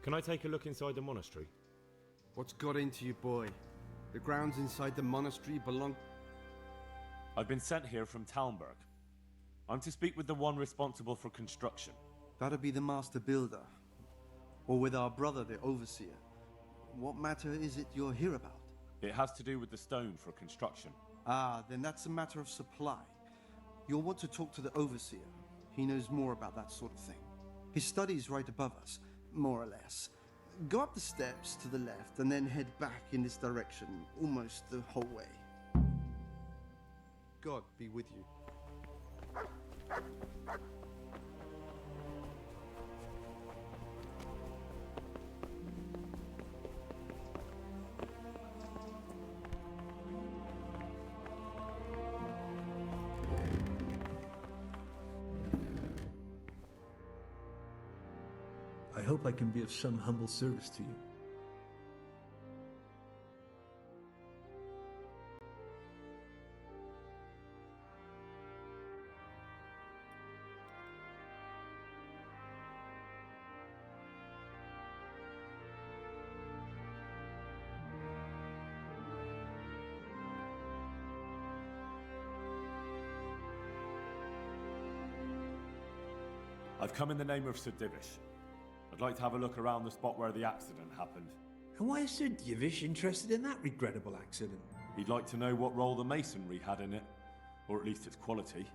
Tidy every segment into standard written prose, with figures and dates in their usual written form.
Can I take a look inside the monastery? What's got into you, boy? The grounds inside the monastery belong... I've been sent here from Talmberg. I'm to speak with the one responsible for construction. That'd be the master builder. Or with our brother, the overseer. What matter is it you're here about? It has to do with the stone for construction. Ah, then that's a matter of supply. You'll want to talk to the overseer. He knows more about that sort of thing. His study's right above us, more or less. Go up the steps to the left and then head back in this direction, almost the whole way. God be with you. I hope I can be of some humble service to you. I've come in the name of Sir Divish. I'd like to have a look around the spot where the accident happened. And why is Sir Divish interested in that regrettable accident? He'd like to know what role the masonry had in it, or at least its quality.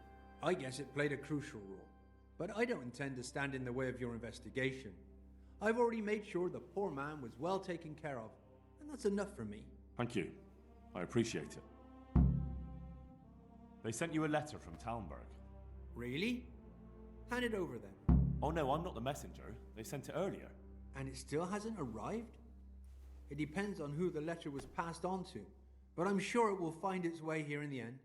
I guess it played a crucial role. But I don't intend to stand in the way of your investigation. I've already made sure the poor man was well taken care of, and that's enough for me. Thank you. I appreciate it. They sent you a letter from Talmberg. Really? Hand it over then. Oh no, I'm not the messenger. They sent it earlier. And it still hasn't arrived? It depends on who the letter was passed on to, but I'm sure it will find its way here in the end.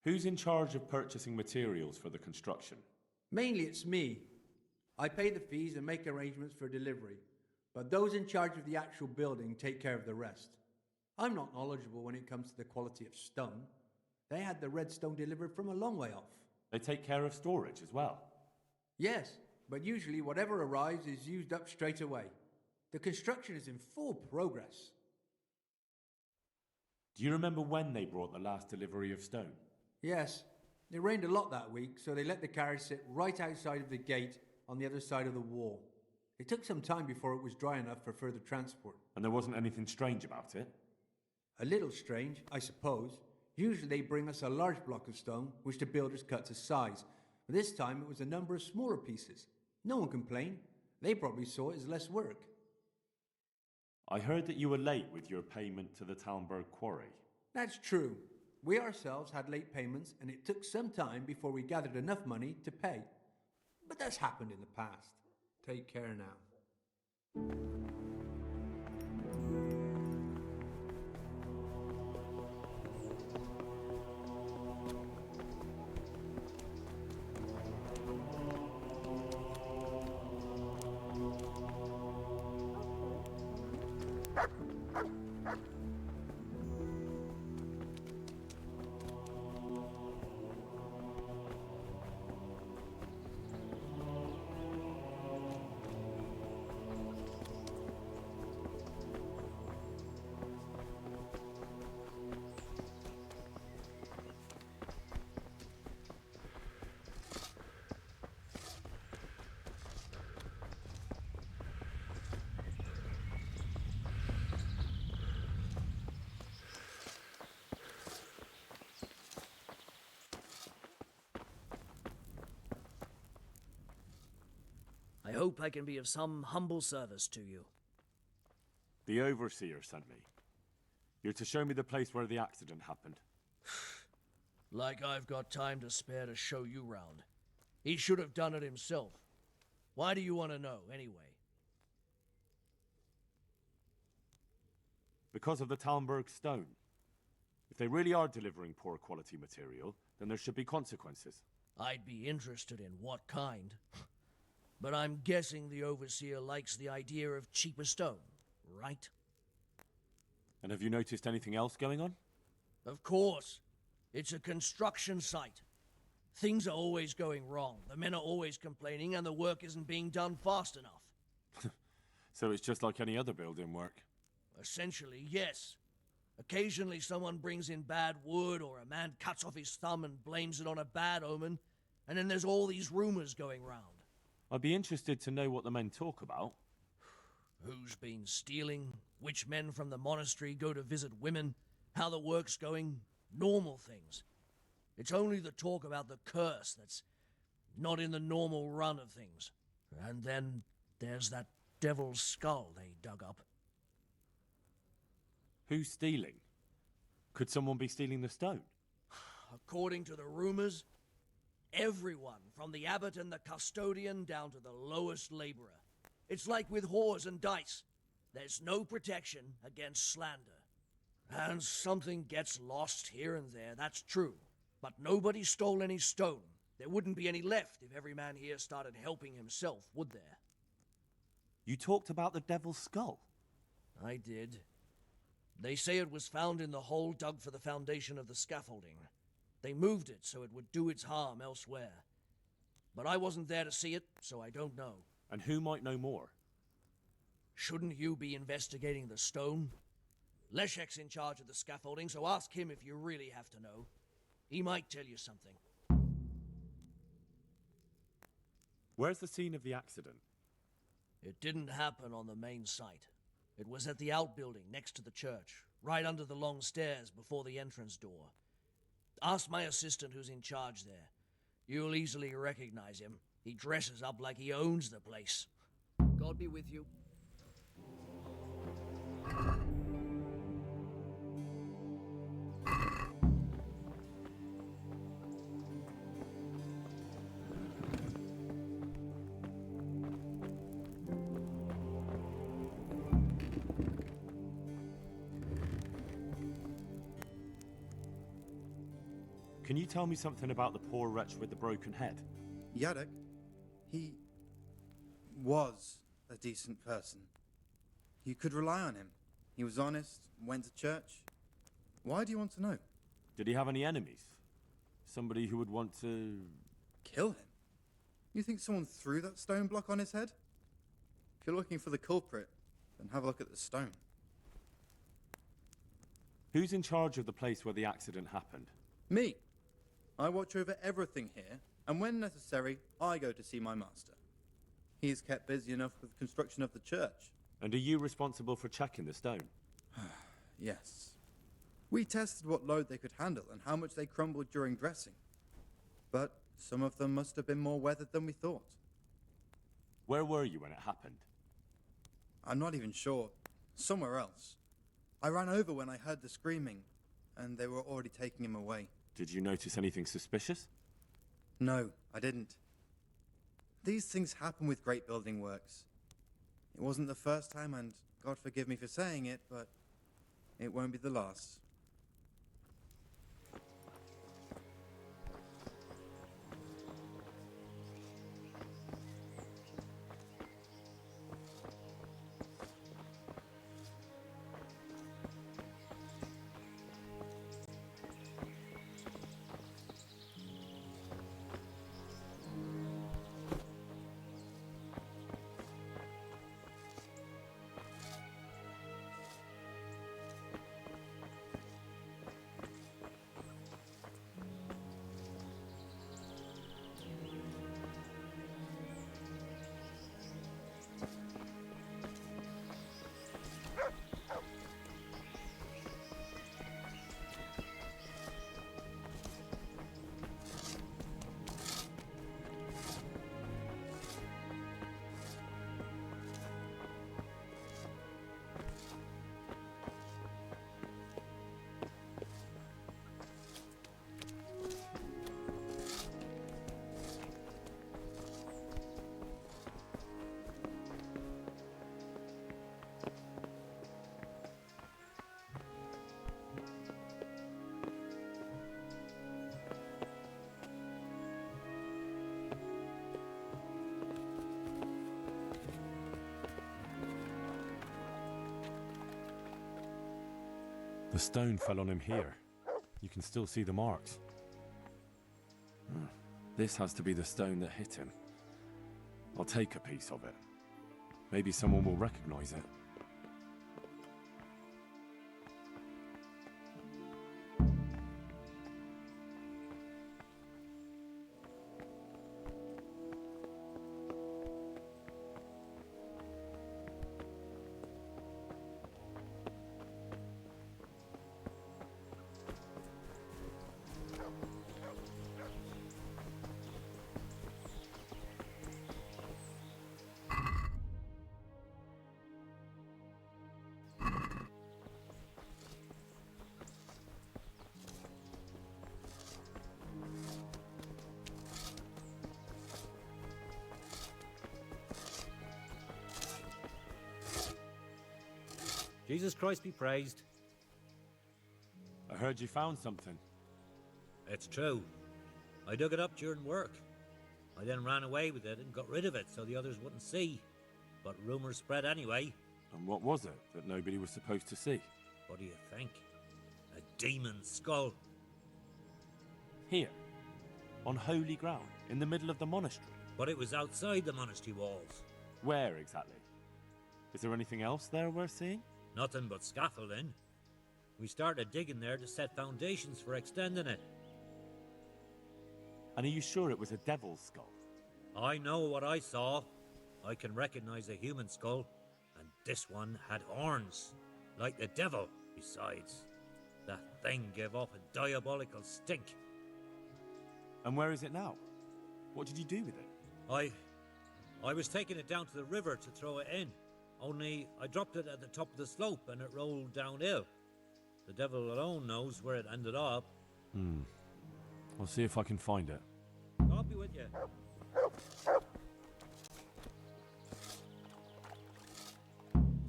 Who's in charge of purchasing materials for the construction? Mainly it's me. I pay the fees and make arrangements for delivery, but those in charge of the actual building take care of the rest. I'm not knowledgeable when it comes to the quality of stone. They had the red stone delivered from a long way off. They take care of storage as well? Yes, but usually whatever arrives is used up straight away. The construction is in full progress. Do you remember when they brought the last delivery of stone? Yes, it rained a lot that week, so they let the carriage sit right outside of the gate on the other side of the wall. It took some time before it was dry enough for further transport. And there wasn't anything strange about it? A little strange, I suppose. Usually they bring us a large block of stone, which the builders cut to size. But this time it was a number of smaller pieces. No one complained. They probably saw it as less work. I heard that you were late with your payment to the Talmberg quarry. That's true. We ourselves had late payments, and it took some time before we gathered enough money to pay. But that's happened in the past. Take care now. I hope I can be of some humble service to you. The overseer sent me. You're to show me the place where the accident happened. Like I've got time to spare to show you round. He should have done it himself. Why do you want to know, anyway? Because of the Talmberg stone. If they really are delivering poor quality material, then there should be consequences. I'd be interested in what kind. But I'm guessing the overseer likes the idea of cheaper stone, right? And have you noticed anything else going on? Of course. It's a construction site. Things are always going wrong. The men are always complaining, and the work isn't being done fast enough. So it's just like any other building work? Essentially, yes. Occasionally someone brings in bad wood, or a man cuts off his thumb and blames it on a bad omen, and then there's all these rumors going round. I'd be interested to know what the men talk about. Who's been stealing, which men from the monastery go to visit women, how the work's going, normal things. It's only the talk about the curse that's not in the normal run of things. And then there's that devil's skull they dug up. Who's stealing? Could someone be stealing the stone? According to the rumors, everyone from the abbot and the custodian down to the lowest laborer. It's like with whores and dice. There's no protection against slander. And something gets lost here and there, that's true. But nobody stole any stone. There wouldn't be any left if every man here started helping himself, would there? You talked about the devil's skull? I did. They say it was found in the hole dug for the foundation of the scaffolding. They moved it so it would do its harm elsewhere. But I wasn't there to see it, so I don't know. And who might know more? Shouldn't you be investigating the stone? Leszek's in charge of the scaffolding, so ask him if you really have to know. He might tell you something. Where's the scene of the accident? It didn't happen on the main site. It was at the outbuilding next to the church, right under the long stairs before the entrance door. Ask my assistant who's in charge there. You'll easily recognize him. He dresses up like he owns the place. God be with you. Can you tell me something about the poor wretch with the broken head? Yadok, he was a decent person. You could rely on him. He was honest, went to church. Why do you want to know? Did he have any enemies? Somebody who would want to... Kill him? You think someone threw that stone block on his head? If you're looking for the culprit, then have a look at the stone. Who's in charge of the place where the accident happened? Me. I watch over everything here, and when necessary, I go to see my master. He is kept busy enough with the construction of the church. And are you responsible for checking the stone? Yes. We tested what load they could handle and how much they crumbled during dressing. But some of them must have been more weathered than we thought. Where were you when it happened? I'm not even sure. Somewhere else. I ran over when I heard the screaming, and they were already taking him away. Did you notice anything suspicious? No, I didn't. These things happen with great building works. It wasn't the first time, and God forgive me for saying it, but it won't be the last. The stone fell on him here. You can still see the marks. This has to be the stone that hit him. I'll take a piece of it. Maybe someone will recognize it. Jesus Christ be praised. I heard you found something. It's true. I dug it up during work. I then ran away with it and got rid of it so the others wouldn't see. But rumours spread anyway. And what was it that nobody was supposed to see? What do you think? A demon's skull. Here, on holy ground, in the middle of the monastery. But it was outside the monastery walls. Where exactly? Is there anything else there worth seeing? Nothing but scaffolding. We started digging there to set foundations for extending it. And are you sure it was a devil's skull? I know what I saw. I can recognize a human skull. And this one had horns. Like the devil, besides. That thing gave off a diabolical stink. And where is it now? What did you do with it? I was taking it down to the river to throw it in. Only I dropped it at the top of the slope and it rolled downhill. The devil alone knows where it ended up. I'll see if I can find it. I'll be with you.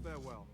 Farewell.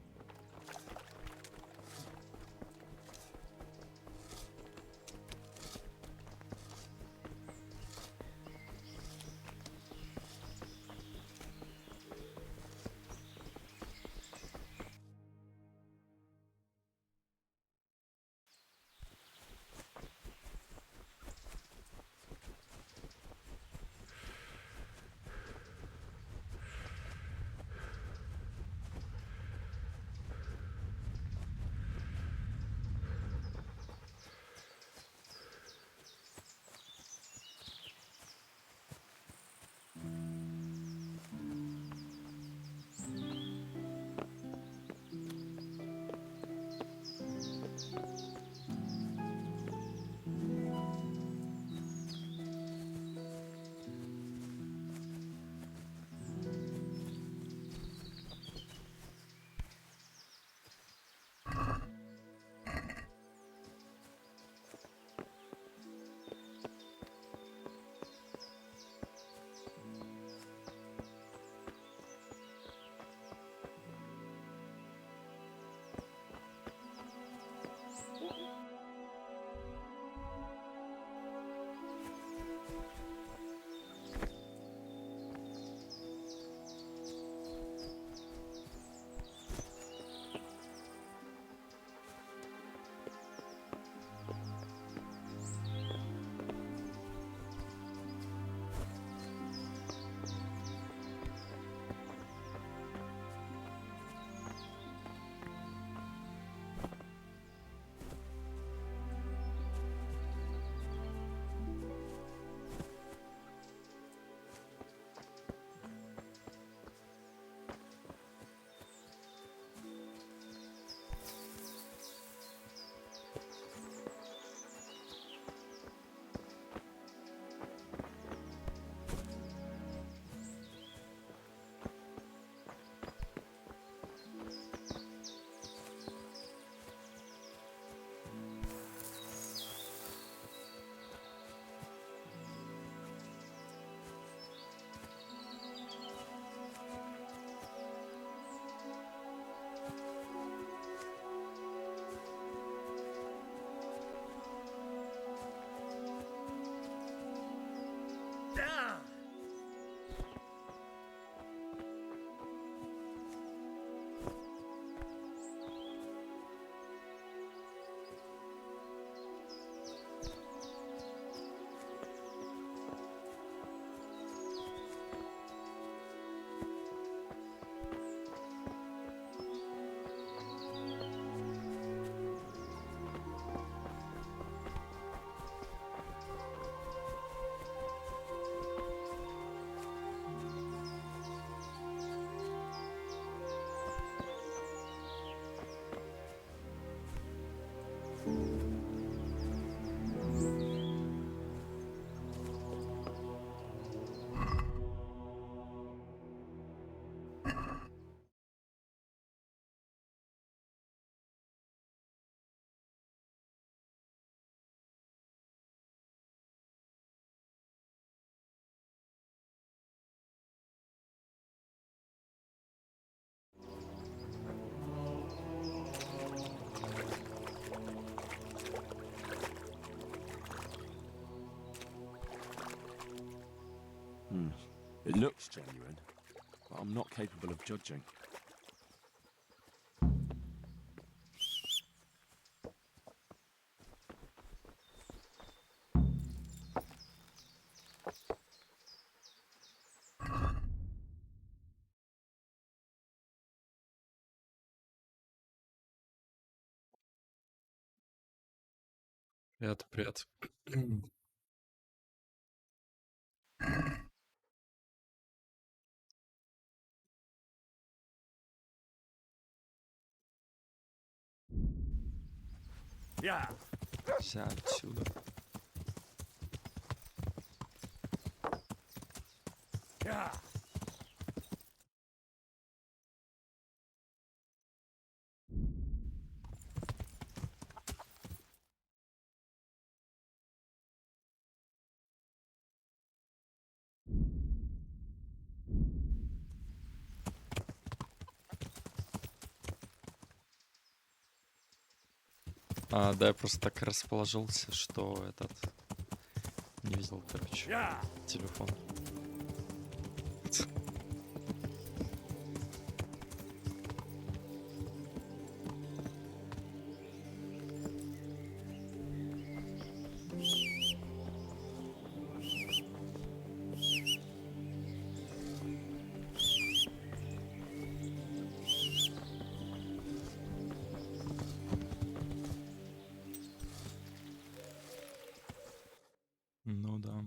looks genuine, but I'm not capable of judging. Привет, привет. Yeah. Вся отсюда. Yeah. Да, я просто так расположился, что этот не видел, короче, Yeah. телефон. Ну да.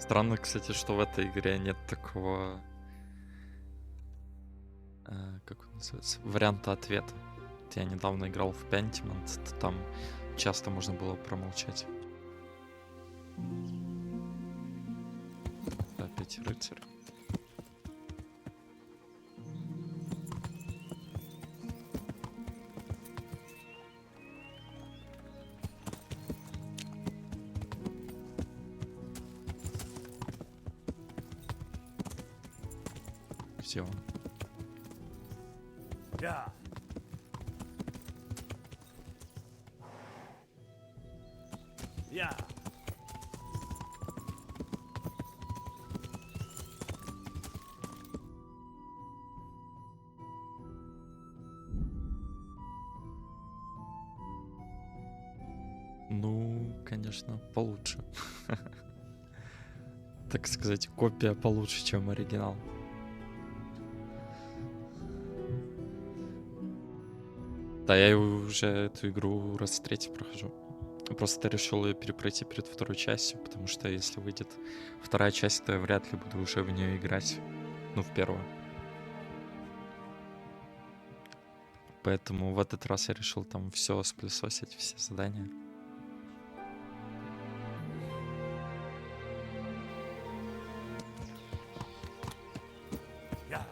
Странно, кстати, что в этой игре нет такого, как он называется, варианта ответа. Вот я недавно играл в Pentiment, то там часто можно было промолчать. Опять рыцарь. Где он? Yeah. Yeah. Ну, конечно, получше. Так сказать, копия получше, чем оригинал. Да, я уже эту игру раз третий прохожу. Просто решил ее перепройти перед второй частью, потому что если выйдет вторая часть, то я вряд ли буду уже в нее играть. Ну, в первую. Поэтому в этот раз я решил там все спылесосить, все задания. Yeah.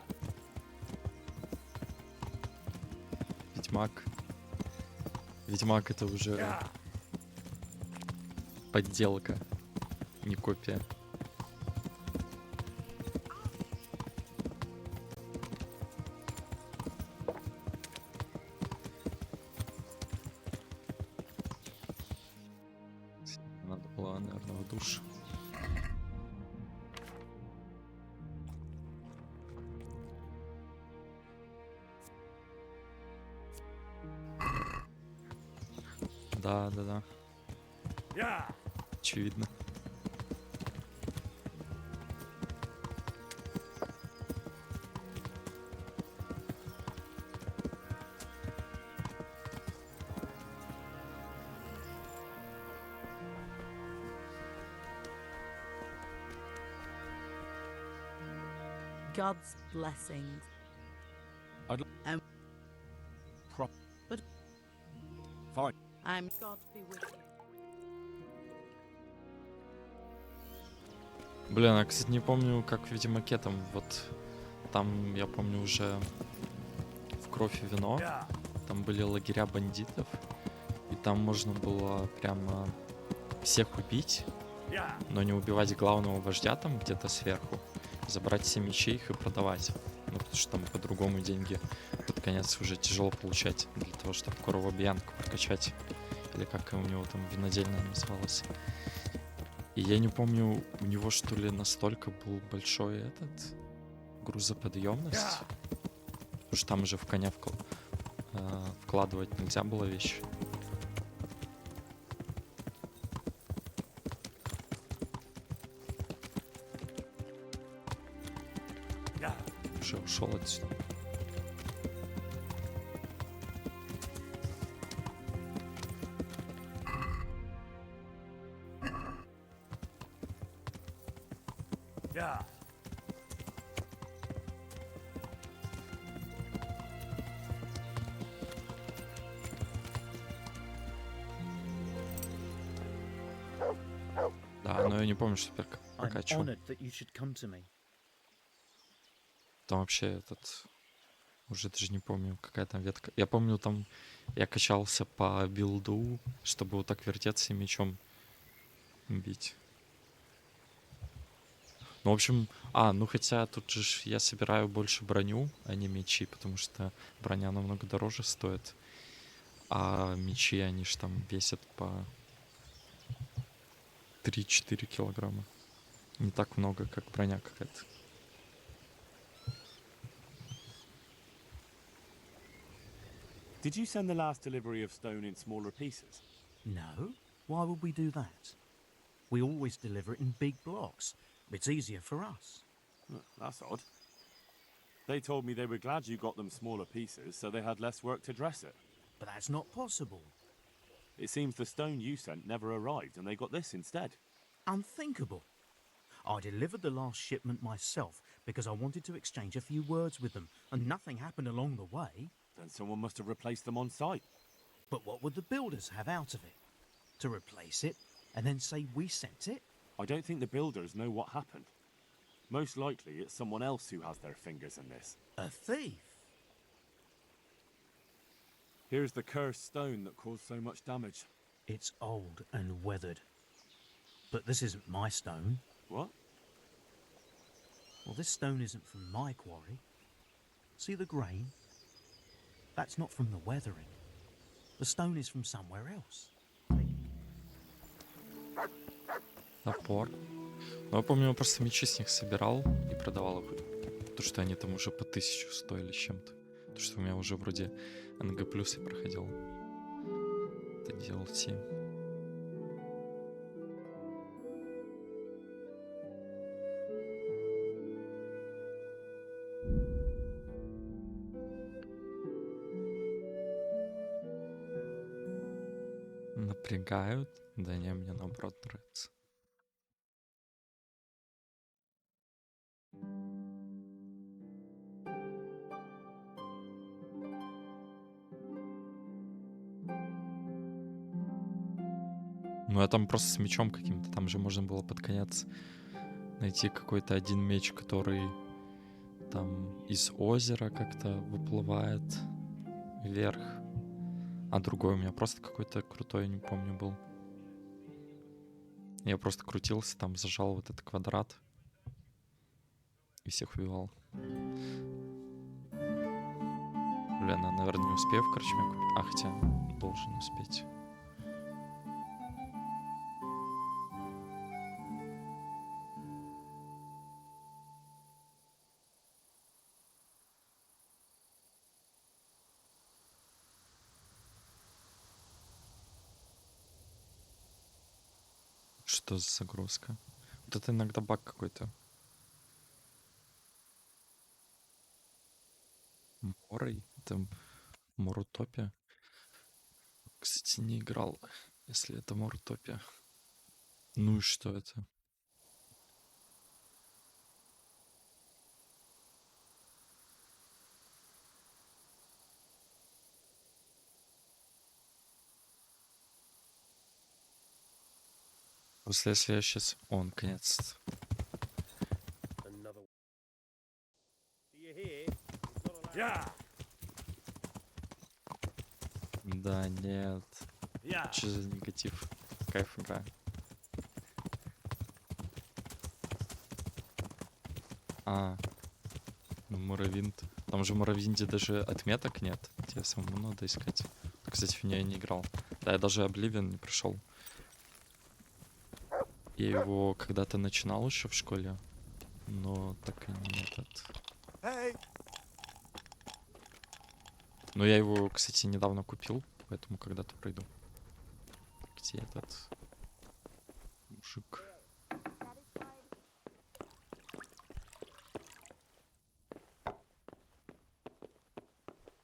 Ведьмак. Ведьмак это уже Yeah. подделка, не копия. Надо было, наверное, в душ. Да. Yeah. Очевидно. God's blessings. Fine. I'm God be with you. Блин, я, кстати, не помню, как в Ведьмаке там, вот, там, я помню, уже в «Кровь и вино», Yeah. там были лагеря бандитов, и там можно было прямо всех убить, Yeah. но не убивать главного вождя там где-то сверху, забрать все мечи их и продавать. Ну, потому что там по-другому деньги под конец уже тяжело получать для того, чтобы корову-обезьянку прокачать. Или как у него там винодельная называлась. И я не помню, у него что ли настолько был большой этот грузоподъемность. Потому что там уже в коня вкладывать нельзя было вещи. Уже ушел отсюда. Да, но я не помню, что теперь I'm прокачивал. honored that you should come to me. Там вообще этот... Уже даже не помню, какая там ветка. Я помню, там я качался по билду, чтобы вот так вертеться и мечом бить. Ну, в общем... ну хотя тут же я собираю больше броню, а не мечи, потому что броня намного дороже стоит. А мечи, они ж там весят по 3-4 килограмма. Не так много, как броня какая-то. Did you send the last delivery of stone in smaller pieces? No? Why would we do that? We always deliver it in big blocks. It's easier for us. That's odd. They told me they were glad you got them smaller pieces, so they had less work to dress it. But that's not possible. It seems the stone you sent never arrived, and they got this instead. Unthinkable. I delivered the last shipment myself because I wanted to exchange a few words with them, and nothing happened along the way. Then someone must have replaced them on site. But what would the builders have out of it? To replace it and then say we sent it? I don't think the builders know what happened. Most likely it's someone else who has their fingers in this. A thief? Here's the cursed stone that caused so much damage. It's old and weathered. But this isn't my stone. What? Well, this stone isn't from my quarry. See the grain? That's not from the weathering. The stone is from somewhere else. Топор. Ну, я помню, я просто мечи с них собирал и продавал их. Потому что они там уже по 1000 стоили чем-то. Потому что у меня уже вроде НГ плюсы проходил. Это делал 7. Напрягают? Да не, мне наоборот нравится. Ну, я там просто с мечом каким-то. Там же можно было под конец найти какой-то один меч, который там из озера как-то выплывает вверх. А другой у меня просто какой-то крутой, не помню, был. Я просто крутился, там зажал вот этот квадрат. И всех убивал. Блин, я, наверное, не успею в корчме купить. А, хотя должен успеть. Что за загрузка? Вот это иногда баг какой-то. Морой? Это Морутопия? Кстати, не играл, если это Морутопия. Ну и что это? Просто если я сейчас... О, наконец-то. Да, нет. Что за негатив? Кайф игра. Ну, Моровинт. Там же в Моровинде даже отметок нет. Тебе самому надо искать. Кстати, в нее я не играл. Да, я даже Обливион не прошел. Я его когда-то начинал еще в школе, но так и не этот. Но я его, кстати, недавно купил, поэтому когда-то пройду. Где этот мужик?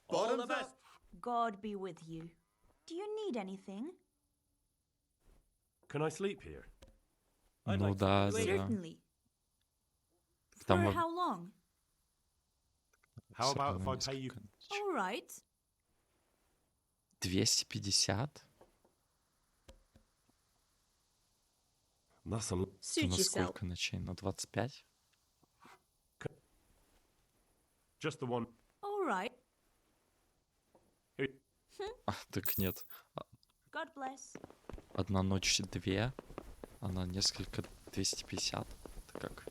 All the best. God be with you. Do you need anything? Can I sleep here? I'd Ну like to да, wait. да. Certainly. Там For во- how long? How всё about if равно I pay you? несколько тысяч. All right. 250? That's a lot. Это Suit на yourself. сколько ночей? На 25? Just the one. All right. А, так нет. God bless. Одна ночь 2, а на несколько 250. Это как?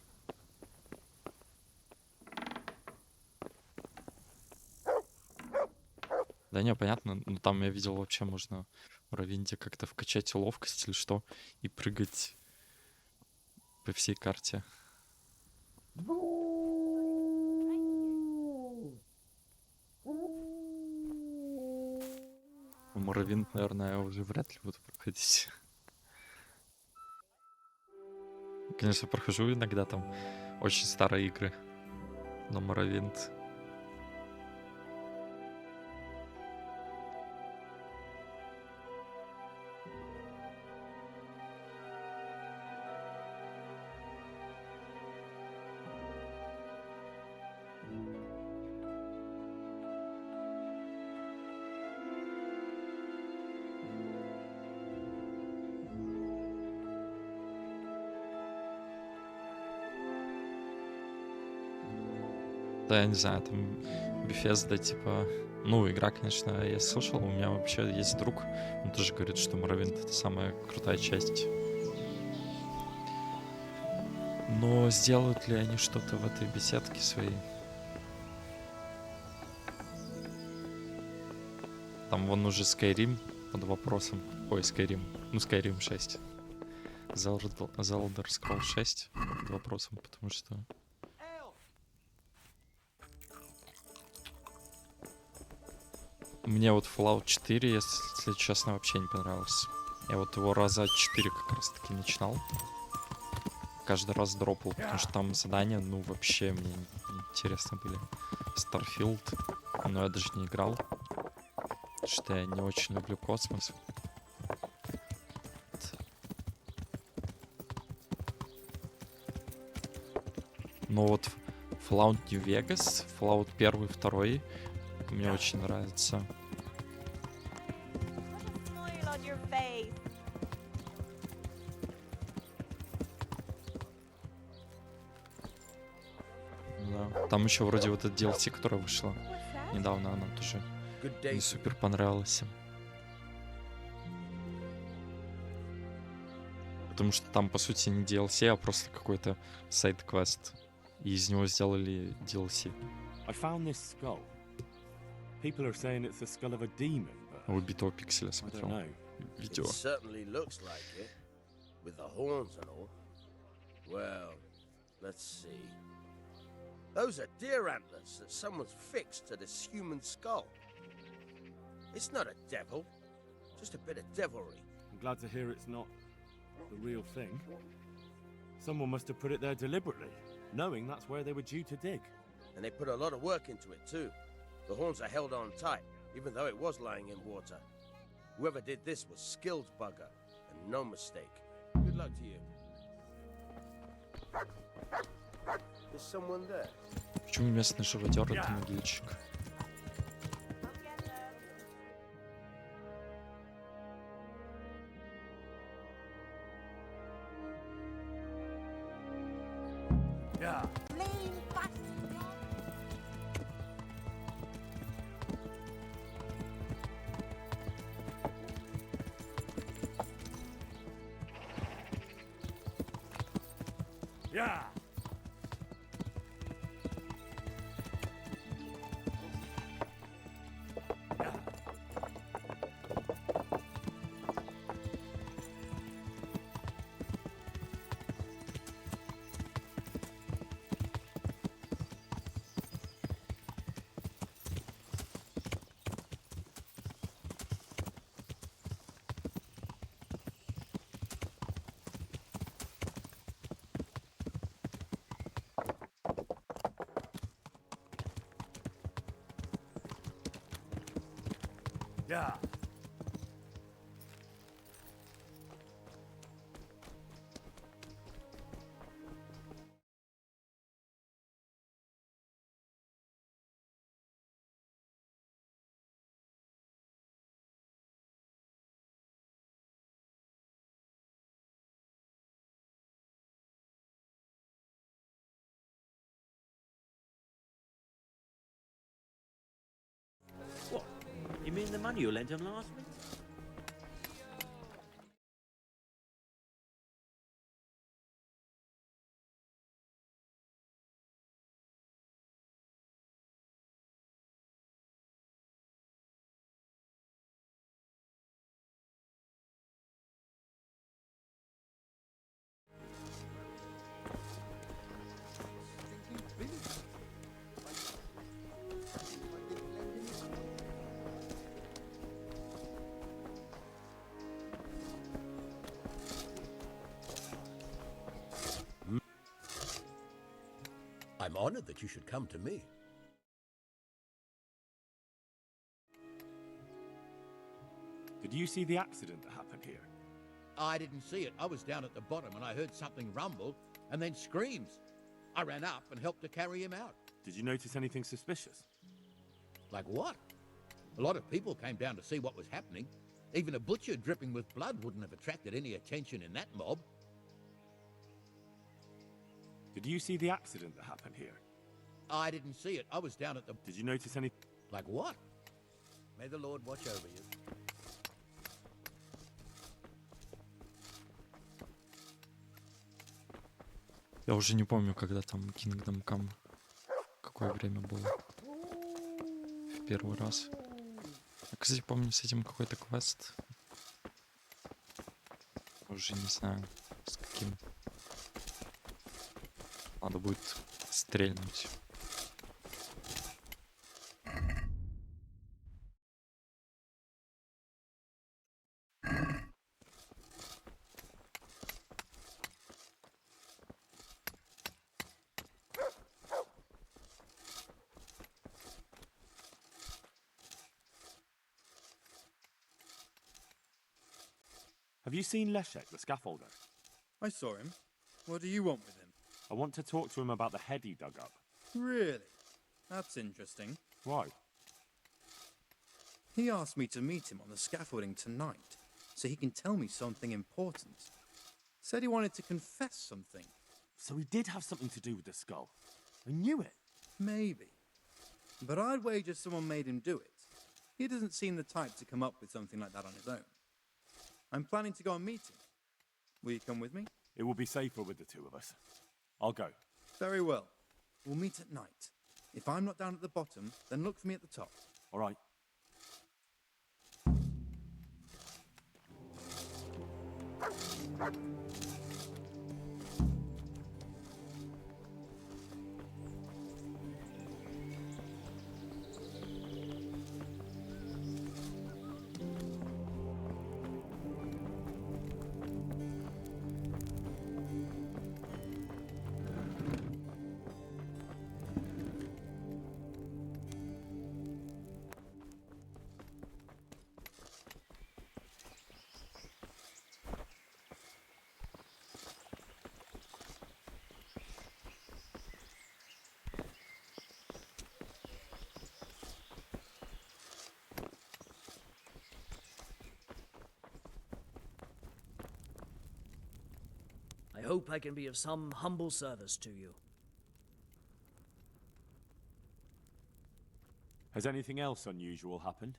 Да не, понятно. Ну там я видел вообще можно в Равинде как-то вкачать ловкость или что и прыгать по всей карте. Моровинт, наверное, я уже вряд ли буду проходить. Конечно, прохожу иногда там очень старые игры. Но Моровинт... Да, я не знаю, там Bethesda, типа... Ну, игра, конечно, я слышал. У меня вообще есть друг, он тоже говорит, что Morrowind — это самая крутая часть. Но сделают ли они что-то в этой беседке своей? Там вон уже Skyrim под вопросом. Ой, Skyrim. Ну, Skyrim 6. The Elder Scrolls 6 под вопросом, потому что... Мне вот Fallout 4, если честно, вообще не понравился. Я вот его раза 4 как раз таки начинал. Каждый раз дропал, потому что там задания, ну, вообще мне интересно были. Starfield, но я даже не играл. Потому что я не очень люблю космос. Но вот Fallout New Vegas, Fallout 1, 2 мне очень нравится. Smile on your face. Да. Там еще вроде вот эта DLC, которая вышла What's that? недавно, она тоже Good day. не супер понравилась. Потому что там, по сути, не DLC, а просто какой-то сайд-квест. И из него сделали DLC. I found this skull. People are saying it's the skull of a demon, А but убитого пикселя I don't смотрел know. видео. It certainly looks like it, with the horns and all. Well, let's see. Those are deer antlers that someone's fixed to this human skull. It's not a devil, just a bit of devilry. I'm glad to hear it's not the real thing. Someone must have put it there deliberately, knowing that's where they were due to dig. And they put a lot of work into it too. The horns are held on tight, even though it was lying in water. Whoever did this was skilled bugger, and no mistake. Good luck to you. Is someone there? Почему местный живодер это могильщик? Yeah. Yeah. Yeah. What? You mean the money you lent him last week? I'm honored that you should come to me. Did you see the accident that happened here? I didn't see it. I was down at the bottom and I heard something rumble and then screams. I ran up and helped to carry him out. Did you notice anything suspicious? Like what? A lot of people came down to see what was happening. Even a butcher dripping with blood wouldn't have attracted any attention in that mob. Did you see the accident that happened here? I didn't see it. I was down at the... Did you notice any... Like what? May the Lord watch over you. Я уже не помню, когда там Kingdom Come. Какое время было. В первый раз. Я, кстати, помню с этим какой-то квест. Уже не знаю, с каким. Надо будет стрельнуть. Have you seen Leszek, the scaffolder? I saw him. What do you want with him? I want to talk to him about the head he dug up. Really? That's interesting. Why? He asked me to meet him on the scaffolding tonight, so he can tell me something important. Said he wanted to confess something. So he did have something to do with the skull. I knew it. Maybe. But I'd wager someone made him do it. He doesn't seem the type to come up with something like that on his own. I'm planning to go and meet him. Will you come with me? It will be safer with the two of us. I'll go. Very well. We'll meet at night. If I'm not down at the bottom, then look for me at the top. All right. I hope I can be of some humble service to you. Has anything else unusual happened?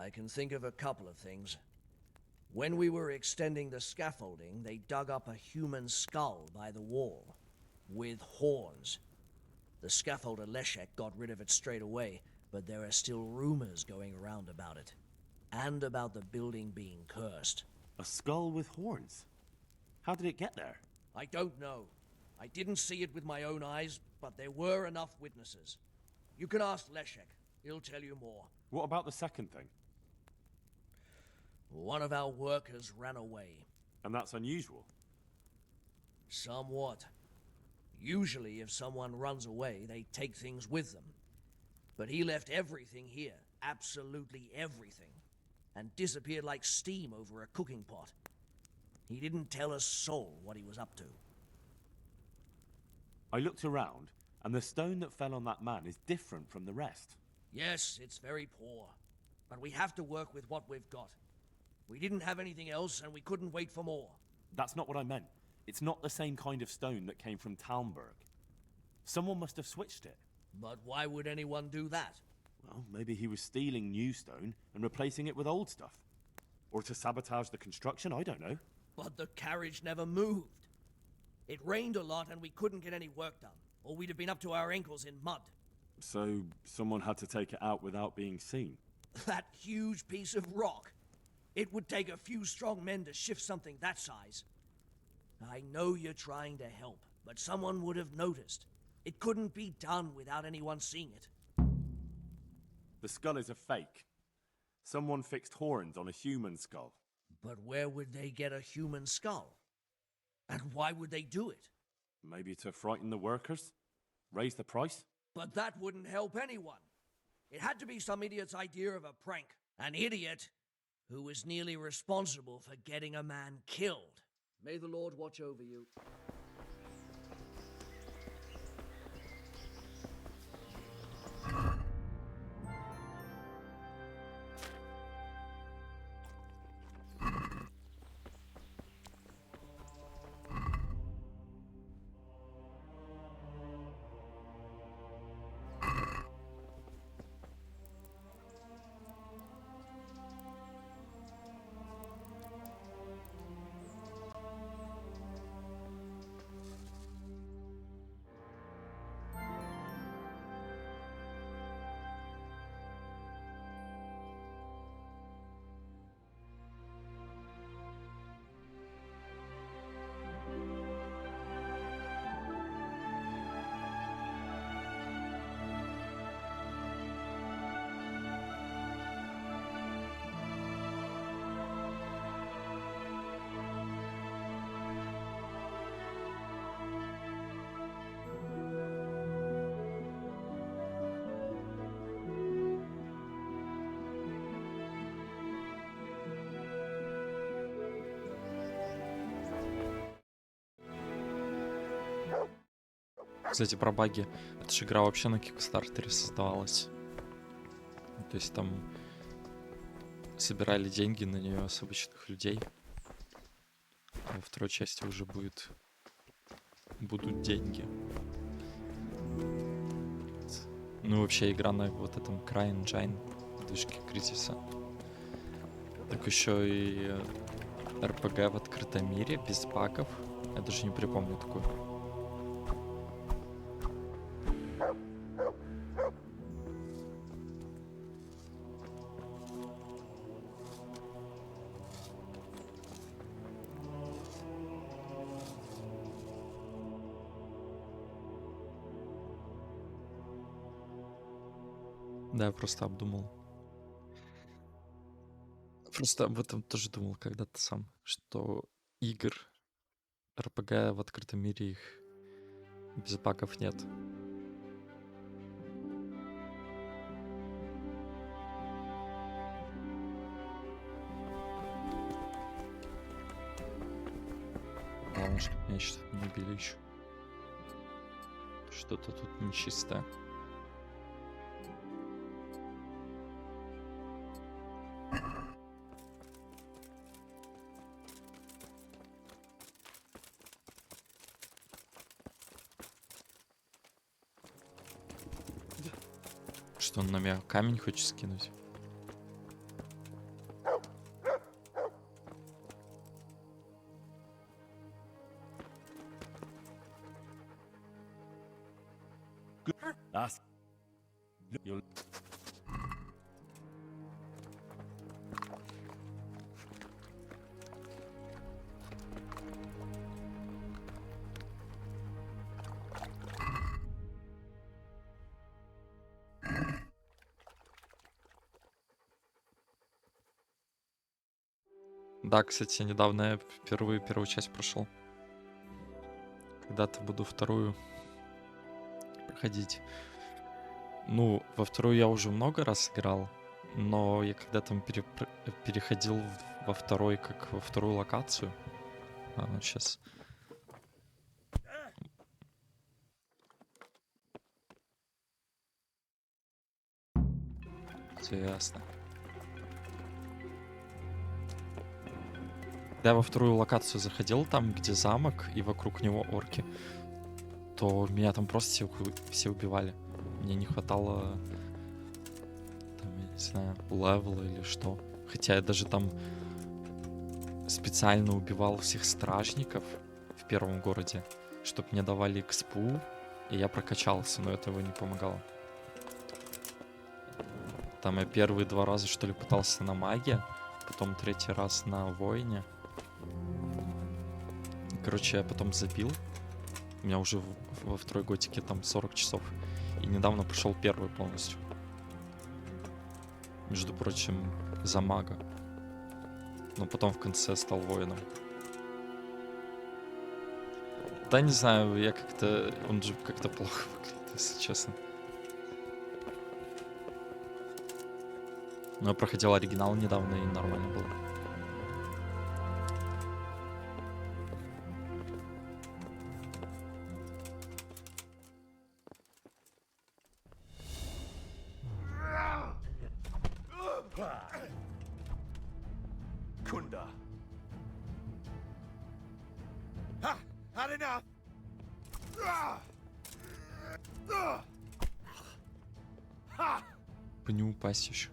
I can think of a couple of things. When we were extending the scaffolding, they dug up a human skull by the wall, with horns. The scaffolder Leszek got rid of it straight away, but there are still rumors going around about it. And about the building being cursed. A skull with horns? How did it get there? I don't know. I didn't see it with my own eyes, but there were enough witnesses. You can ask Leszek. He'll tell you more. What about the second thing? One of our workers ran away. And that's unusual. Somewhat. Usually, if someone runs away, they take things with them. But he left everything here. Absolutely everything. and disappeared like steam over a cooking pot. He didn't tell a soul what he was up to. I looked around, and the stone that fell on that man is different from the rest. Yes, it's very poor, but we have to work with what we've got. We didn't have anything else, and we couldn't wait for more. That's not what I meant. It's not the same kind of stone that came from Talmberg. Someone must have switched it. But why would anyone do that? Well, maybe he was stealing new stone and replacing it with old stuff. Or to sabotage the construction, I don't know. But the carriage never moved. It rained a lot and we couldn't get any work done, or we'd have been up to our ankles in mud. So someone had to take it out without being seen. That huge piece of rock. It would take a few strong men to shift something that size. I know you're trying to help, but someone would have noticed. It couldn't be done without anyone seeing it. The skull is a fake. Someone fixed horns on a human skull. But where would they get a human skull? And why would they do it? Maybe to frighten the workers? Raise the price? But that wouldn't help anyone. It had to be some idiot's idea of a prank. An idiot who was nearly responsible for getting a man killed. May the Lord watch over you. Кстати, про баги. Эта же игра вообще на Кикстартере создавалась. То есть там собирали деньги на нее с обычных людей. А во второй части уже будут деньги. Ну, вообще игра на вот этом CryEngine движке Кризиса. Так еще и RPG в открытом мире, без багов. Я даже не припомню такую. Да, я просто обдумал. Просто об этом тоже думал когда-то сам, что игр RPG в открытом мире их без багов нет. Главное, чтобы меня что-то не убили еще. Что-то тут нечистое. Что он на меня камень хочет скинуть? Да, кстати, недавно я впервые первую часть прошел. Когда-то буду вторую проходить. Ну, во вторую я уже много раз играл. Но я когда там переходил во вторую локацию. Сейчас. Все ясно. Когда я во вторую локацию заходил, там, где замок, и вокруг него орки, то меня там просто все убивали. Мне не хватало, там, я не знаю, левела или что. Хотя я даже там специально убивал всех стражников в первом городе, чтобы мне давали экспу, и я прокачался, но этого не помогало. Там я первые 2 раза, что ли, пытался на маге, потом 3-й раз на воине. Короче, я потом забил. У меня уже во второй готике там 40 часов. И недавно прошел первый полностью. Между прочим, за мага. Но потом в конце стал воином. Да не знаю, я как-то... Он же как-то плохо выглядит, если честно. Но я проходил оригинал недавно, и нормально было. Kunda. Ha! Had enough! По не упасть еще.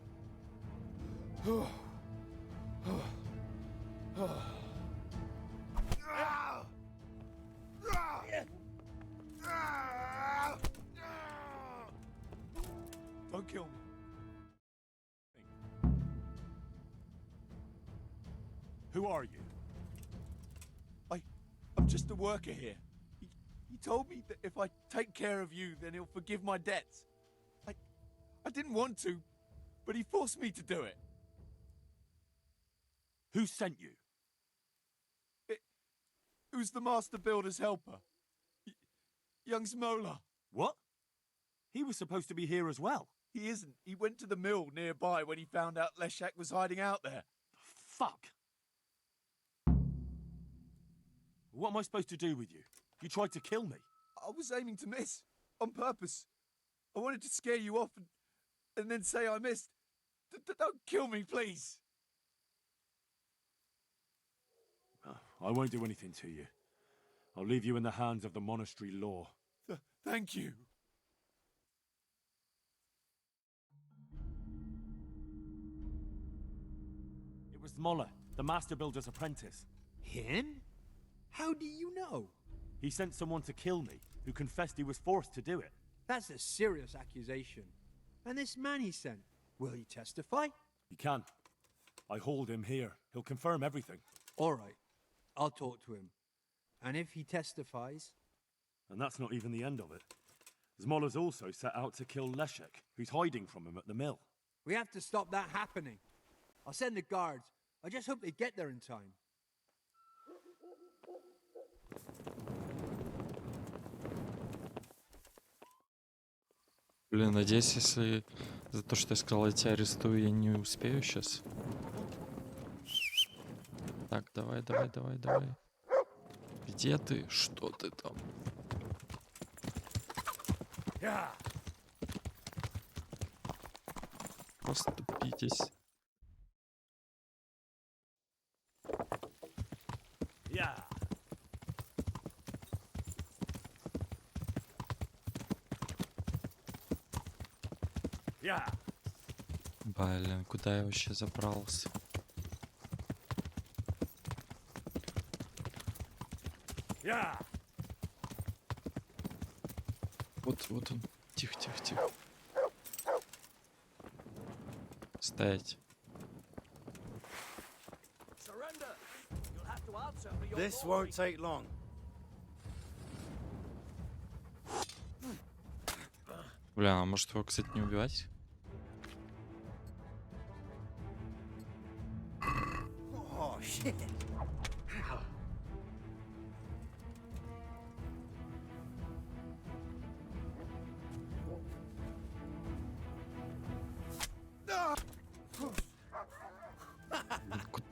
Don't kill me. Who are you? I'm just a worker here. He told me that if I take care of you, then he'll forgive my debts. I didn't want to, but he forced me to do it. Who sent you? It was the master builder's helper. Young Smola. What? He was supposed to be here as well. He isn't. He went to the mill nearby when he found out Leshak was hiding out there. Fuck. What am I supposed to do with you? You tried to kill me. I was aiming to miss. On purpose. I wanted to scare you off and then say I missed. Don't kill me, please. I won't do anything to you. I'll leave you in the hands of the monastery law. Thank you. It was Moller, the master builder's apprentice. Him? How do you know? He sent someone to kill me, who confessed he was forced to do it. That's a serious accusation. And this man he sent, will he testify? He can. I hold him here. He'll confirm everything. All right, I'll talk to him. And if he testifies... And that's not even the end of it. Zmola's also set out to kill Leshek, who's hiding from him at the mill. We have to stop that happening. I'll send the guards. I just hope they get there in time. Блин, надеюсь, если за то, что я сказал, я тебя арестую, я не успею сейчас. Так, давай. Где ты? Что ты там? Поступитесь. Блин, куда я вообще забрался? Вот он. Тихо. Стоять. This won't take long. Бля, а может его, кстати, не убивать? Oh, shit.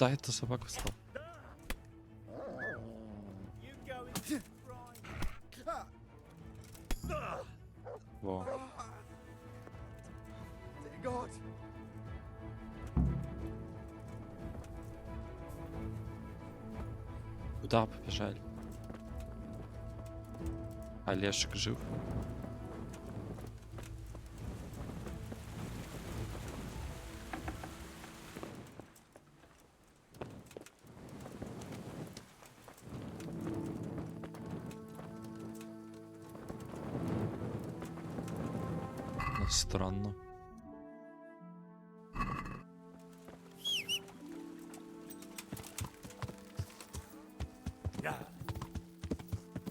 Куда эта собака встала? Во. Куда побежали? Олежек жив? Ну, странно.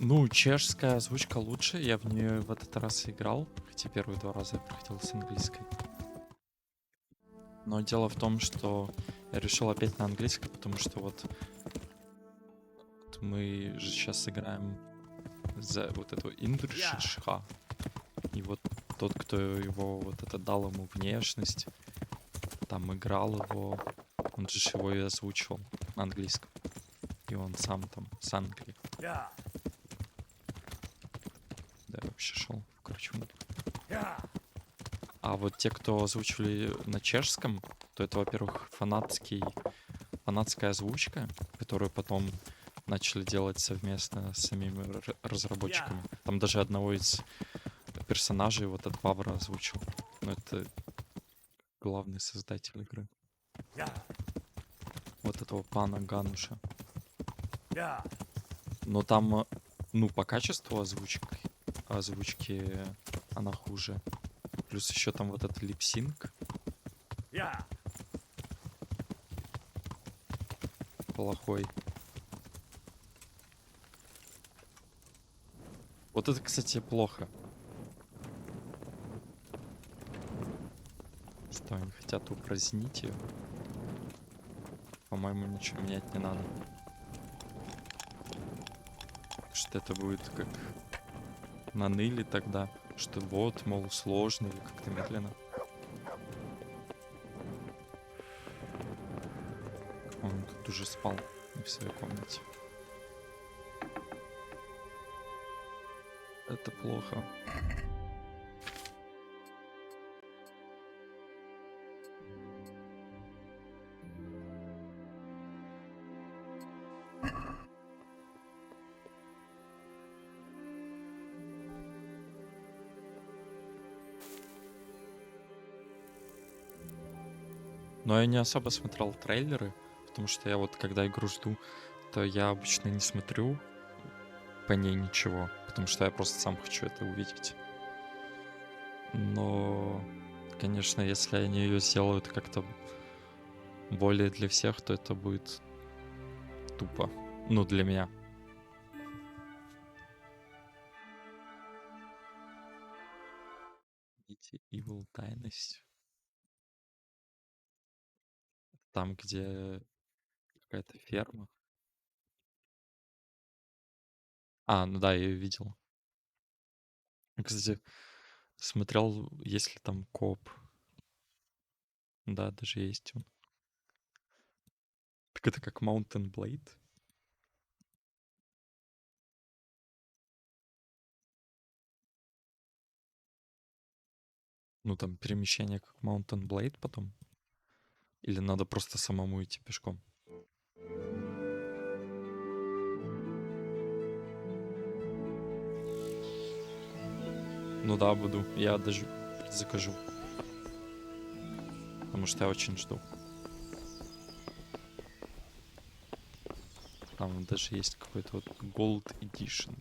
Ну, чешская озвучка лучше. Я в нее в этот раз играл. Хотя первые 2 раза я проходил с английской. Но дело в том, что я решил опять на английской, потому что вот мы же сейчас играем за вот эту Индршиша. И вот тот, кто его вот это дал ему внешность, там играл его, он же его и озвучивал на английском. И он сам там с Англии. Да, я вообще шел в корчму. А вот те, кто озвучивали на чешском, то это, во-первых, фанатская озвучка, которую потом начали делать совместно с самими разработчиками. Там даже одного из персонажей вот от Павра озвучил. Ну, это главный создатель игры. Вот этого пана Гануша. Но там, ну, по качеству озвучки она хуже. Плюс еще там вот этот липсинг. Плохой. Вот это, кстати, плохо. Что они хотят упразднить ее? По-моему, ничего менять не надо. Что это будет как наныли тогда, что вот, мол, сложно или как-то медленно. Он тут уже спал в своей комнате. Это плохо. Но я не особо смотрел трейлеры, потому что я вот когда игру жду, то я обычно не смотрю по ней ничего, потому что я просто сам хочу это увидеть. Но, конечно, если они ее сделают как-то более для всех, то это будет тупо. Ну, для меня. Evil тайность. Там, где какая-то ферма. А, ну да, я ее видел. Кстати, смотрел, есть ли там коп. Да, даже есть он. Так это как Mountain Blade. Ну там перемещение как Mountain Blade потом. Или надо просто самому идти пешком? Ну да, буду. Я даже закажу. Потому что я очень жду. Там даже есть какой-то вот Gold Edition.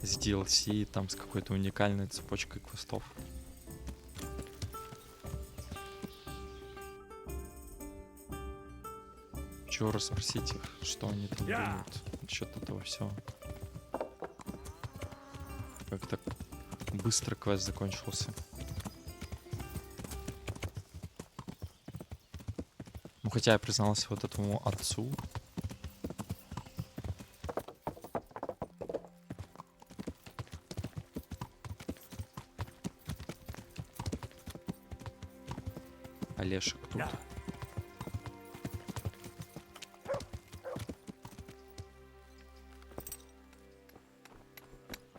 С DLC, там с какой-то уникальной цепочкой квестов. Чего расспросить их, что они там думают насчет этого всего. Как так быстро квест закончился. Ну хотя я признался вот этому отцу. Лешек тут.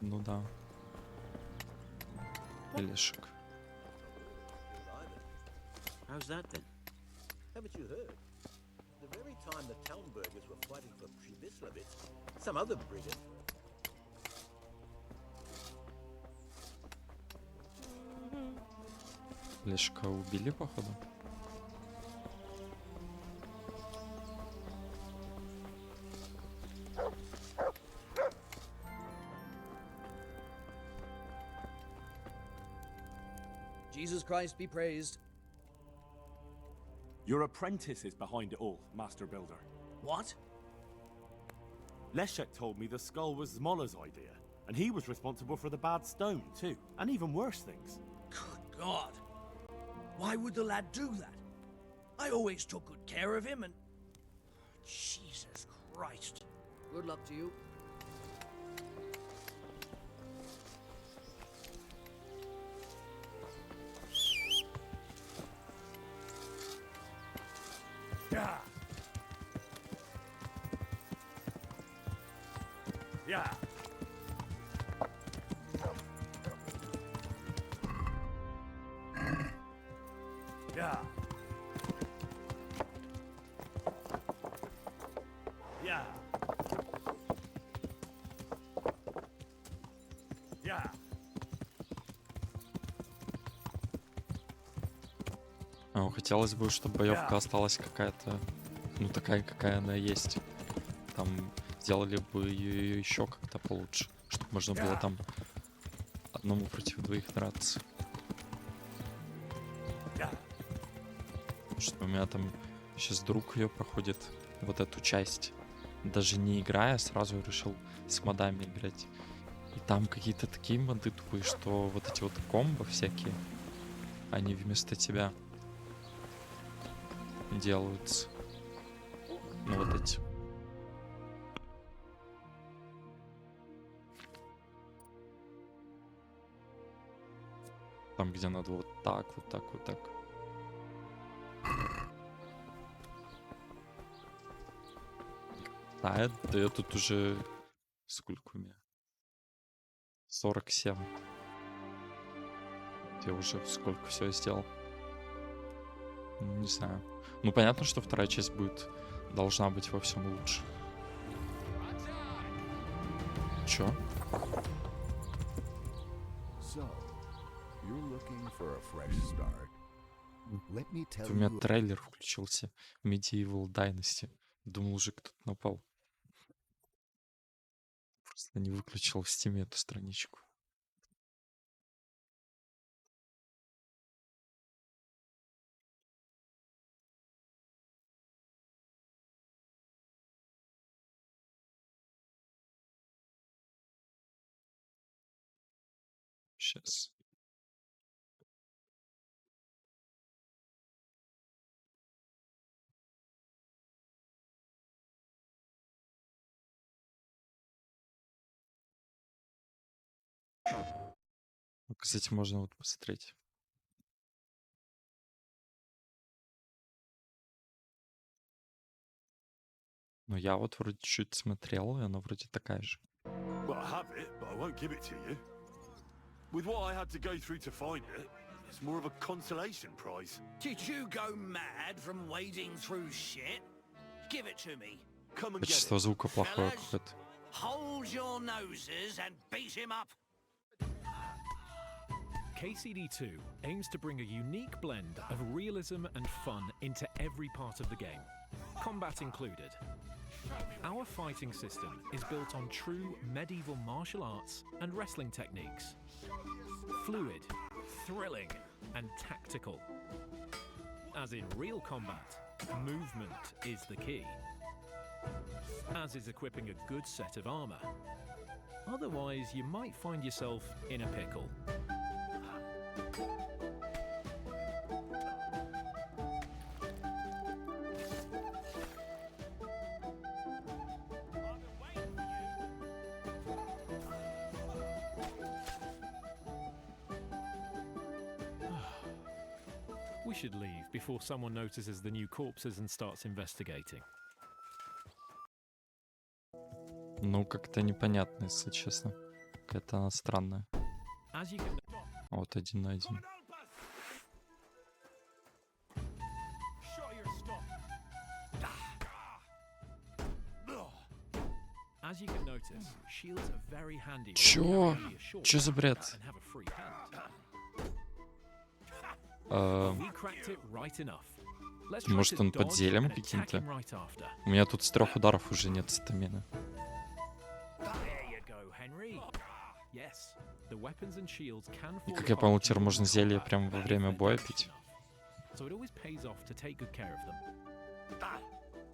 Ну да. Лешек. How's that then? Haven't you heard? The very time the Talmburgers were fighting for Przemyslovitz, some other brigand. Лешка убили, походу. Jesus Christ be praised. Your apprentice is behind it all, Master Builder. What? Leszek told me the skull was Zmola's idea, and he was responsible for the bad stone, too, and even worse things. Good God. Why would the lad do that? I always took good care of him and... Jesus Christ. Good luck to you. Yeah. Yeah. Yeah. Yeah. Yeah. Хотелось бы, чтобы боевка осталась какая-то, ну такая, какая она есть. Там сделали бы ее еще как-то получше, чтобы можно было там одному против двоих драться. Потому что у меня там сейчас друг ее проходит, вот эту часть, даже не играя, сразу решил с модами играть. И там какие-то такие моды тупые, что вот эти вот комбо всякие, они вместо тебя делаются. Ну вот эти. Там, где надо вот так, вот так, вот так. А это я тут уже... Сколько у меня? 47. Я уже сколько все сделал. Не знаю. Ну, понятно, что вторая часть должна быть во всем лучше. Чё? У меня трейлер включился. Medieval Dynasty. Думал, уже кто-то напал. Просто не выключил в Steam эту страничку. Сейчас. Ну, кстати, можно вот посмотреть. Ну, я вот вроде чуть смотрел, и она вроде такая же. Well, I have it, but I won't give it to you. With what I had to go through to find it, it's more of a consolation prize. Did you go mad from wading through shit? Give it to me. Come and get Качество it. звука плохое какое-то. Hold your noses and beat him up. KCD2 aims to bring a unique blend of realism and fun into every part of the game, combat included. Our fighting system is built on true medieval martial arts and wrestling techniques. Fluid, thrilling, and tactical. As in real combat, movement is the key. As is equipping a good set of armor. Otherwise, you might find yourself in a pickle. We should leave before someone notices the new corpses and starts investigating. Ну, как-то непонятно, если честно. Какая-то она странная. As you can... Вот 1 на 1. As you can notice, shields are very handy. Чё? Чё за бред? We cracked it right enough. Let's try Может, to он под dodge зельем and attack каким-то? him right after. У меня тут с 3 ударов уже нет стамины. There you go, Henry. Yes, the weapons and shields can И fall как я apart понял, теперь during можно зелье combat прямо во if время they're боя damaged пить. enough. So it always pays off to take good care of them.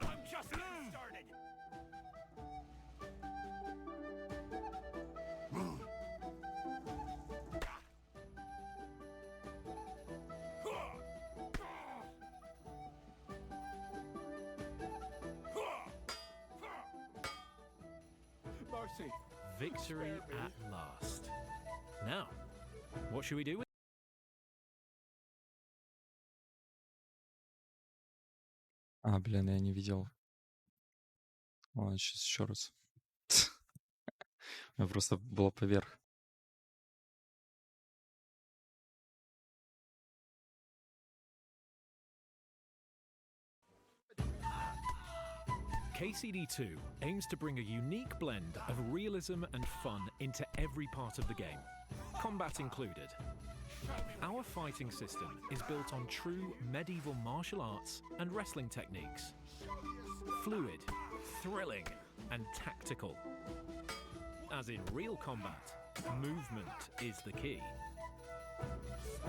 I'm just getting started. Mercy. Victory at last. Now, what should we do with... А, блин, я не видел. Ладно, сейчас еще раз. У меня просто было поверх. KCD2 aims to bring a unique blend of realism and fun into every part of the game, combat included. Our fighting system is built on true medieval martial arts and wrestling techniques. Fluid, thrilling, and tactical. As in real combat, movement is the key.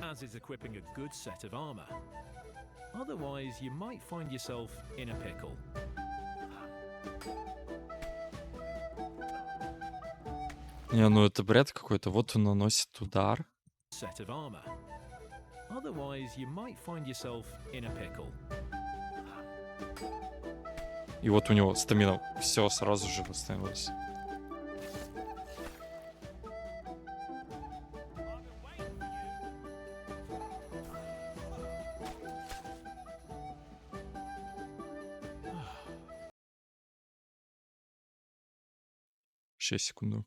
As is equipping a good set of armor. Otherwise, you might find yourself in a pickle. Не, ну это бред какой-то. Вот он наносит удар. Set of armor. Otherwise, you might find yourself in a pickle. И вот у него стамина. Все, сразу же восстановилось. Сейчас, секунду.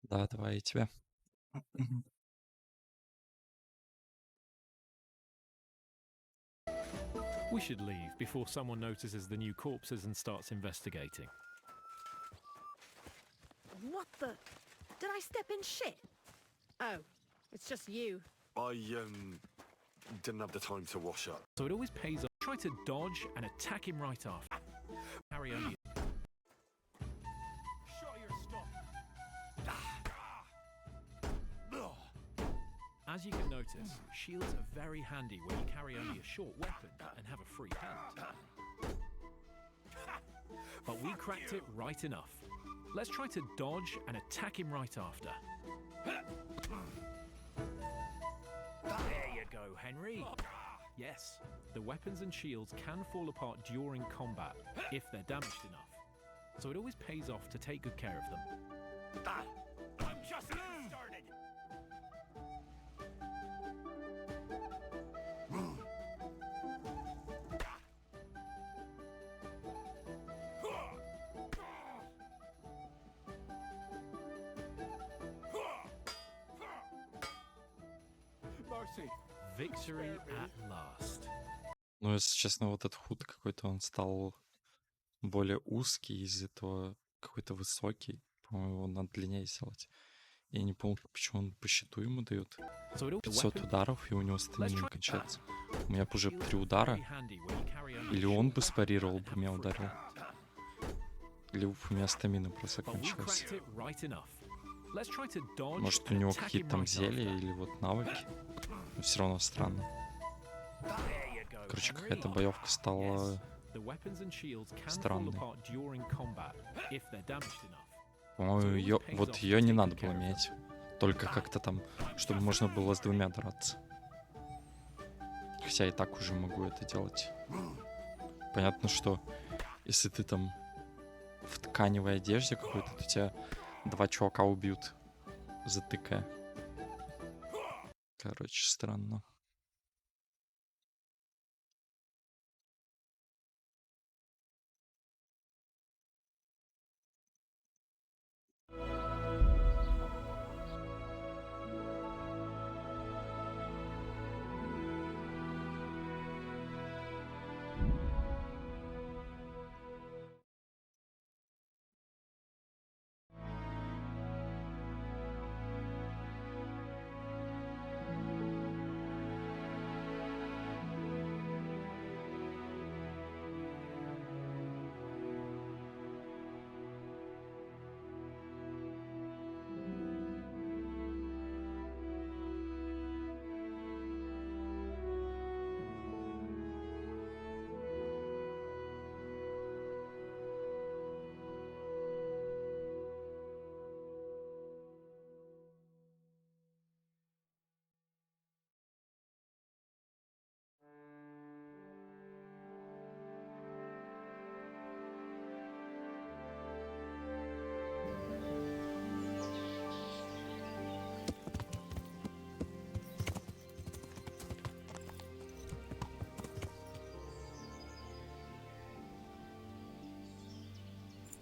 Да, давай и тебя. We should leave before someone notices the new corpses and starts investigating. What the? Did I step in shit? Oh, it's just you. I didn't have the time to wash up. So it always pays off. Try to dodge and attack him right after. Carry on. As you can notice, shields are very handy when you carry only a short weapon and have a free hand. But we cracked it right enough. Let's try to dodge and attack him right after. There you go, Henry. Yes, the weapons and shields can fall apart during combat if they're damaged enough. So it always pays off to take good care of them. I'm just getting started. Victory at last. Ну, если честно, вот этот худ какой-то, он стал более узкий, из этого какой-то высокий. По-моему, его надо длиннее сделать. Я не помню, почему он по счету ему дает 500 ударов, и у него стамина не кончается. У меня бы уже 3 удара. Или он бы спарировал, бы меня ударил. Или у меня стамина просто кончилась. Может, у него какие-то там зелья или вот навыки. Но все равно странно. Короче, какая-то боевка стала странной. По-моему, вот ее не надо было менять. Только как-то там, чтобы можно было с 2 драться. Хотя и так уже могу это делать. Понятно, что если ты там в тканевой одежде какой-то, то тебя 2 чувака убьют, затыкая. Короче, странно.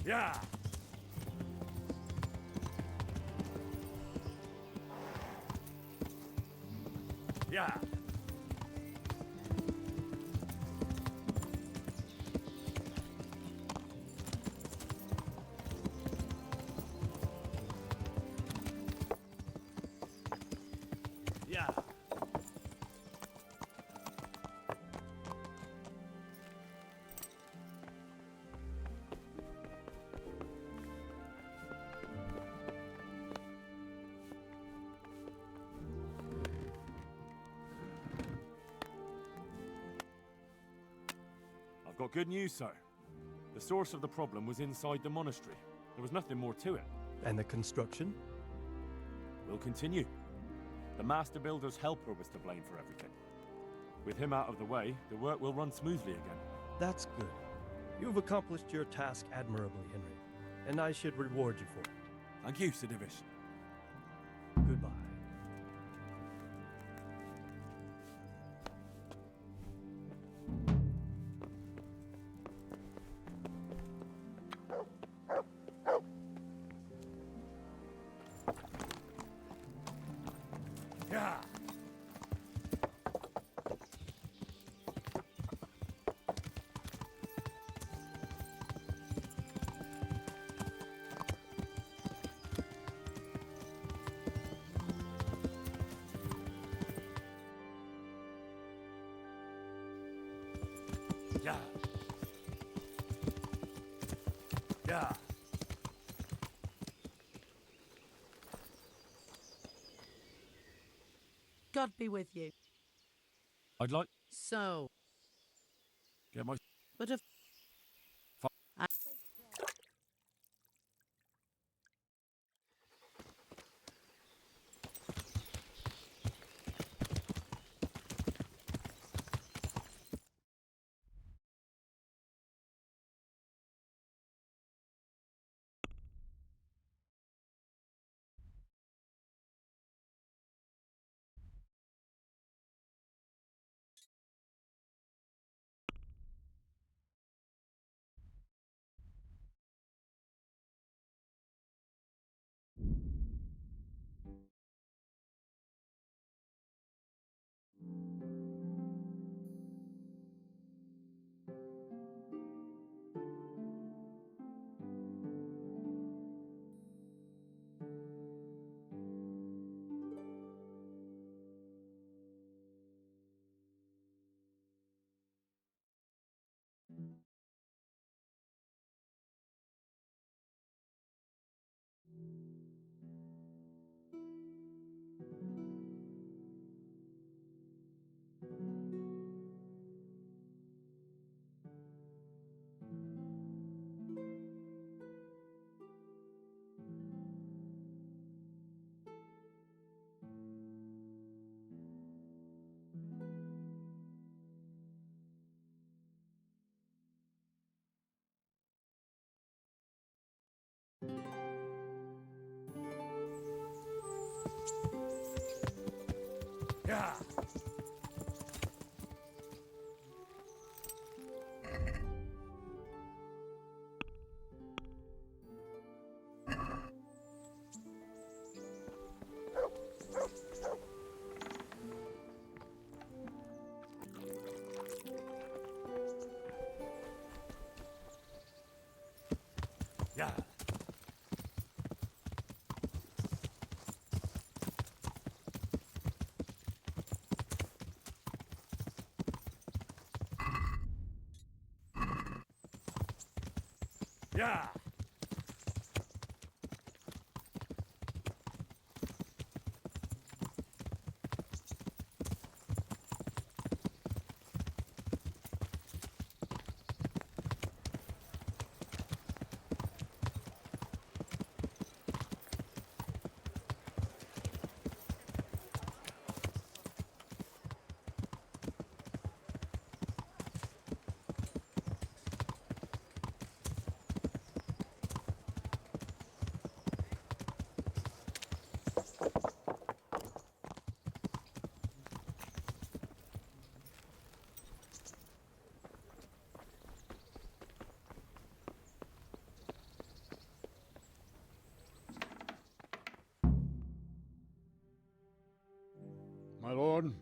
Yeah. Yeah. Yeah. I've got good news, sir. The source of the problem was inside the monastery. There was nothing more to it. And the construction? We'll continue. The master builder's helper was to blame for everything. With him out of the way, the work will run smoothly again. That's good. You've accomplished your task admirably, Henry, and I should reward you for it. Thank you, Sir Divish. Goodbye. Yeah. Yeah. Yeah. God be with you. I'd like So, get my but if Yeah. Yeah. Yeah. My lord,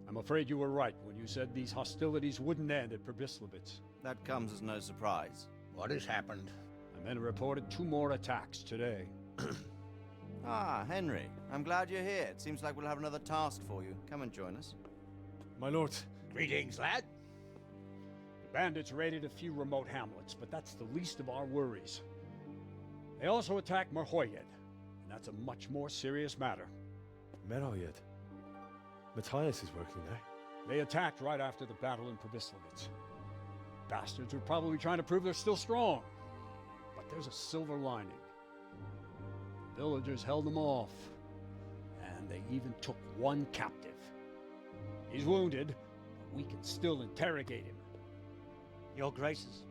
I'm afraid you were right when you said these hostilities wouldn't end at Probislavitz. That comes as no surprise. What has happened? The men reported 2 more attacks today. Ah, Henry. I'm glad you're here. It seems like we'll have another task for you. Come and join us. My lord. Greetings, lad. The bandits raided a few remote hamlets, but that's the least of our worries. They also attacked Merhoyed, and that's a much more serious matter. Merhoyed? Matthias is working there. They attacked right after the battle in Probislavitz. Bastards were probably trying to prove they're still strong. But there's a silver lining. The villagers held them off, and they even took 1 captive. He's wounded, but we can still interrogate him. Your Graces,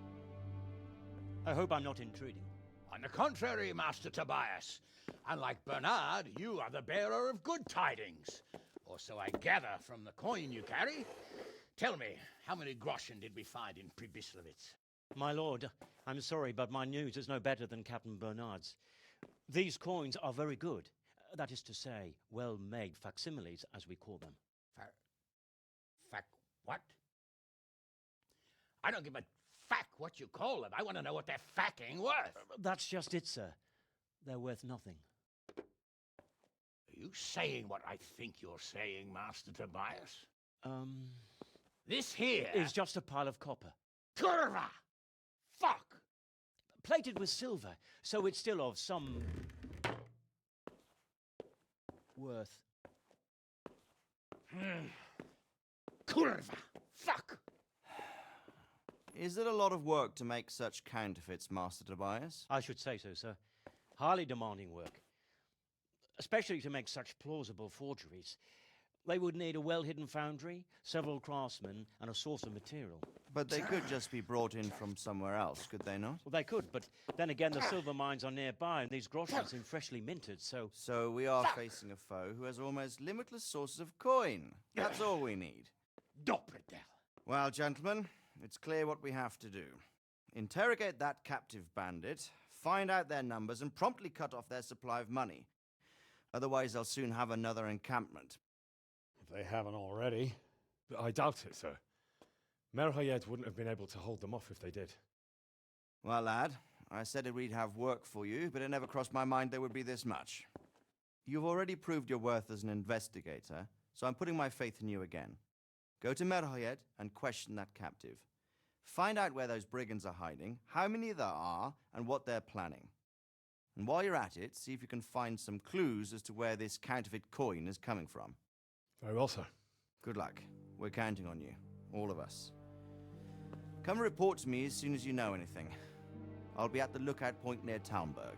I hope I'm not intruding. On the contrary, Master Tobias. Unlike Bernard, you are the bearer of good tidings. Or so I gather from the coin you carry. Tell me, how many groschen did we find in Probislavitz? My lord, I'm sorry, but my news is no better than Captain Bernard's. These coins are very good. That is to say, well-made facsimiles, as we call them. What? I don't give a what you call them. I want to know what they're facking worth. That's just it, sir. They're worth nothing. Are you saying what I think you're saying, Master Tobias? This here is just a pile of copper. Kurva! Fuck! Plated with silver, so it's still of some worth. Kurva! Fuck! Is it a lot of work to make such counterfeits, Master Tobias? I should say so, sir. Highly demanding work. Especially to make such plausible forgeries. They would need a well-hidden foundry, several craftsmen, and a source of material. But they could just be brought in from somewhere else, could they not? Well, they could, but then again, the silver mines are nearby, and these groschen seem freshly minted, so... So we are facing a foe who has almost limitless sources of coin. That's all we need. Doppeltel. Well, gentlemen, it's clear what we have to do. Interrogate that captive bandit, find out their numbers, and promptly cut off their supply of money. Otherwise, they'll soon have another encampment. If they haven't already. But I doubt it, sir. Merhoyed wouldn't have been able to hold them off if they did. Well, lad, I said we'd have work for you, but it never crossed my mind there would be this much. You've already proved your worth as an investigator, so I'm putting my faith in you again. Go to Merhoyed and question that captive. Find out where those brigands are hiding, how many there are, and what they're planning. And while you're at it, see if you can find some clues as to where this counterfeit coin is coming from. Very well, sir. Good luck. We're counting on you. All of us. Come report to me as soon as you know anything. I'll be at the lookout point near Talmberg.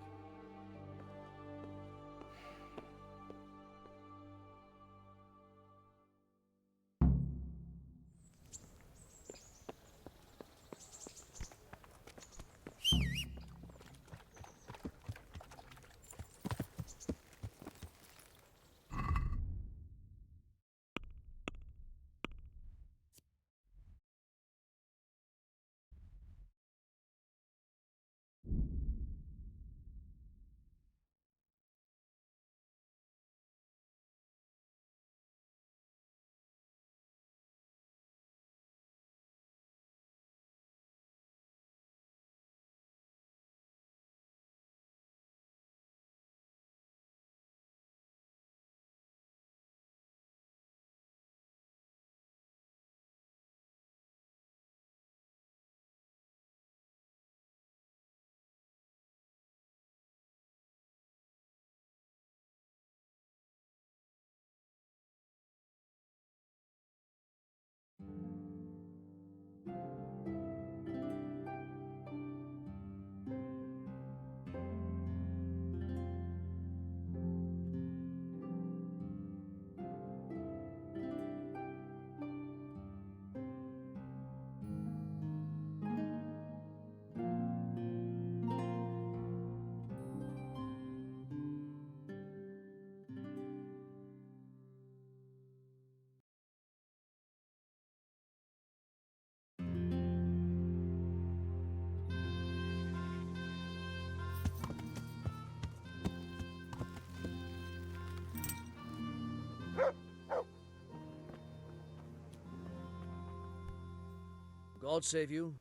God save you.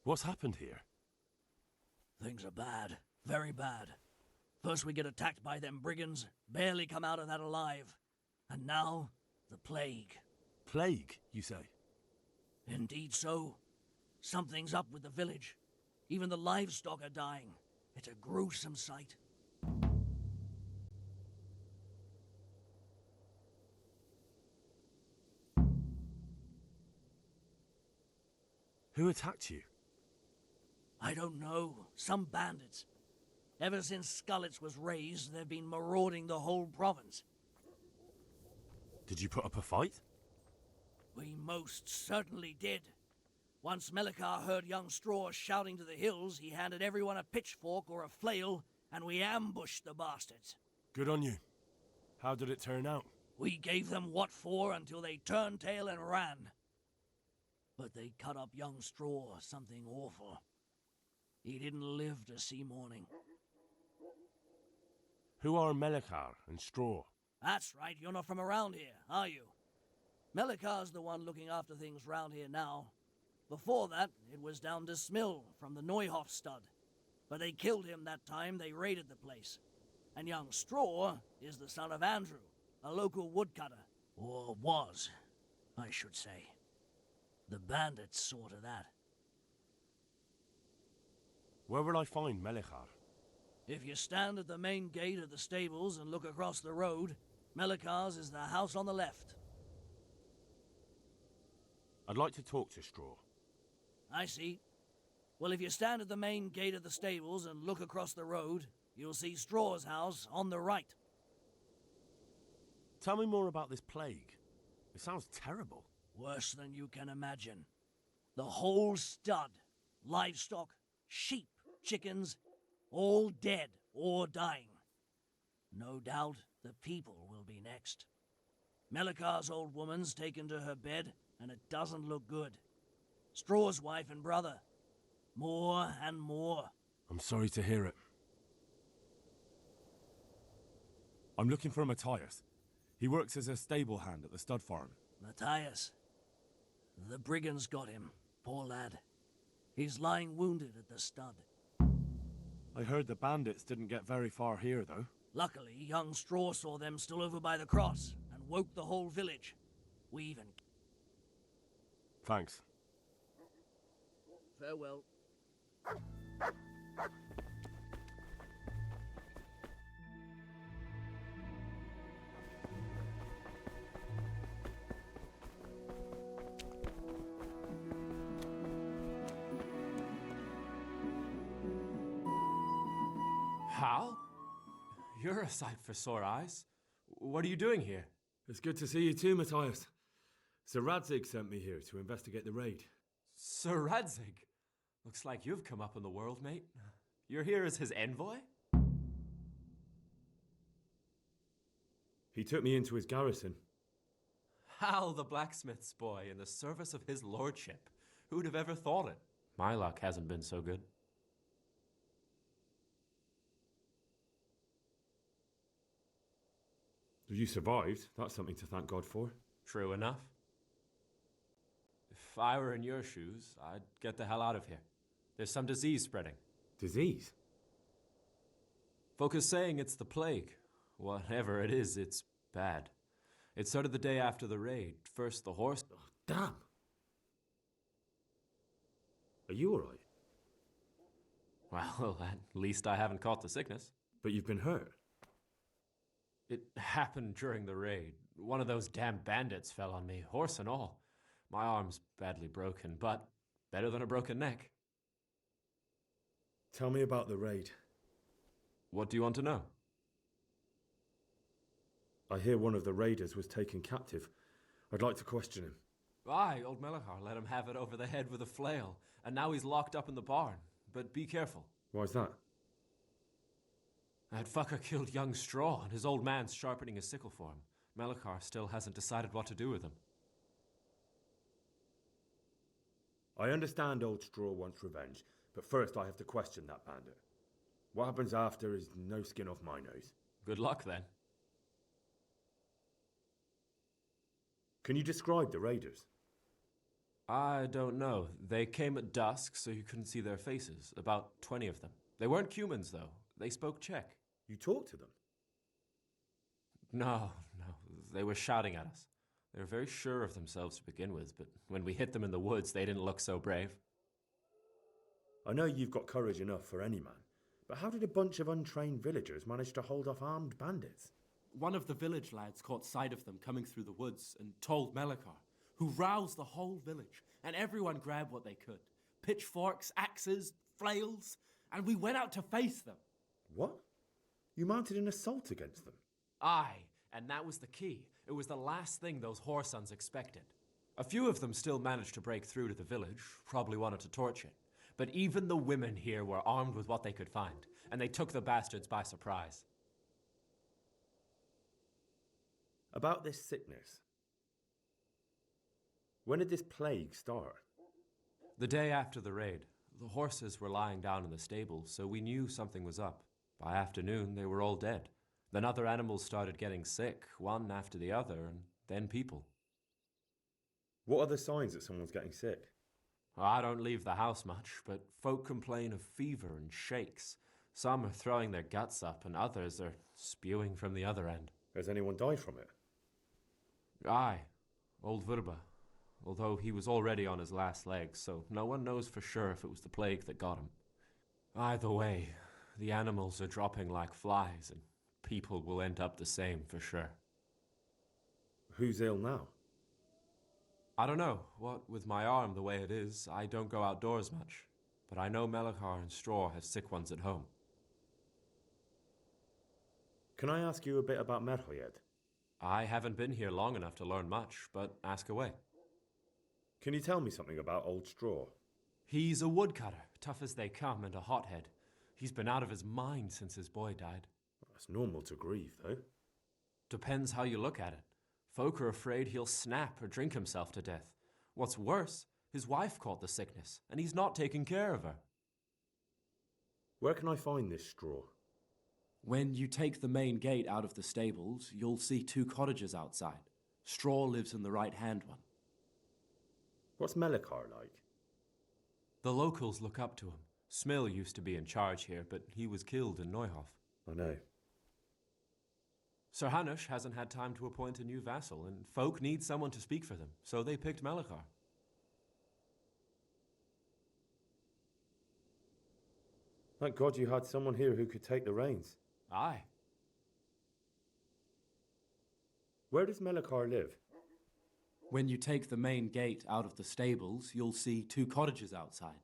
What's happened here? Things are bad. Very bad. First we get attacked by them brigands, barely come out of that alive. And now, the plague. Plague, you say? Indeed so. Something's up with the village. Even the livestock are dying. It's a gruesome sight. Who attacked you? I don't know. Some bandits. Ever since Skullets was raised, they've been marauding the whole province. Did you put up a fight? We most certainly did. Once Melikar heard young Straw shouting to the hills, he handed everyone a pitchfork or a flail, and we ambushed the bastards. Good on you. How did it turn out? We gave them what for until they turned tail and ran. But they cut up young Straw, something awful. He didn't live to see morning. Who are Melikar and Straw? That's right, you're not from around here, are you? Melikar's the one looking after things round here now. Before that, it was down to Smill from the Neuhoff stud. But they killed him that time they raided the place. And young Straw is the son of Andrew, a local woodcutter. Or was, I should say. The bandits saw to that. Where will I find Melikar? If you stand at the main gate of the stables and look across the road, Melikar's is the house on the left. I'd like to talk to Straw. I see. Well, if you stand at the main gate of the stables and look across the road, you'll see Straw's house on the right. Tell me more about this plague. It sounds terrible. Worse than you can imagine. The whole stud, livestock, sheep, chickens, all dead or dying. No doubt the people will be next. Melikar's old woman's taken to her bed, and it doesn't look good. Straw's wife and brother. More and more. I'm sorry to hear it. I'm looking for Matthias. He works as a stable hand at the stud farm. Matthias. The brigands got him. Poor lad. He's lying wounded at the stud. I heard the bandits didn't get very far here, though. Luckily, young Straw saw them still over by the cross and woke the whole village. We even... Thanks. Farewell. Hal? You're a sight for sore eyes. What are you doing here? It's good to see you too, Matthias. Sir Radzig sent me here to investigate the raid. Sir Radzig? Looks like you've come up in the world, mate. You're here as his envoy? He took me into his garrison. Hal, the blacksmith's boy, in the service of his lordship. Who'd have ever thought it? My luck hasn't been so good. You survived. That's something to thank God for. True enough. If I were in your shoes, I'd get the hell out of here. There's some disease spreading. Disease? Folk are saying it's the plague. Whatever it is, it's bad. It started the day after the raid. First the horse... Oh, damn! Are you alright? Well, at least I haven't caught the sickness. But you've been hurt? It happened during the raid. One of those damn bandits fell on me, horse and all. My arm's badly broken, but better than a broken neck. Tell me about the raid. What do you want to know? I hear one of the raiders was taken captive. I'd like to question him. Aye, old Melikar let him have it over the head with a flail, and now he's locked up in the barn. But be careful. Why's that? That fucker killed young Straw, and his old man's sharpening a sickle for him. Melikar still hasn't decided what to do with him. I understand old Straw wants revenge, but first I have to question that bandit. What happens after is no skin off my nose. Good luck, then. Can you describe the raiders? I don't know. They came at dusk, so you couldn't see their faces. About 20 of them. They weren't humans, though. They spoke Czech. You talked to them? No. They were shouting at us. They were very sure of themselves to begin with, but when we hit them in the woods, they didn't look so brave. I know you've got courage enough for any man, but how did a bunch of untrained villagers manage to hold off armed bandits? One of the village lads caught sight of them coming through the woods and told Melikar, who roused the whole village, and everyone grabbed what they could. Pitchforks, axes, flails, and we went out to face them. What? You mounted an assault against them? Aye, and that was the key. It was the last thing those whoresons expected. A few of them still managed to break through to the village, probably wanted to torch it. But even the women here were armed with what they could find, and they took the bastards by surprise. About this sickness. When did this plague start? The day after the raid. The horses were lying down in the stable, so we knew something was up. By afternoon, they were all dead. Then other animals started getting sick, one after the other, and then people. What are the signs that someone's getting sick? I don't leave the house much, but folk complain of fever and shakes. Some are throwing their guts up, and others are spewing from the other end. Has anyone died from it? Aye, old Verba. Although he was already on his last legs, so no one knows for sure if it was the plague that got him. Either way, the animals are dropping like flies, and people will end up the same for sure. Who's ill now? I don't know. What with my arm the way it is, I don't go outdoors much. But I know Melikar and Straw have sick ones at home. Can I ask you a bit about Merhoyed? I haven't been here long enough to learn much, but ask away. Can you tell me something about Old Straw? He's a woodcutter, tough as they come, and a hothead. He's been out of his mind since his boy died. That's normal to grieve, though. Depends how you look at it. Folk are afraid he'll snap or drink himself to death. What's worse, his wife caught the sickness, and he's not taking care of her. Where can I find this Straw? When you take the main gate out of the stables, you'll see 2 cottages outside. Straw lives in the right-hand one. What's Melikar like? The locals look up to him. Smill used to be in charge here, but he was killed in Neuhof. I know. Sir Hanush hasn't had time to appoint a new vassal, and folk need someone to speak for them, so they picked Melikar. Thank God you had someone here who could take the reins. Aye. Where does Melikar live? When you take the main gate out of the stables, you'll see 2 cottages outside.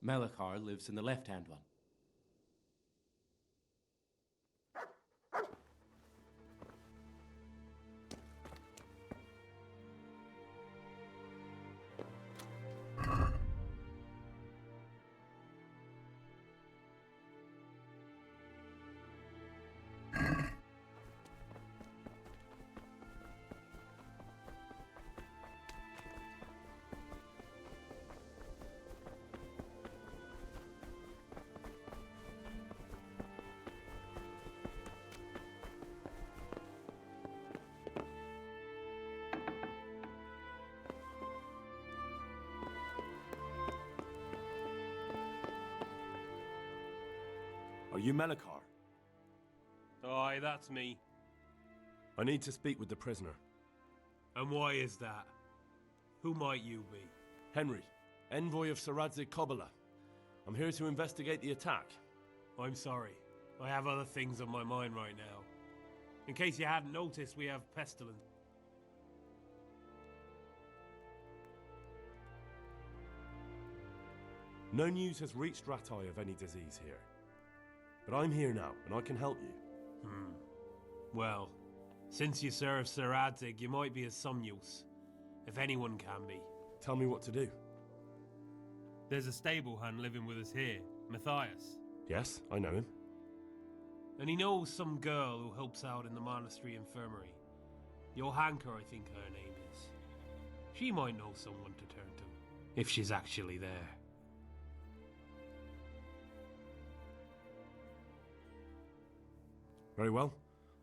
Melikar lives in the left-hand one. Are you Melikar? Aye, that's me. I need to speak with the prisoner. And why is that? Who might you be? Henry, envoy of Saradze Kobala. I'm here to investigate the attack. I'm sorry. I have other things on my mind right now. In case you hadn't noticed, we have pestilence. No news has reached Ratai of any disease here. But I'm here now, and I can help you. Well, since you serve Sir Adzig, you might be of some use. If anyone can be. Tell me what to do. There's a stable hand living with us here, Matthias. Yes, I know him. And he knows some girl who helps out in the monastery infirmary. Johanka, I think her name is. She might know someone to turn to, if she's actually there. Very well.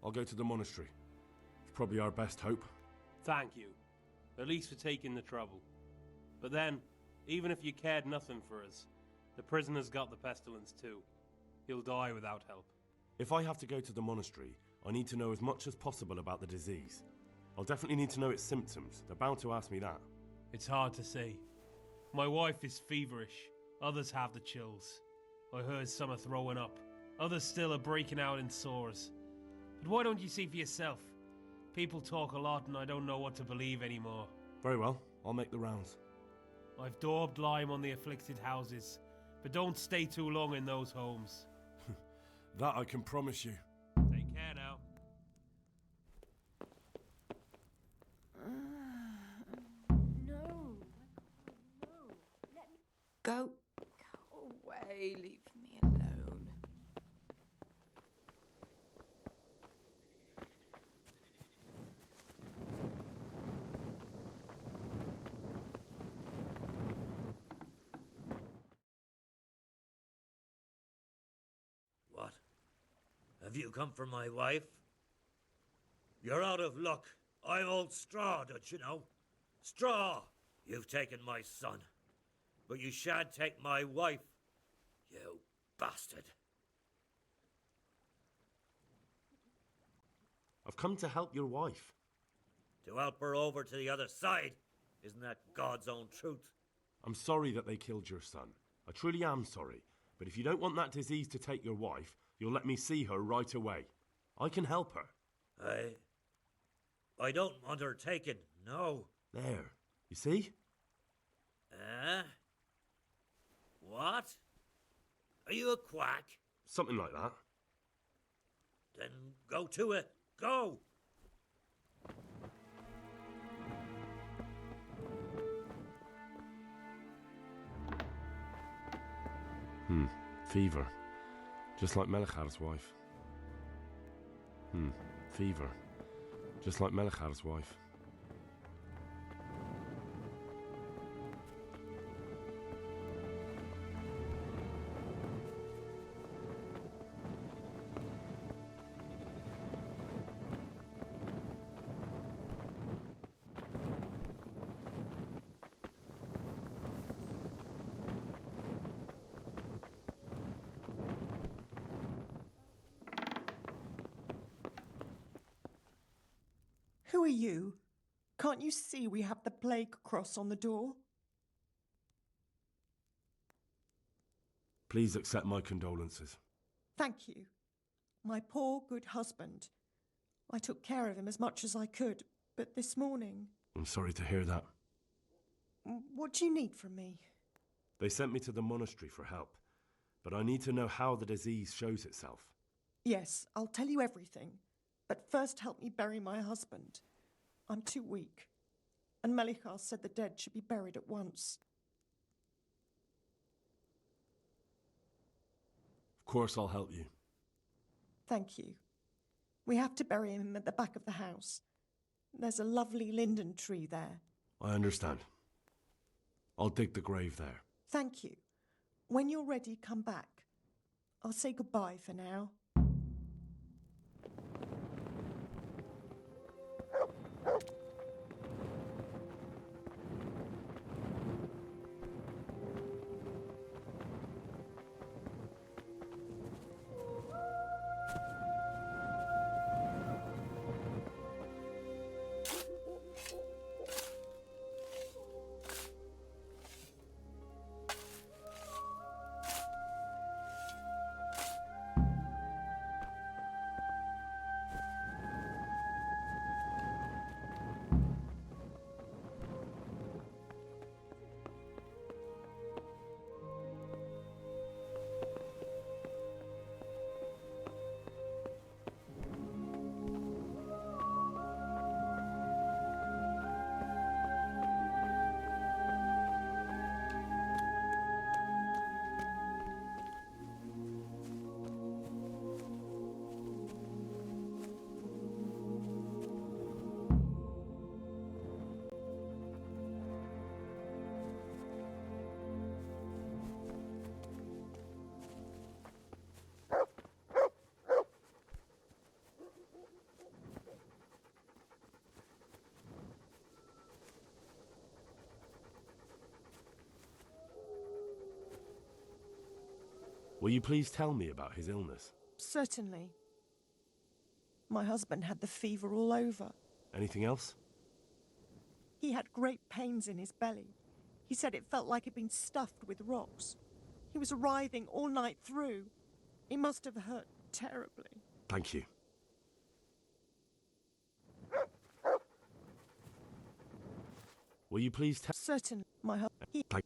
I'll go to the monastery. It's probably our best hope. Thank you. At least for taking the trouble. But then, even if you cared nothing for us, the prisoner's got the pestilence too. He'll die without help. If I have to go to the monastery, I need to know as much as possible about the disease. I'll definitely need to know its symptoms. They're bound to ask me that. It's hard to say. My wife is feverish. Others have the chills. I heard some are throwing up. Others still are breaking out in sores. But why don't you see for yourself? People talk a lot and I don't know what to believe anymore. Very well, I'll make the rounds. I've daubed lime on the afflicted houses, but don't stay too long in those homes. That I can promise you. Take care now. No. Let me go. Go away. Leave me alone. What? Have you come for my wife? You're out of luck. I'm old Straw, don't you know? Straw! You've taken my son. But you shan't take my wife, you bastard. I've come to help your wife. To help her over to the other side. Isn't that God's own truth? I'm sorry that they killed your son. I truly am sorry. But if you don't want that disease to take your wife, you'll let me see her right away. I can help her. I don't want her taken, no. There. You see? What? Are you a quack? Something like that. Then go to it. Go! Fever. Just like Melichar's wife. Fever. Just like Melichar's wife. Who are you? Can't you see we have the plague cross on the door? Please accept my condolences. Thank you. My poor, good husband. I took care of him as much as I could, but this morning... I'm sorry to hear that. What do you need from me? They sent me to the monastery for help, but I need to know how the disease shows itself. Yes, I'll tell you everything. But first help me bury my husband. I'm too weak. And Melichar said the dead should be buried at once. Of course I'll help you. Thank you. We have to bury him at the back of the house. There's a lovely linden tree there. I understand. I'll dig the grave there. Thank you. When you're ready, come back. I'll say goodbye for now. Will you please tell me about his illness? Certainly. My husband had the fever all over. Anything else? He had great pains in his belly. He said it felt like it'd been stuffed with rocks. He was writhing all night through. It must have hurt terribly. Thank you. Will you please tell... Certainly. My husband... Thank...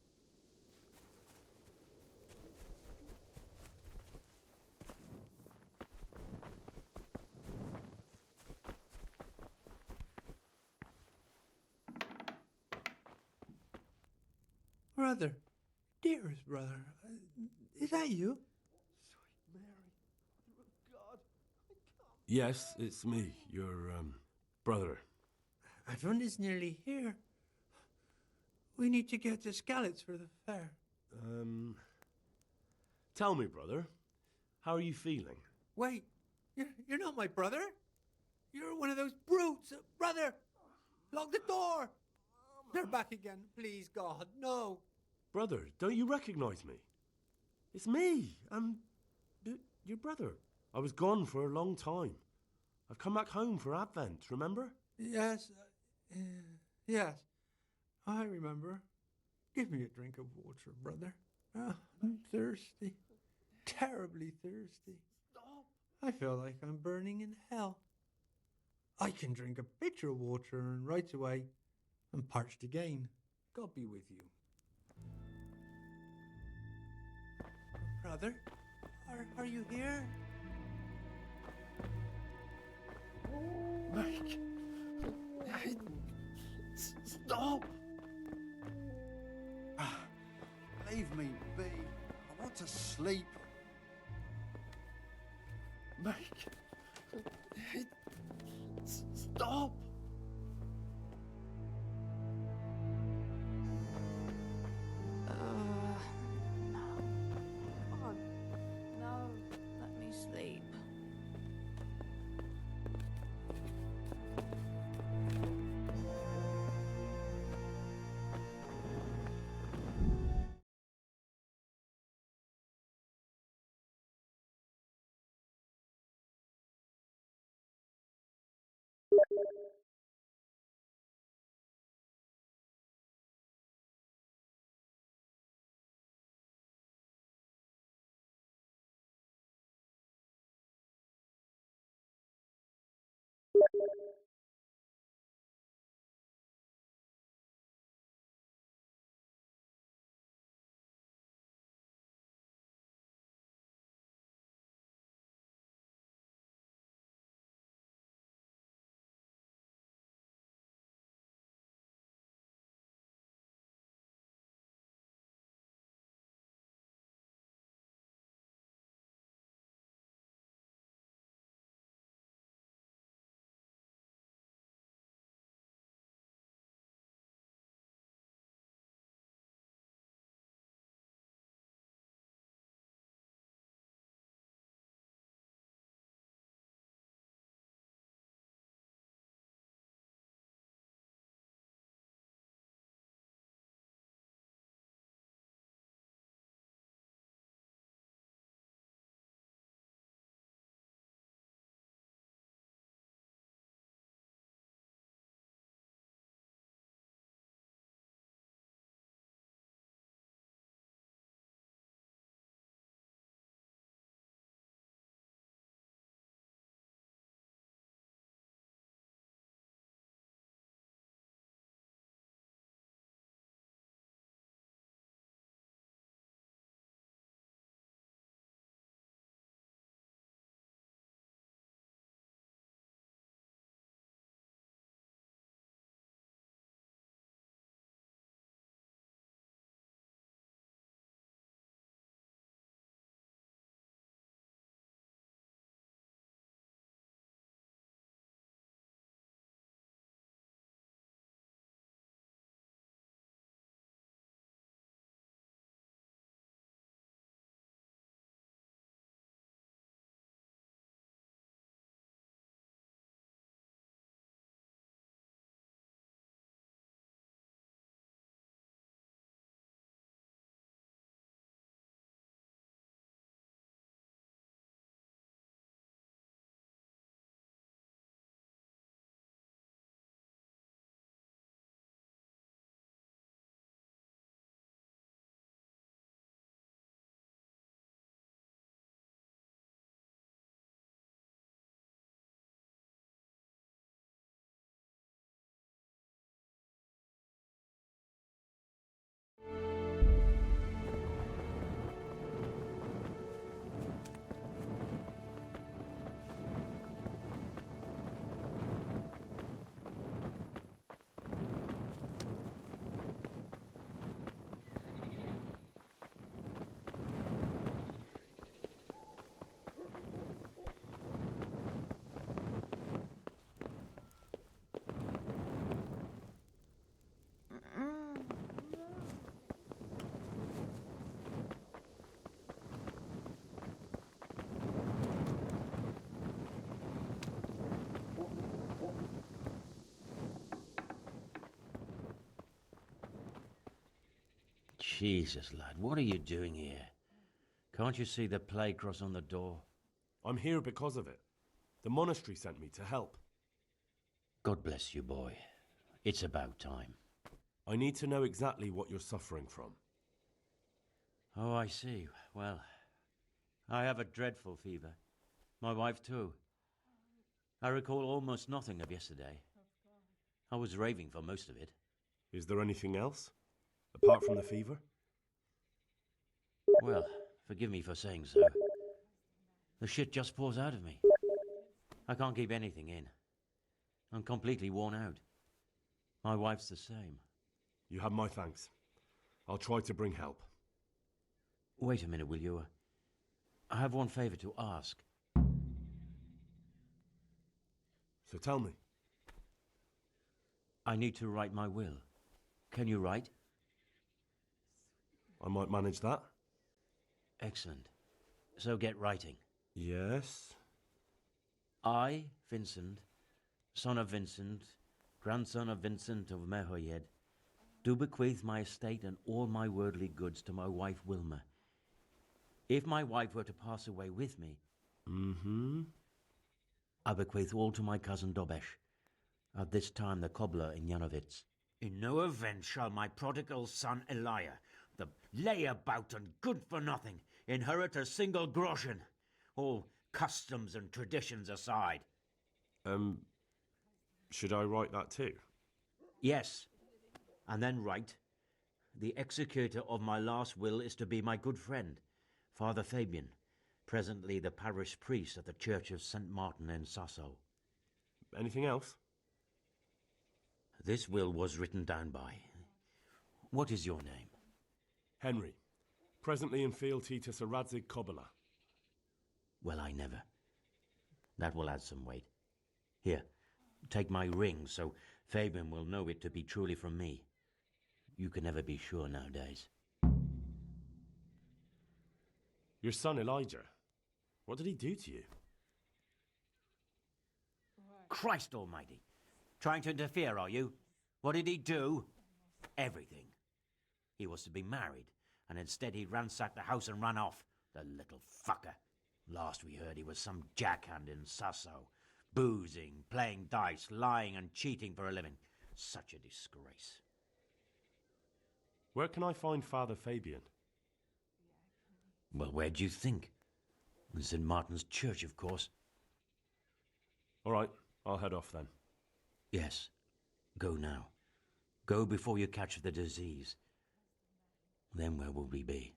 Brother, dearest brother, is that you? Yes, it's me, your, brother. Everyone is nearly here. We need to get to Skalitz for the fair. Tell me, brother, how are you feeling? Wait, you're not my brother? You're one of those brutes! Brother! Lock the door! They're back again, please, God, no! Brother, don't you recognize me? It's me. I'm your brother. I was gone for a long time. I've come back home for Advent, remember? Yes, yes, I remember. Give me a drink of water, brother. I'm thirsty. Terribly thirsty. Stop. I feel like I'm burning in hell. I can drink a pitcher of water and right away I'm parched again. God be with you. Brother, are you here? Mike! Stop! Leave me be. I want to sleep. Mike! Stop! Jesus, lad, what are you doing here? Can't you see the plague cross on the door? I'm here because of it. The monastery sent me to help. God bless you, boy. It's about time. I need to know exactly what you're suffering from. Oh, I see. Well, I have a dreadful fever. My wife, too. I recall almost nothing of yesterday. I was raving for most of it. Is there anything else? Apart from the fever? Well, forgive me for saying so. The shit just pours out of me. I can't keep anything in. I'm completely worn out. My wife's the same. You have my thanks. I'll try to bring help. Wait a minute, will you? I have one favor to ask. So tell me. I need to write my will. Can you write? I might manage that. Excellent. So get writing. Yes? I, Vincent, son of Vincent, grandson of Vincent of Mehoyed, do bequeath my estate and all my worldly goods to my wife Wilma. If my wife were to pass away with me, I bequeath all to my cousin Dobesh, at this time the cobbler in Janovitz. In no event shall my prodigal son Elia, the layabout and good-for-nothing, inherit a single groschen, all customs and traditions aside. Should I write that too? Yes, and then write, the executor of my last will is to be my good friend, Father Fabian, presently the parish priest at the Church of St. Martin in Sasso. Anything else? This will was written down by. What is your name? Henry, presently in fealty to Sir Radzig Kobyla. Well, I never. That will add some weight. Here, take my ring so Fabian will know it to be truly from me. You can never be sure nowadays. Your son Elijah, what did he do to you? Christ almighty! Trying to interfere, are you? What did he do? Everything. He was to be married, and instead he ransacked the house and ran off. The little fucker. Last we heard he was some jackhand in Sasso. Boozing, playing dice, lying and cheating for a living. Such a disgrace. Where can I find Father Fabian? Well, where do you think? In St. Martin's Church, of course. All right, I'll head off then. Yes. Go now. Go before you catch the disease. Then where will we be?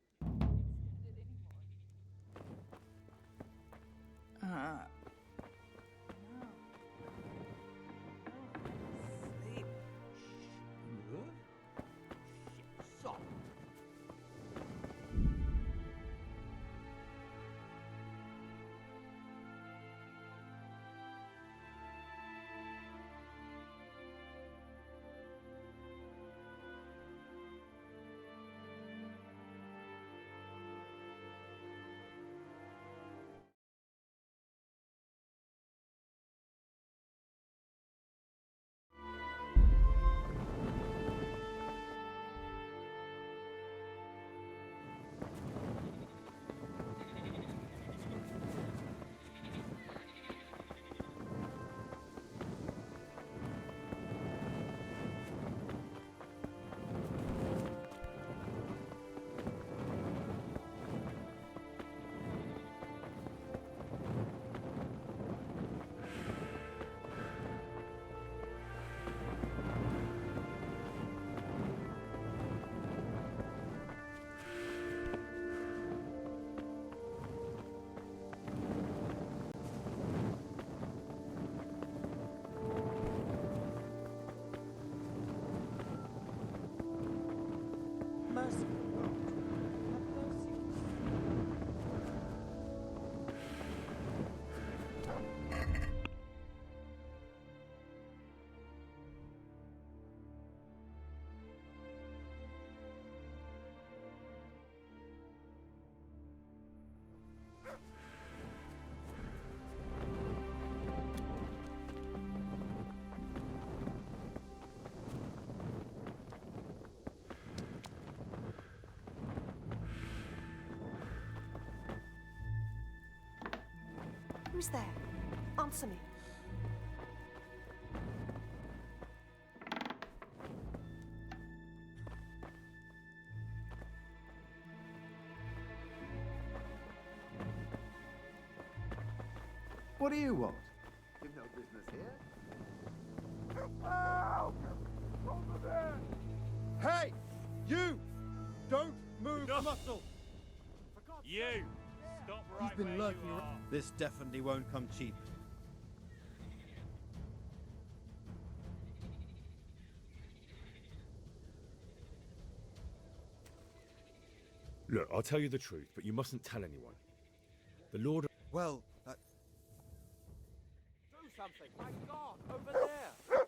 Who's there? Answer me. What do you want? You've no business here. Help! Over there! Hey! You! Don't move a muscle! You! Stop right You've been where lurking you around. are. This definitely won't come cheap. Look, I'll tell you the truth, but you mustn't tell anyone. The Lord... Well, Do something! My God, over there!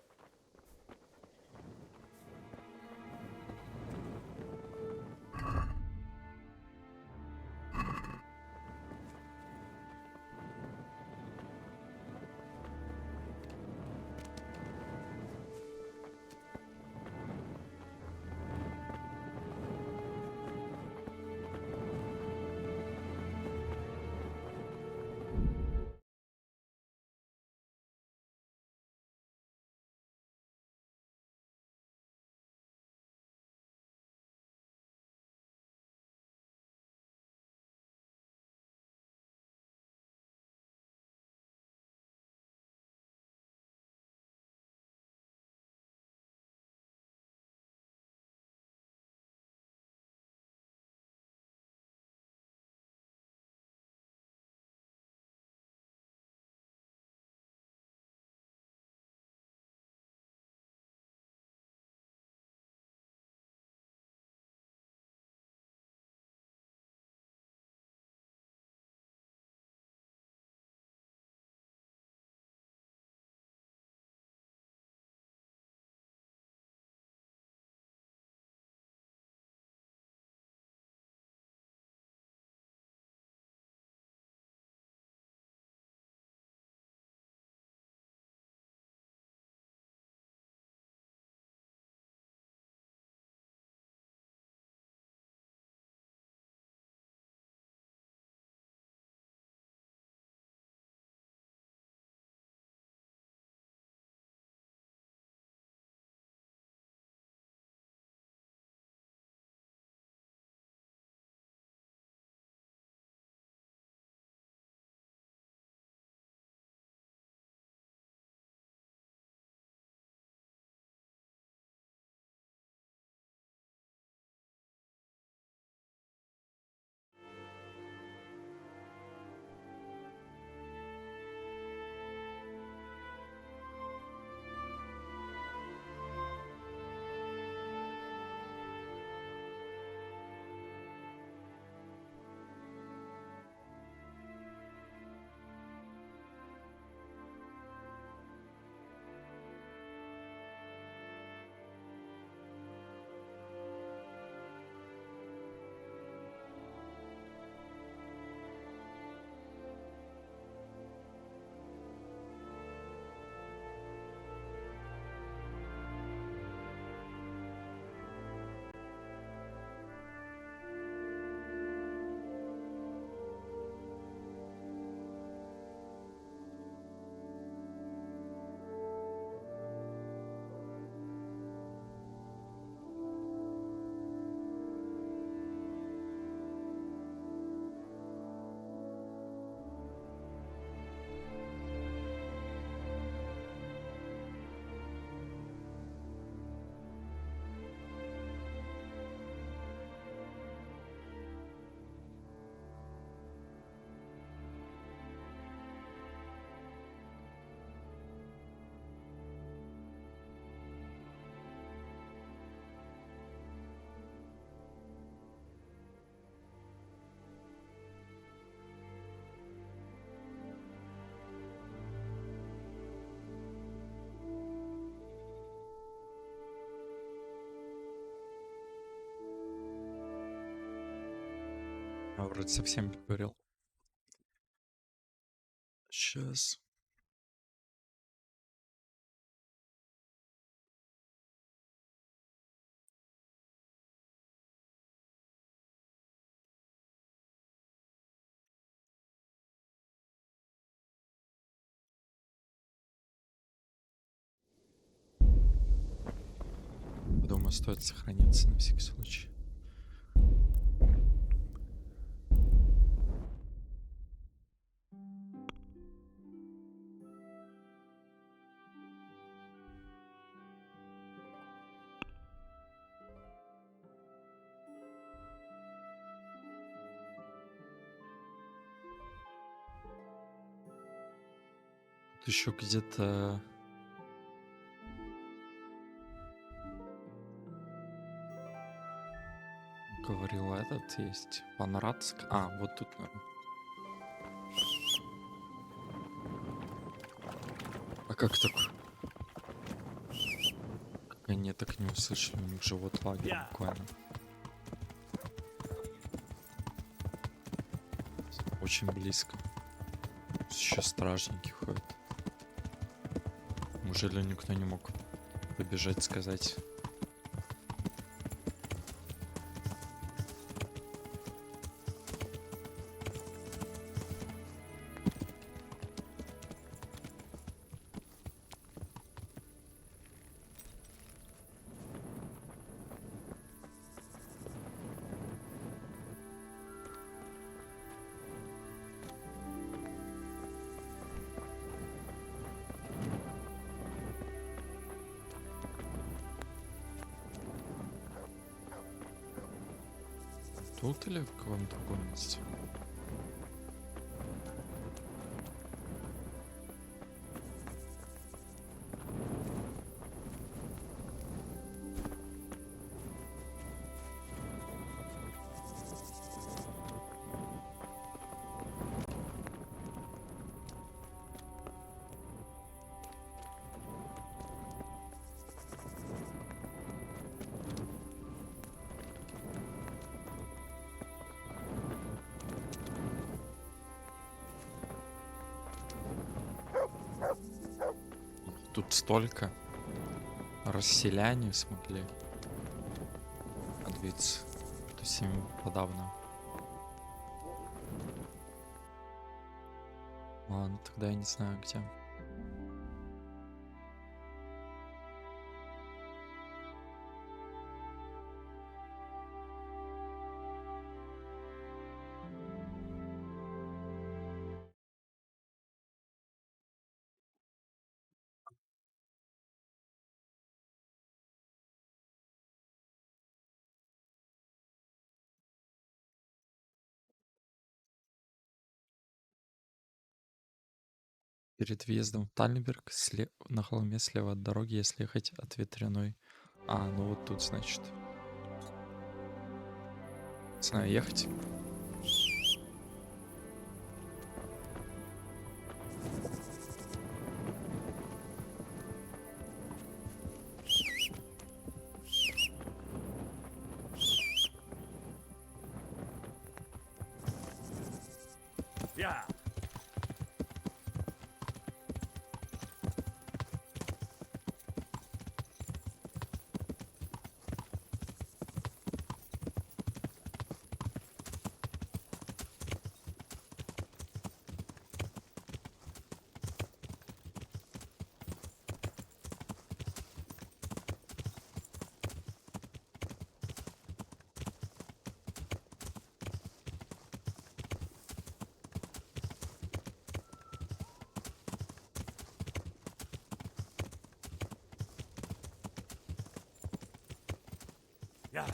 Вроде совсем говорил. Сейчас. думаю, стоит сохраниться на всякий случай. Тут еще где-то... Говорил этот есть. Панрадск. А, вот тут, наверное. А как так? Как они так не услышали? У них живот лагерь буквально. Очень близко. Еще стражники ходят. Неужели никто не мог побежать сказать? Тут или в каком-то другом месте? Тут столько расселяне смогли отбиться. То есть им подавно. Ладно, тогда я не знаю где. Перед въездом в Тальнберг на холме слева от дороги, если ехать от Ветряной. А, ну вот тут, значит. Не знаю, ехать. Yeah. Yeah.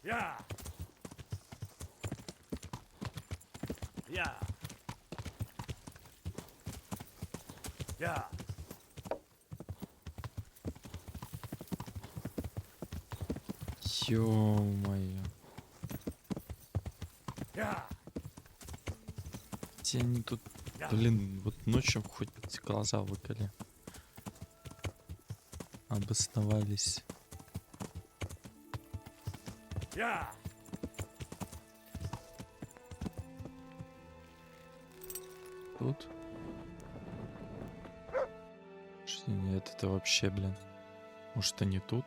Yeah. Yeah. Yeah. Ё-моё. Yeah. Где они тут, блин, вот ночью хоть глаза выколи. Обосновались. Yeah. Тут. Нет, это вообще, блин. Может, это не тут?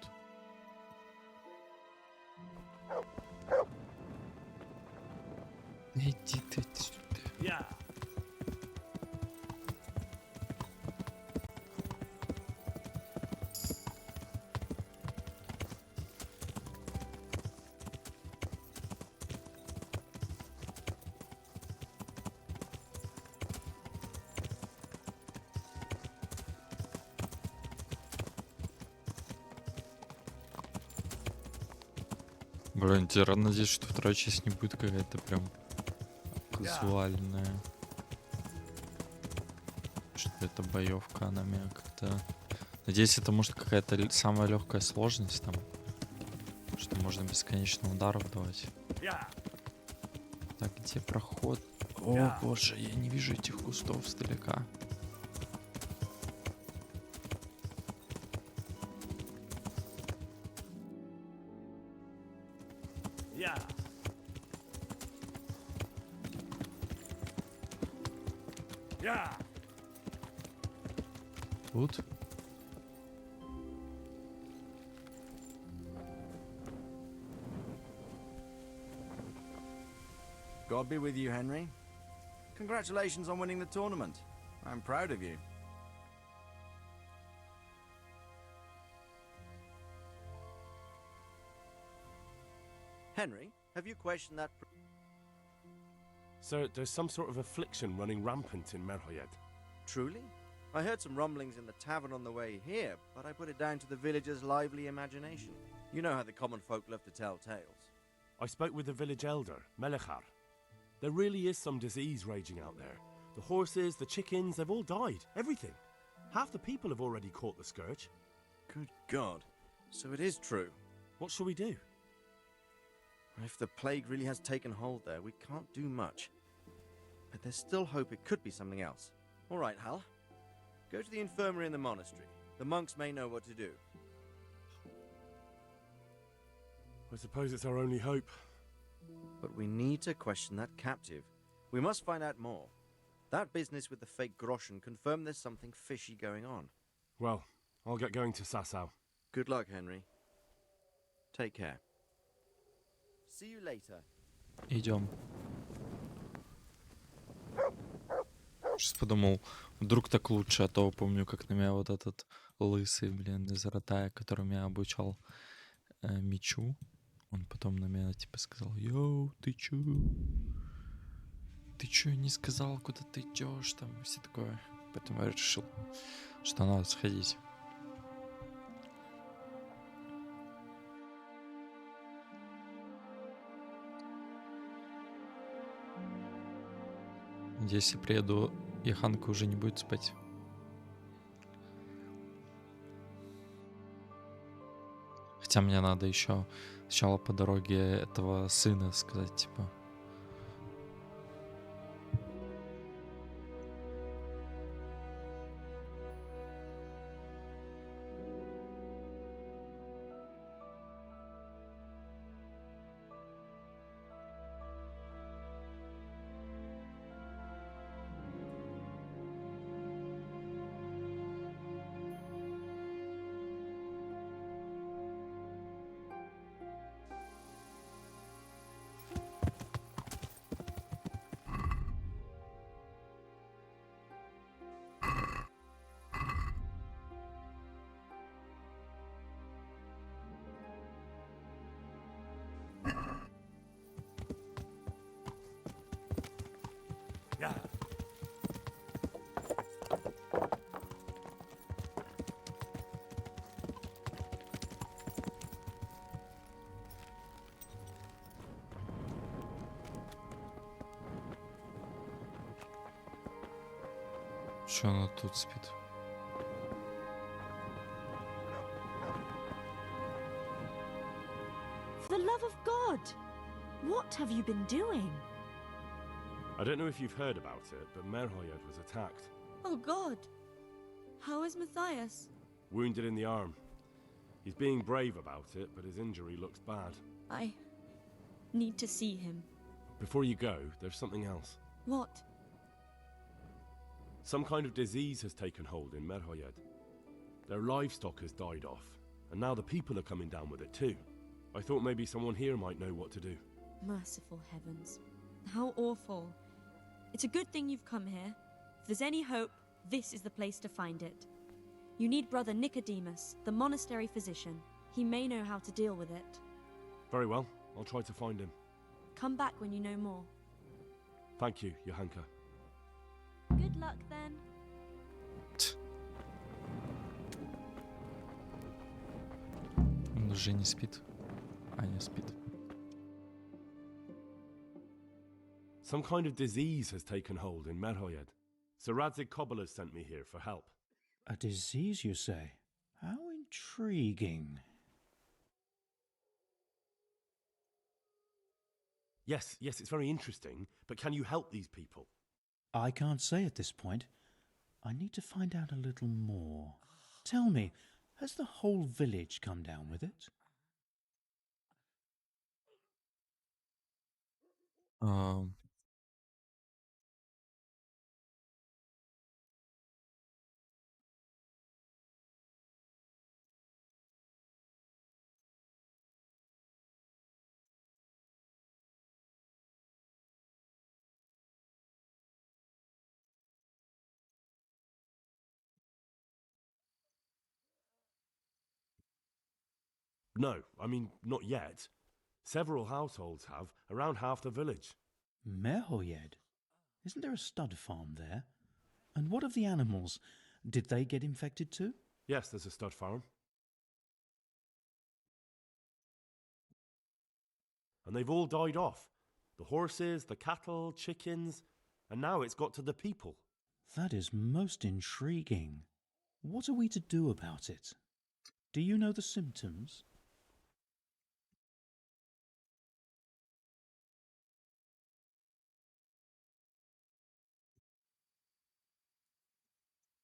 Иди ты сюда. Yeah. Блин, теперь надеюсь, что вторая часть не будет какая-то прям казуальная. Что это боевка, она меня как-то... Надеюсь, это может какая-то самая легкая сложность там. Что можно бесконечно ударов давать. Так, где проход? О боже, я не вижу этих кустов сдалека. Yeah. Yeah. Тут? God be with you, Henry. Congratulations on winning the tournament. I'm proud of you. Henry, have you questioned that? Sir, there's some sort of affliction running rampant in Merhoyed. Truly? I heard some rumblings in the tavern on the way here, but I put it down to the villagers' lively imagination. You know how the common folk love to tell tales. I spoke with the village elder, Melechar. There really is some disease raging out there. The horses, the chickens, they've all died. Everything. Half the people have already caught the scourge. Good God. So it is true. What shall we do? If the plague really has taken hold there, we can't do much. But there's still hope it could be something else. All right, Hal. Go to the infirmary in the monastery. The monks may know what to do. I suppose it's our only hope. But we need to question that captive. We must find out more. That business with the fake groschen confirmed there's something fishy going on. Well, I'll get going to Sasau. Good luck, Henry. Take care. See you later. Идем. Сейчас подумал, вдруг так лучше, а то помню, как на меня вот этот лысый, блин, из Ратая, который меня обучал мечу. Он потом на меня типа сказал: «Йоу, ты чё? Ты чё не сказал, куда ты идешь?» Там и все такое. Поэтому я решил, что надо сходить. Надеюсь, я приеду, и Ханка уже не будет спать. Хотя мне надо еще сначала по дороге этого сына сказать, типа. Yeah. Что она тут спит? For the love of God, what have you been doing? I don't know if you've heard about it, but Merhoyed was attacked. Oh God. How is Matthias? Wounded in the arm. He's being brave about it, but his injury looks bad. I need to see him. Before you go, there's something else. What? Some kind of disease has taken hold in Merhoyed. Their livestock has died off, and now the people are coming down with it too. I thought maybe someone here might know what to do. Merciful heavens. How awful. It's a good thing you've come here. If there's any hope, this is the place to find it. You need Brother Nicodemus, the monastery physician. He may know how to deal with it. Very well, I'll try to find him. Come back when you know more. Thank you, Johanka. Good luck then. Он уже не спит. А, не спит. Some kind of disease has taken hold in Merhoyed. Sir Radzig Kobyla sent me here for help. A disease, you say? How intriguing. Yes, it's very interesting, but can you help these people? I can't say at this point. I need to find out a little more. Tell me, has the whole village come down with it? No, I mean, not yet. Several households have, around half the village. Merhoyed? Isn't there a stud farm there? And what of the animals? Did they get infected too? Yes, there's a stud farm. And they've all died off. The horses, the cattle, chickens, and now it's got to the people. That is most intriguing. What are we to do about it? Do you know the symptoms?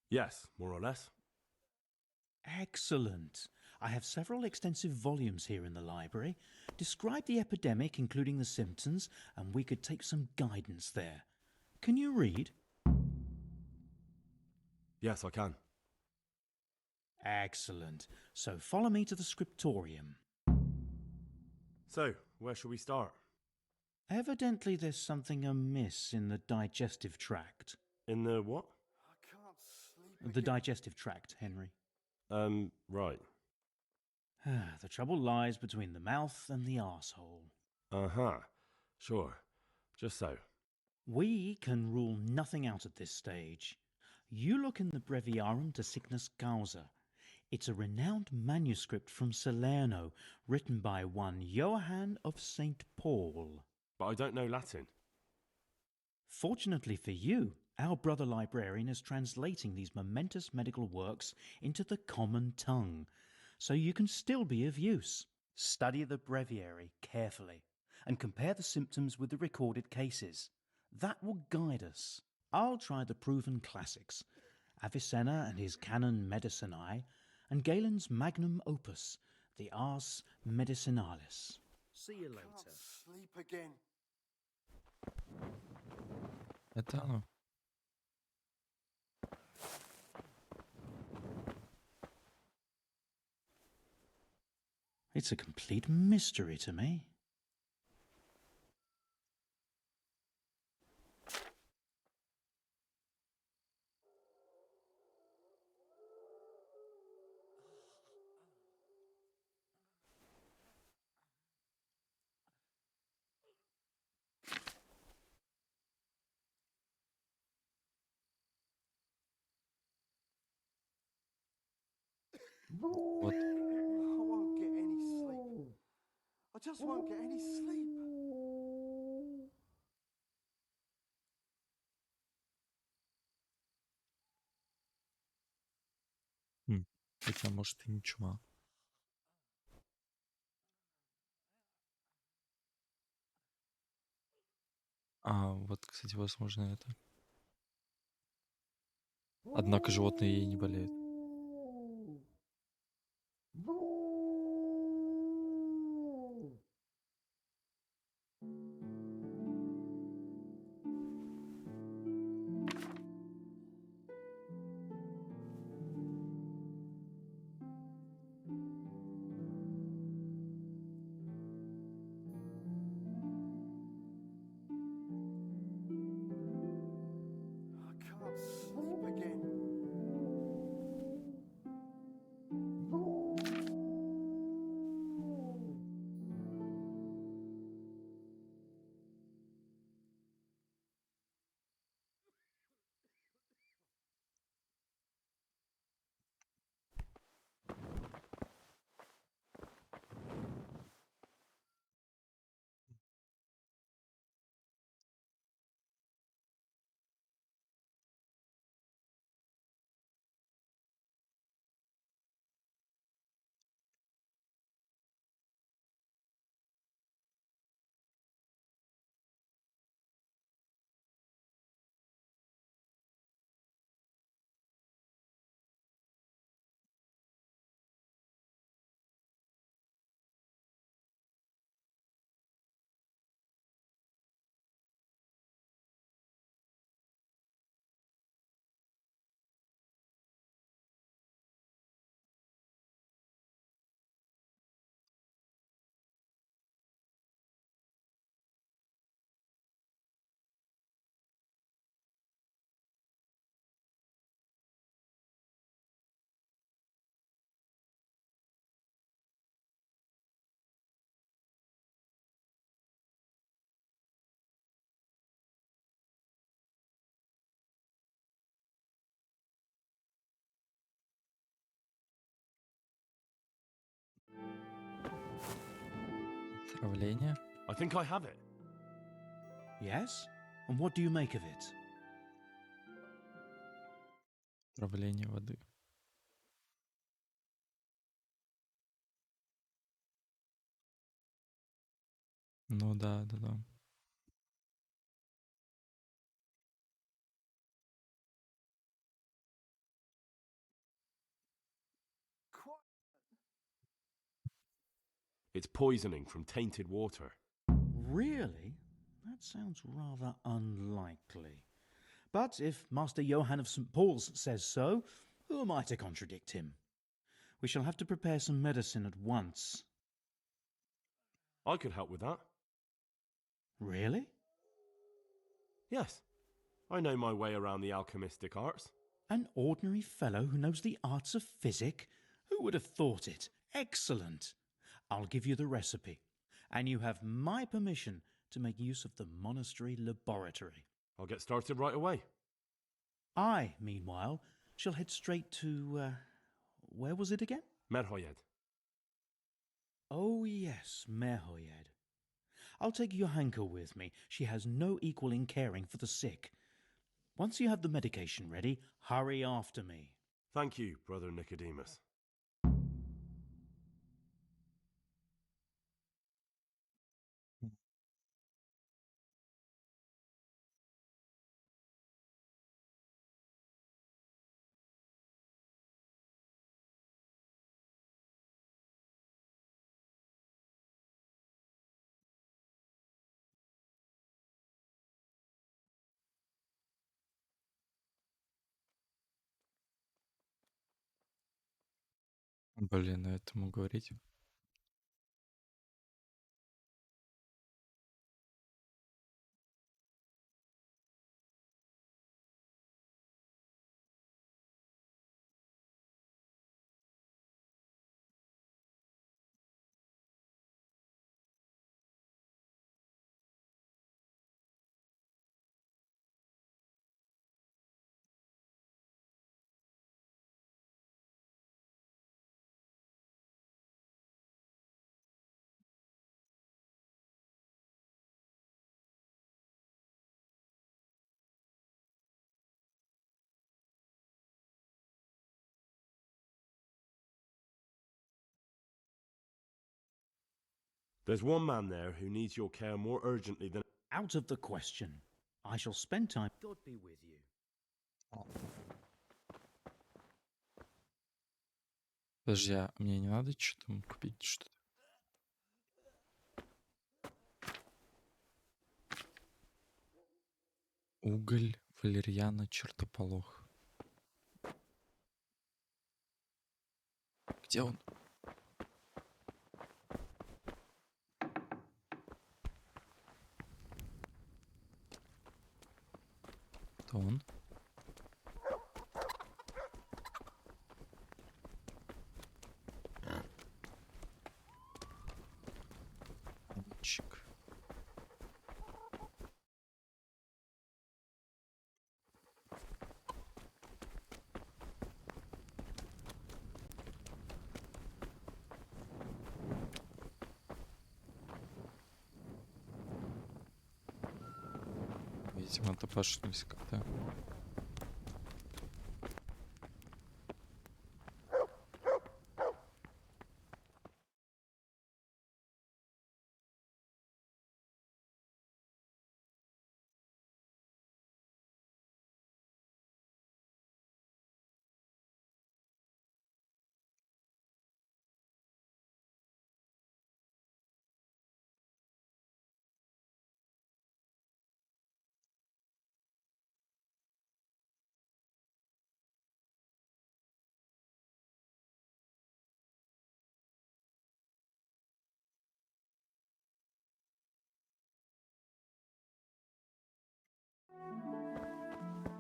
Yes, more or less. Excellent. I have several extensive volumes here in the library. Describe the epidemic, including the symptoms, and we could take some guidance there. Can you read? Yes, I can. Excellent. So follow me to the scriptorium. So, where shall we start? Evidently there's something amiss in the digestive tract. In the what? The digestive tract, Henry. Right. The trouble lies between the mouth and the arsehole. Uh-huh. Sure. Just so. We can rule nothing out at this stage. You look in the Breviarum de Sickness Causa. It's a renowned manuscript from Salerno, written by one Johann of St. Paul. But I don't know Latin. Fortunately for you, our brother librarian is translating these momentous medical works into the common tongue, so you can still be of use. Study the breviary carefully and compare the symptoms with the recorded cases. That will guide us. I'll try the proven classics, Avicenna and his Canon Medicinae, and Galen's magnum opus, the Ars Medicinalis. See you later. Sleep again. Это оно. It's a complete mystery to me. Вот. I won't get any sleep. I just won't get any sleep. Хотя, может, и не чума. А, вот, кстати, возможно, это. Однако животные ей не болеют. Отравление. I think I have it. Yes? And what do you make of it? Отравление воды. Ну да. It's poisoning from tainted water. Really? That sounds rather unlikely. But if Master Johann of St. Paul's says so, who am I to contradict him? We shall have to prepare some medicine at once. I could help with that. Really? Yes. I know my way around the alchemistic arts. An ordinary fellow who knows the arts of physic? Who would have thought it? Excellent. I'll give you the recipe, and you have my permission to make use of the monastery laboratory. I'll get started right away. I, meanwhile, shall head straight to, where was it again? Merhoyed. Oh yes, Merhoyed. I'll take Johanka with me. She has no equal in caring for the sick. Once you have the medication ready, hurry after me. Thank you, Brother Nicodemus. Блин, этому говорить. There's one man there who needs your care more urgently than... Out of the question. I shall spend time... God be with you. Подожди, а мне не надо что-то купить что-то? Уголь, валерьяна, чертополох. Где он? Это он? Мальчик. Видимо, топашнулись как-то.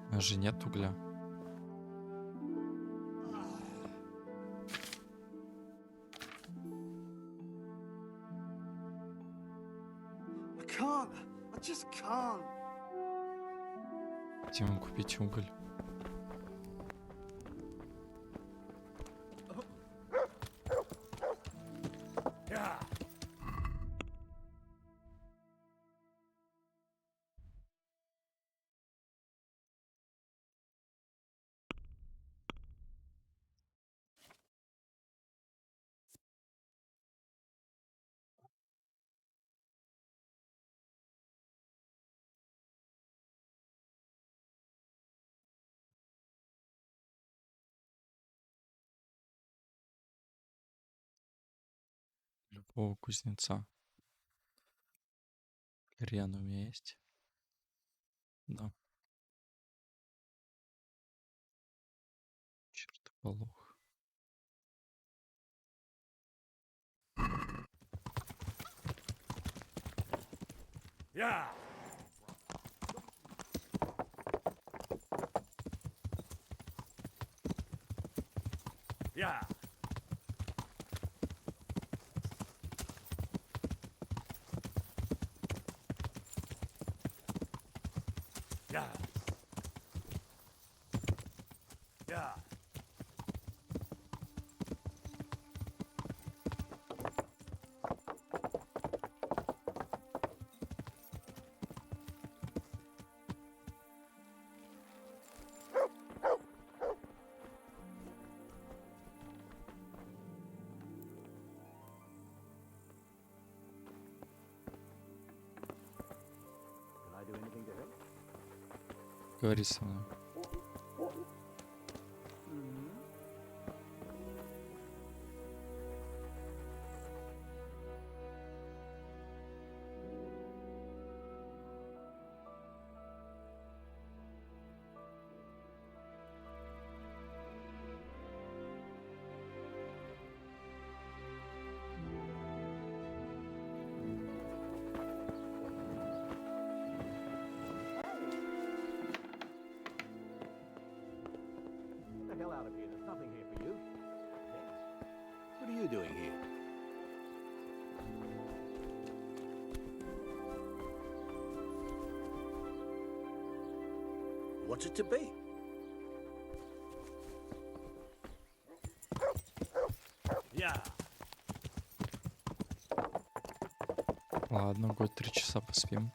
У нас же нет угля. I can't. I just can't. Где вам купить уголь? такого кузнеца? Рен у меня есть? Да. Чертополох. Yeah. Yeah. Yeah. Yeah. Can I do anything to help? Говори со мной. Get the hell out of here. There's nothing here for you. What are you doing here? What's it to be? Yeah. Ладно, год 3 часа поспим.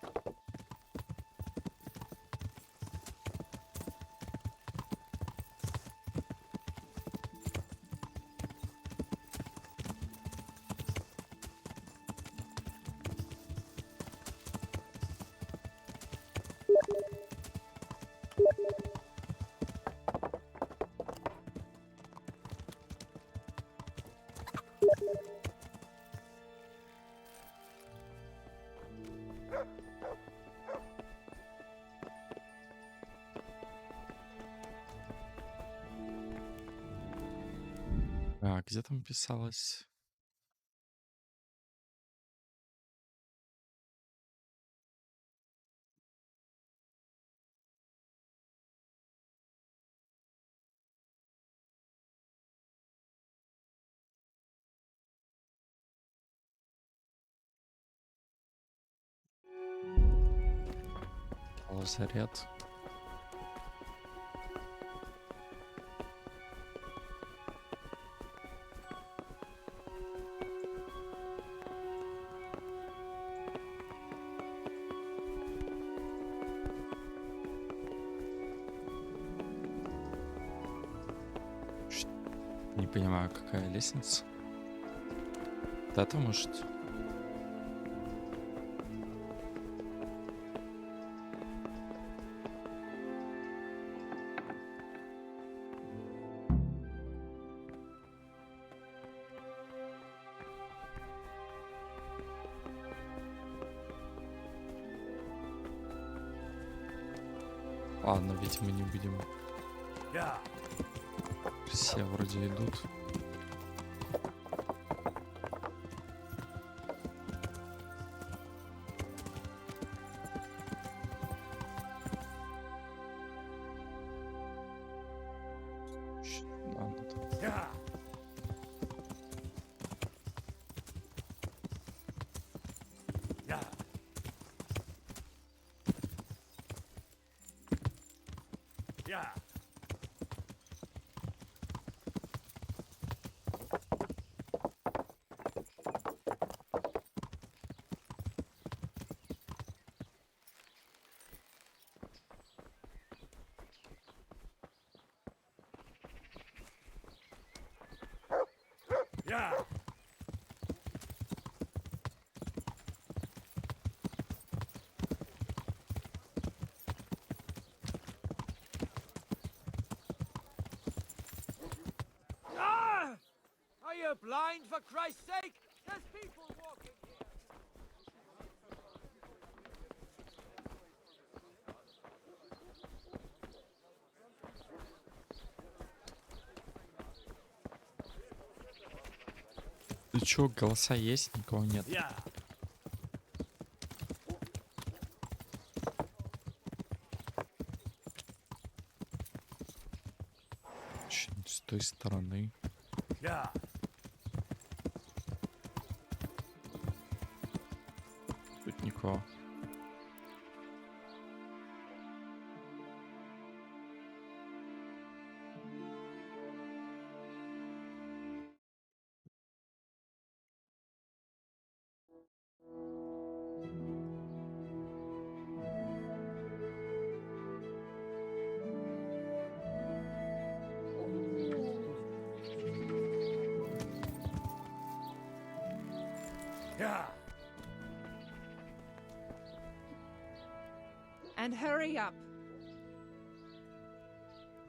А, где там писалось? Лазарет. Не понимаю, какая лестница. Вот это может? Ладно, видимо, не будем. Yeah. Все вроде идут. Ладно, там. Yeah. Yeah. Yeah. Yeah. Ah! Are you blind, for Christ's sake? There's people walking here. Ты чё, голоса есть? Никого нет. С той стороны. Тут никого. And hurry up.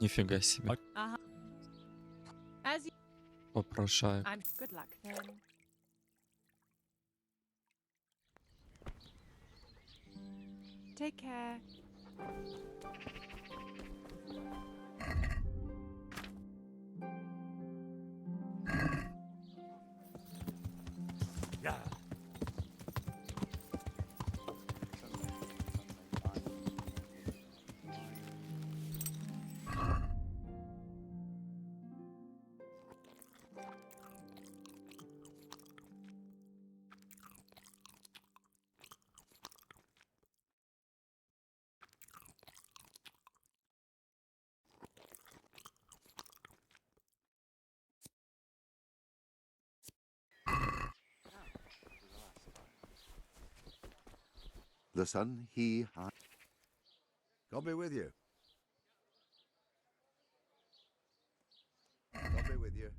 Нифига себе. As you. Попрошаек. I'm good luck then. Take care. The son, God be with you. God be with you.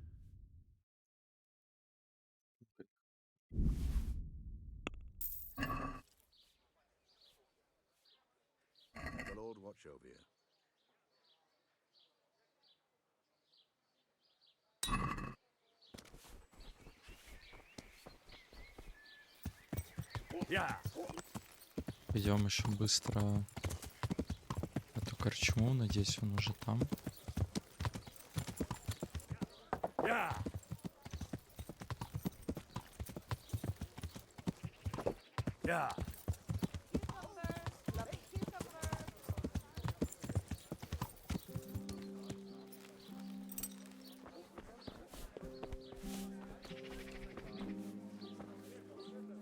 May the Lord watch over you. Пойдем еще быстро эту корчму. Надеюсь, он уже там.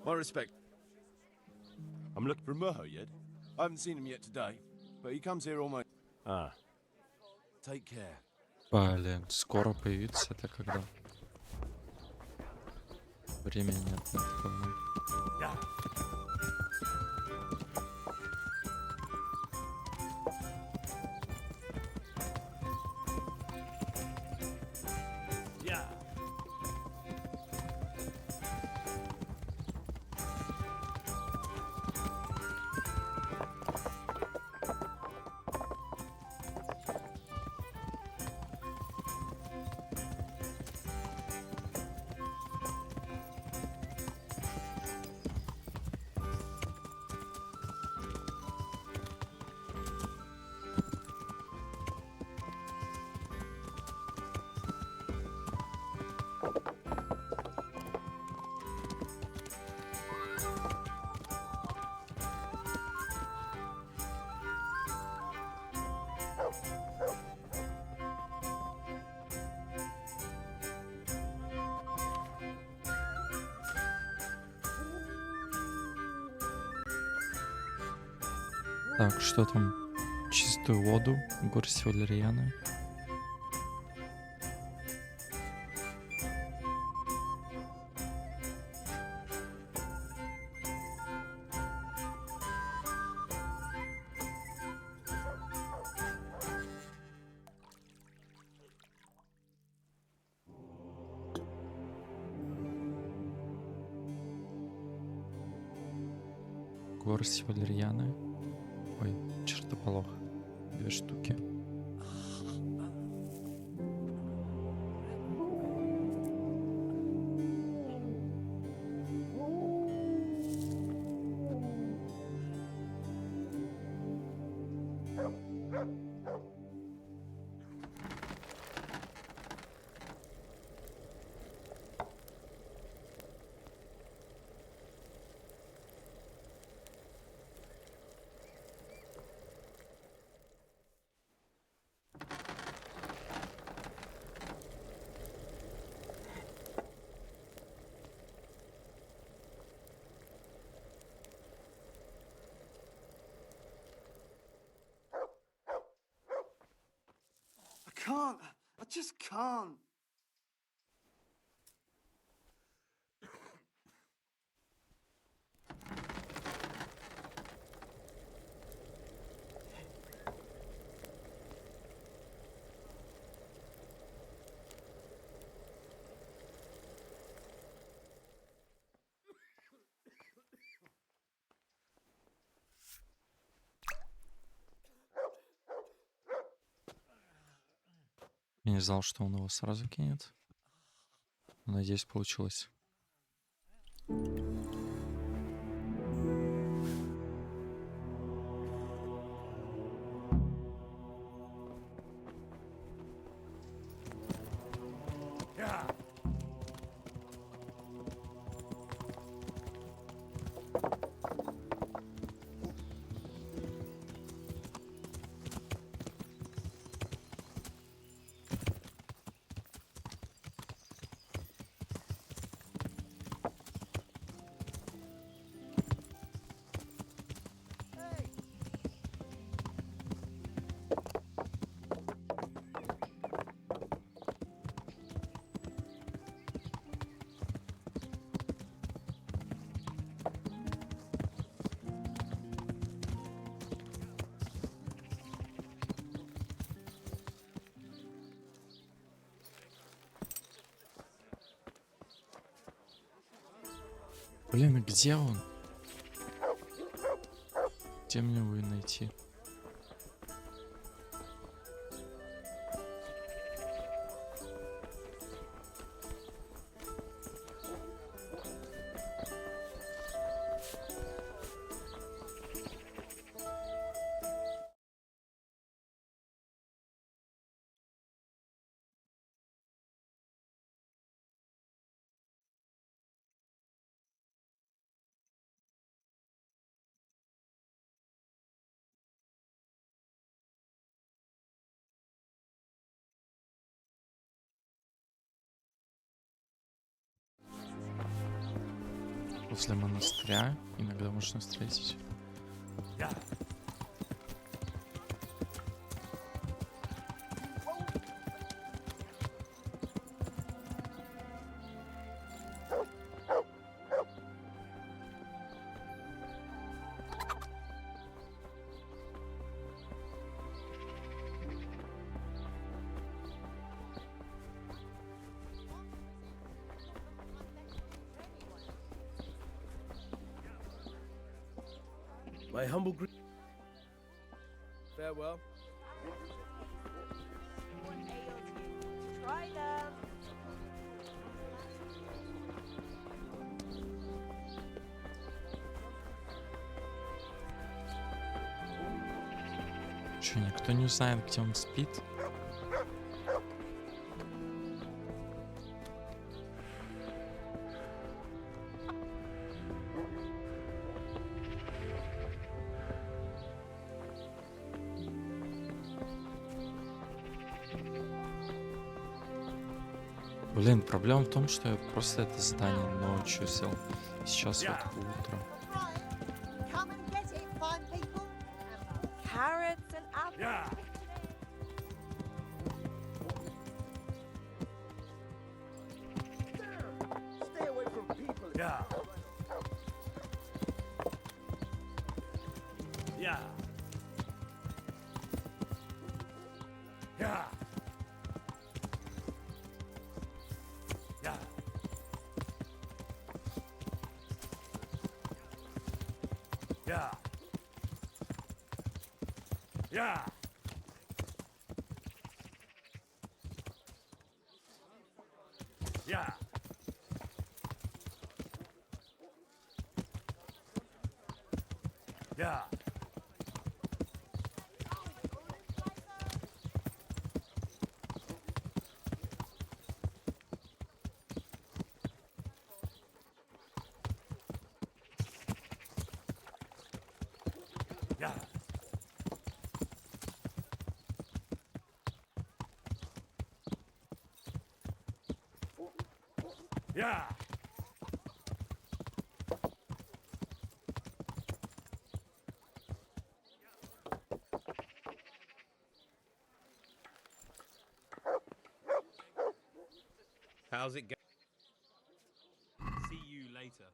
My respect. I'm looking for Murho yet. I haven't seen him yet today, but he comes here almost. Take care. Блин, скоро появится это когда? Времени нет на такое. Так, что там? Чистую воду, горсть валерьяны. Горсть валерьяны. Ой, чертополох. 2 штуки. can't. I just can't. Я не знал, что он его сразу кинет. Надеюсь, получилось. Блин, а где он? Где мне его найти? Возле монастыря иногда можно встретить. My humble Farewell. Try them. Че, никто не узнает, где он спит? Блин, проблема в том, что я просто это задание ночью сел. Сейчас вот утро. Come and get it, fine people. Carrots and apples. Stay away from people. Yeah. Yeah. Yeah. Yeah. Yeah. Yeah. Yeah. Yeah. Yeah. Yeah. How's it going? See you later.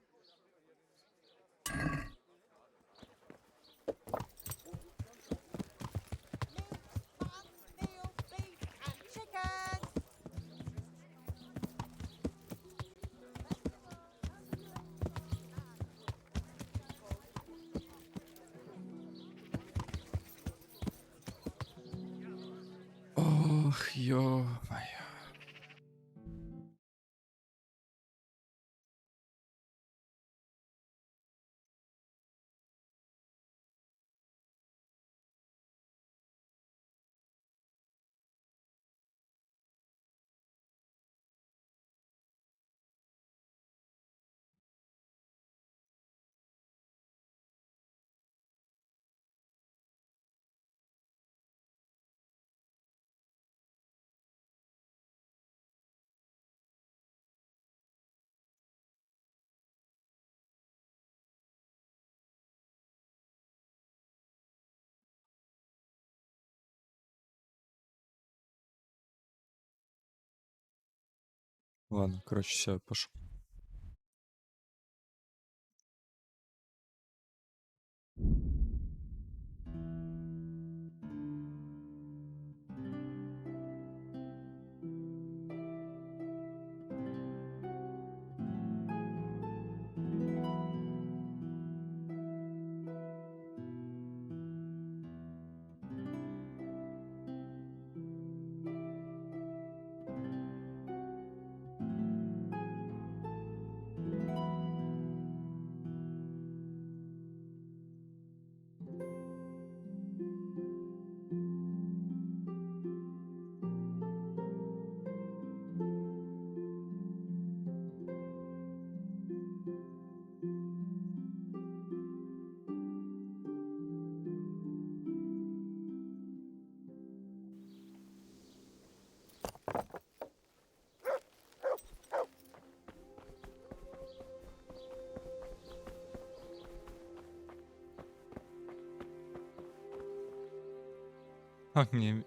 Chicken! Ох, ё-моё. Ладно, короче, все, я пошел.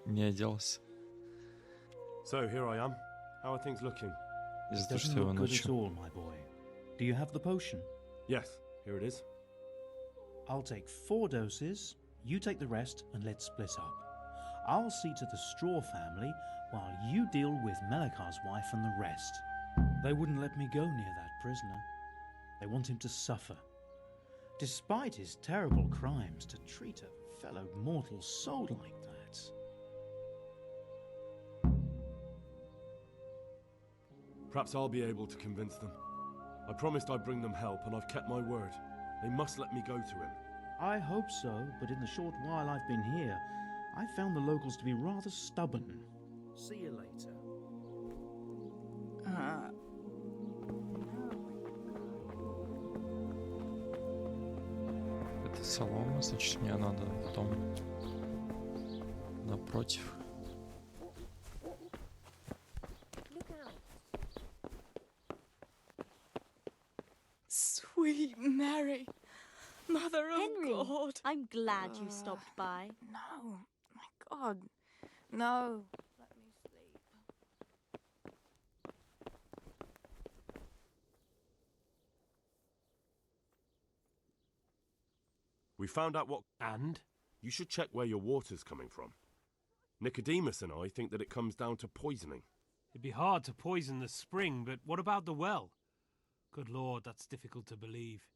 Не оделся. So here I am. How are things looking? It doesn't look good at all, my boy. Do you have the potion? Yes, here it is. I'll take 4 doses, you take the rest, and let's split up. I'll see to the Straw family while you deal with Melikar's wife and the rest. They wouldn't let me go near that prisoner. They want him to suffer. Despite his terrible crimes, to treat a fellow mortal soul like that. Perhaps I'll be able to convince them. I promised I'd bring them help, and I've kept my word. They must let me go to him. I hope so, but in the short while I've been here, I've found the locals to be rather stubborn. See you later. Это солома, значит, мне надо потом напротив. Sweet Mary, Mother of Henry, God. I'm glad you stopped by. No, my God, no. Let me sleep. We found out what... And? You should check where your water's coming from. Nicodemus and I think that it comes down to poisoning. It'd be hard to poison the spring, but what about the well? Good Lord, that's difficult to believe.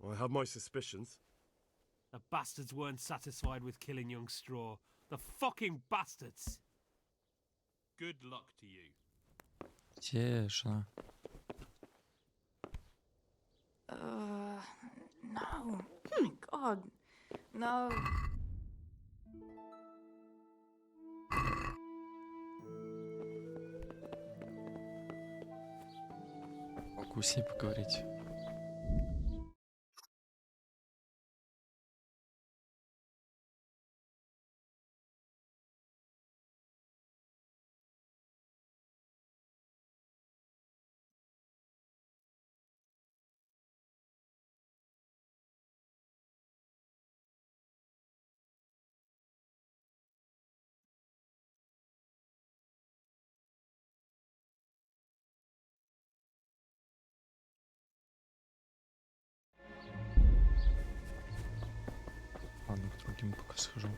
I have my suspicions. The bastards weren't satisfied with killing young Straw. The fucking bastards! Good luck to you. Тише. No. My God, no. Могу с ней поговорить. другим пока схожу.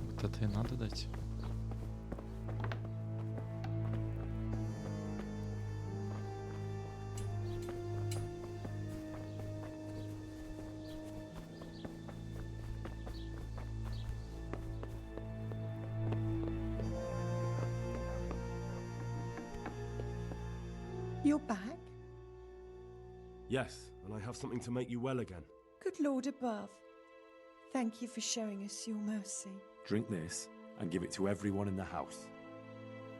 Вот это и надо дать. You're back? Yes, and I have something to make you well again. Good Lord above. Thank you for showing us your mercy. Drink this and give it to everyone in the house.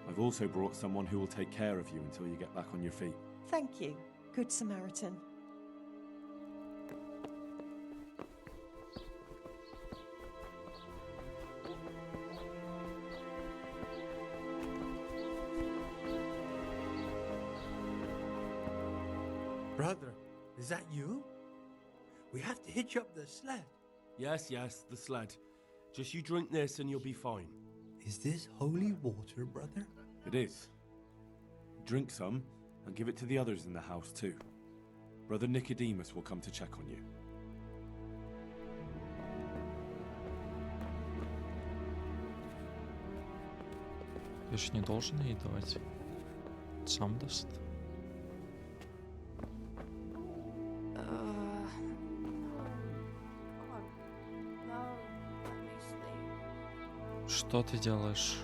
I've also brought someone who will take care of you until you get back on your feet. Thank you, Good Samaritan. Brother, is that you? We have to hitch up the sled. Yes, the sled. Just you drink this and you'll be fine. Is this holy water, brother? It is. Drink some and give it to the others in the house too. Brother Nicodemus will come to check on you. Я же не должен ей давать. Сам даст. Что ты делаешь?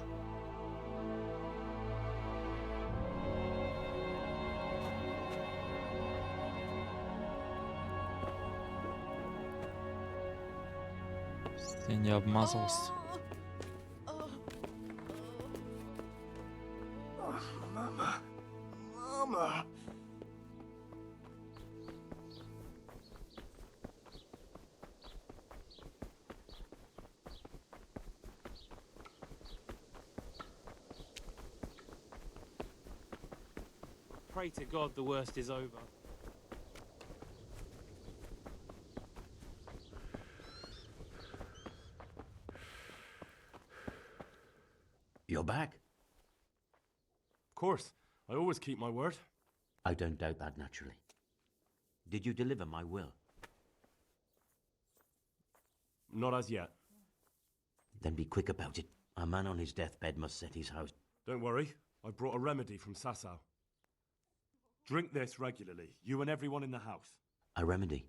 Ты не обмазался. Mama. Pray to God the worst is over. You're back? Of course, I always keep my word. I don't doubt that, naturally. Did you deliver my will? Not as yet. Then be quick about it. A man on his deathbed must set his house. Don't worry, I brought a remedy from Sasau. Drink this regularly, you and everyone in the house. A remedy?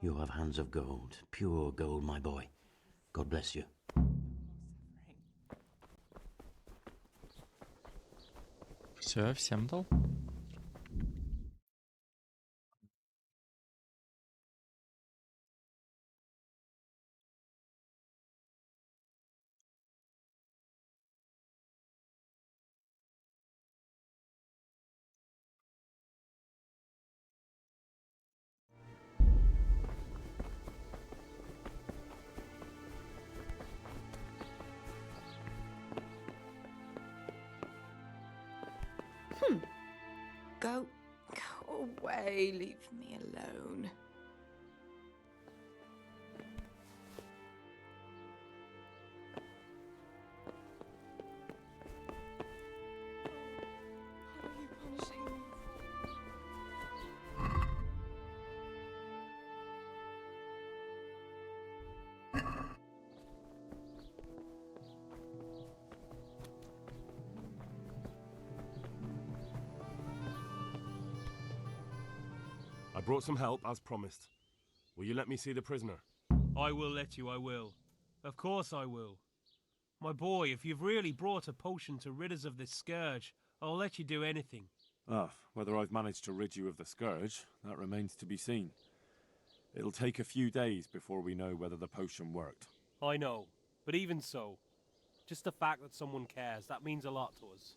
You have hands of gold, pure gold, my boy. God bless you. Все, я всем дал. Go away, leave me alone. What are you punishing me I brought some help, as promised. Will you let me see the prisoner? I will let you, I will. Of course I will. My boy, if you've really brought a potion to rid us of this scourge, I'll let you do anything. Whether I've managed to rid you of the scourge, that remains to be seen. It'll take a few days before we know whether the potion worked. I know, but even so, just the fact that someone cares, that means a lot to us.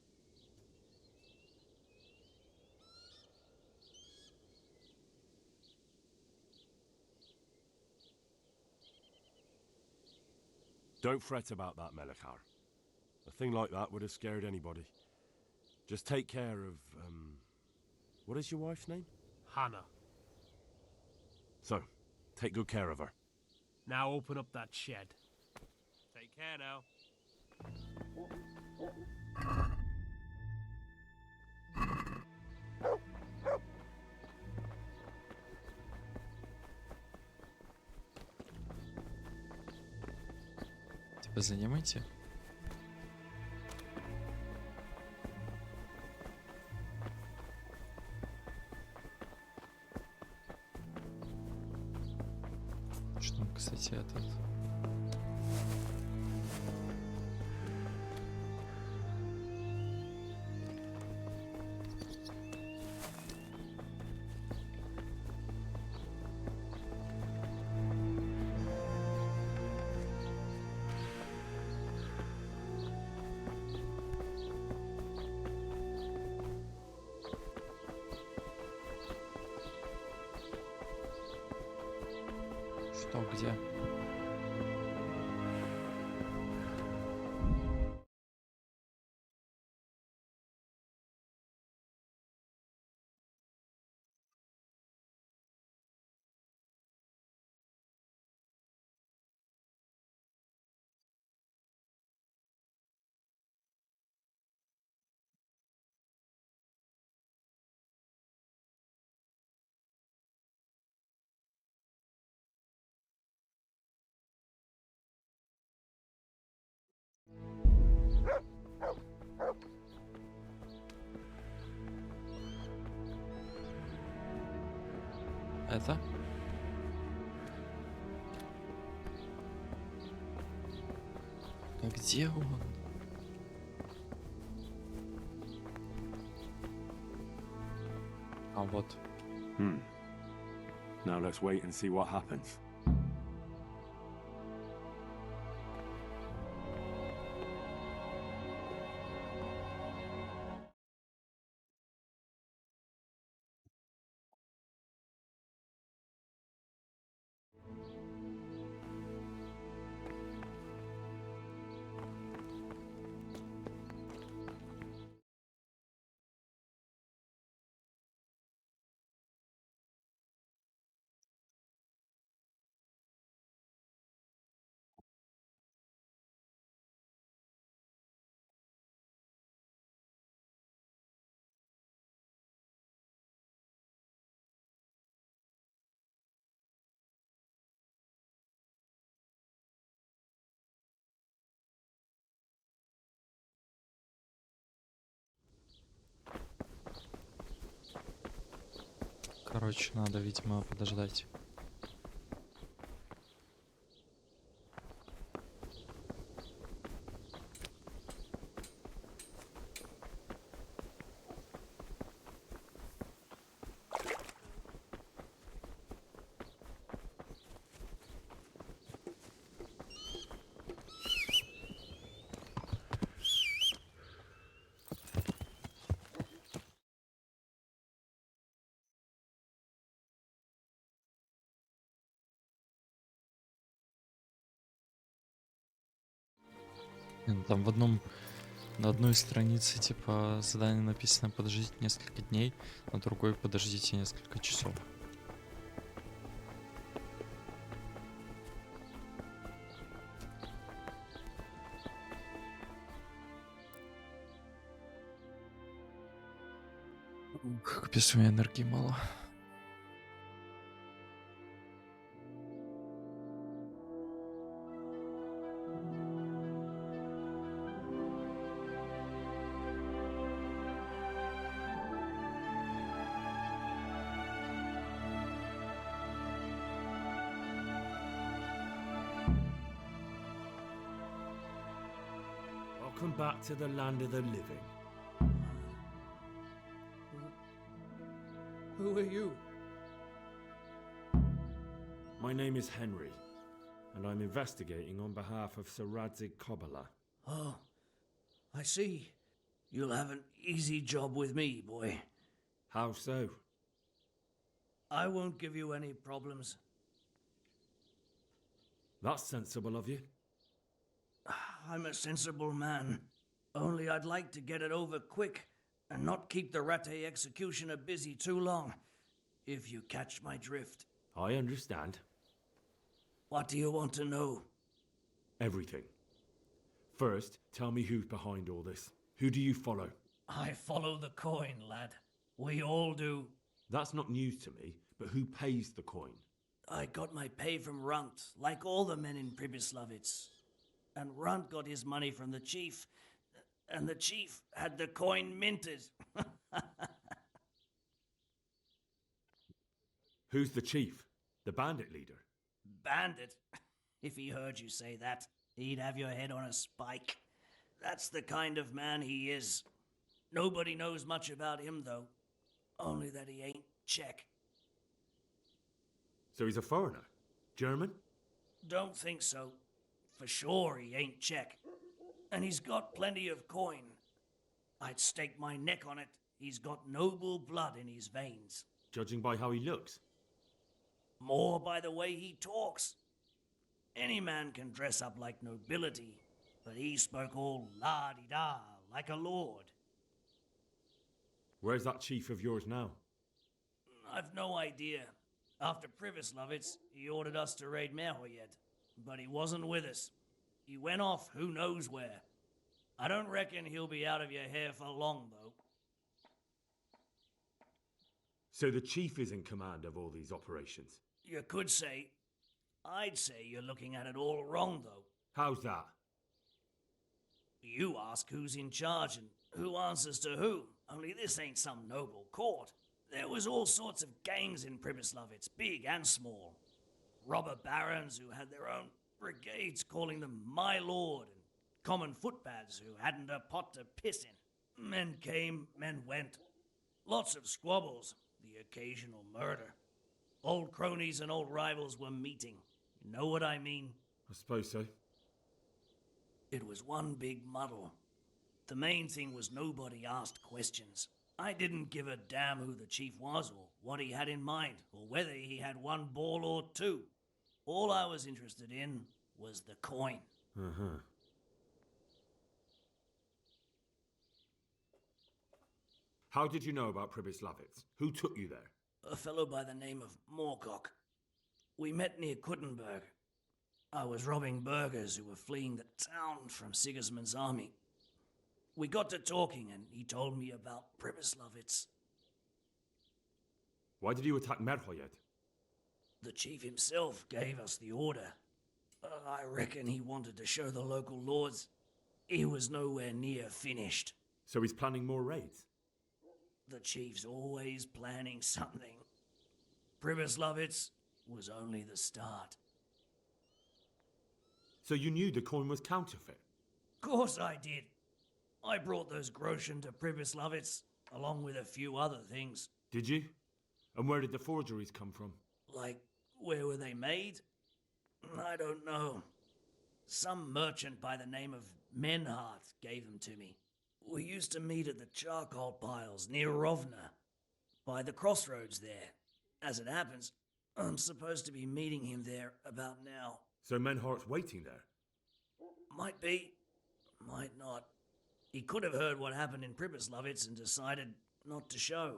Don't fret about that, Melechar. A thing like that would have scared anybody. Just take care of, what is your wife's name? Hannah. So, take good care of her. Now open up that shed. Take care now. Вы за ним идти? Что он, кстати, этот... Что, где? Это? А где он? А вот. Now let's wait and see what happens. Короче, надо, видимо, подождать. Там на одной странице, типа, задание написано «подождите несколько дней», на другой «подождите несколько часов». Капец, у меня энергии мало. Welcome back to the land of the living. Who are you? My name is Henry, and I'm investigating on behalf of Sir Radzig Kobyla. Oh, I see. You'll have an easy job with me, boy. How so? I won't give you any problems. That's sensible of you. I'm a sensible man. Only I'd like to get it over quick and not keep the Rattay executioner busy too long, if you catch my drift. I understand. What do you want to know? Everything. First, tell me who's behind all this. Who do you follow? I follow the coin, lad. We all do. That's not news to me, but who pays the coin? I got my pay from Runt, like all the men in Pribyslavitz. and Runt got his money from the chief, and the chief had the coin minted. Who's the chief? The bandit leader? Bandit? If he heard you say that, he'd have your head on a spike. That's the kind of man he is. Nobody knows much about him, though. Only that he ain't Czech. So he's a foreigner? German? Don't think so. For sure he ain't Czech. And he's got plenty of coin. I'd stake my neck on it. He's got noble blood in his veins. Judging by how he looks? More by the way he talks. Any man can dress up like nobility, but he spoke all la-di-da, like a lord. Where's that chief of yours now? I've no idea. After Privislovitz, he ordered us to raid Merhoyed, but he wasn't with us. He went off who knows where. I don't reckon he'll be out of your hair for long, though. So the chief is in command of all these operations? You could say. I'd say you're looking at it all wrong, though. How's that? You ask who's in charge and who answers to who. Only this ain't some noble court. There was all sorts of gangs in Privislovitz, big and small. Robber barons who had their own brigades calling them my lord, and common footpads who hadn't a pot to piss in. Men came, men went. Lots of squabbles, the occasional murder. Old cronies and old rivals were meeting. You know what I mean? I suppose so. It was one big muddle. The main thing was nobody asked questions. I didn't give a damn who the chief was or what he had in mind or whether he had one ball or two. All I was interested in was the coin. Uh-huh. How did you know about Privislavitz? Who took you there? A fellow by the name of Moorcock. We met near Kuttenberg. I was robbing burghers who were fleeing the town from Sigismund's army. We got to talking and he told me about Privislavitz. Why did you attack Merhoyed? The chief himself gave us the order. I reckon he wanted to show the local lords he was nowhere near finished. So he's planning more raids? The chief's always planning something. Privislavitz was only the start. So you knew the coin was counterfeit? Course I did. I brought those groschen to Privislavitz, along with a few other things. Did you? And where did the forgeries come from? Like, where were they made? I don't know. Some merchant by the name of Menhart gave them to me. We used to meet at the charcoal piles near Rovna, by the crossroads there. As it happens, I'm supposed to be meeting him there about now. So Menhart's waiting there? Might be, might not. He could have heard what happened in Privislavitz and decided not to show.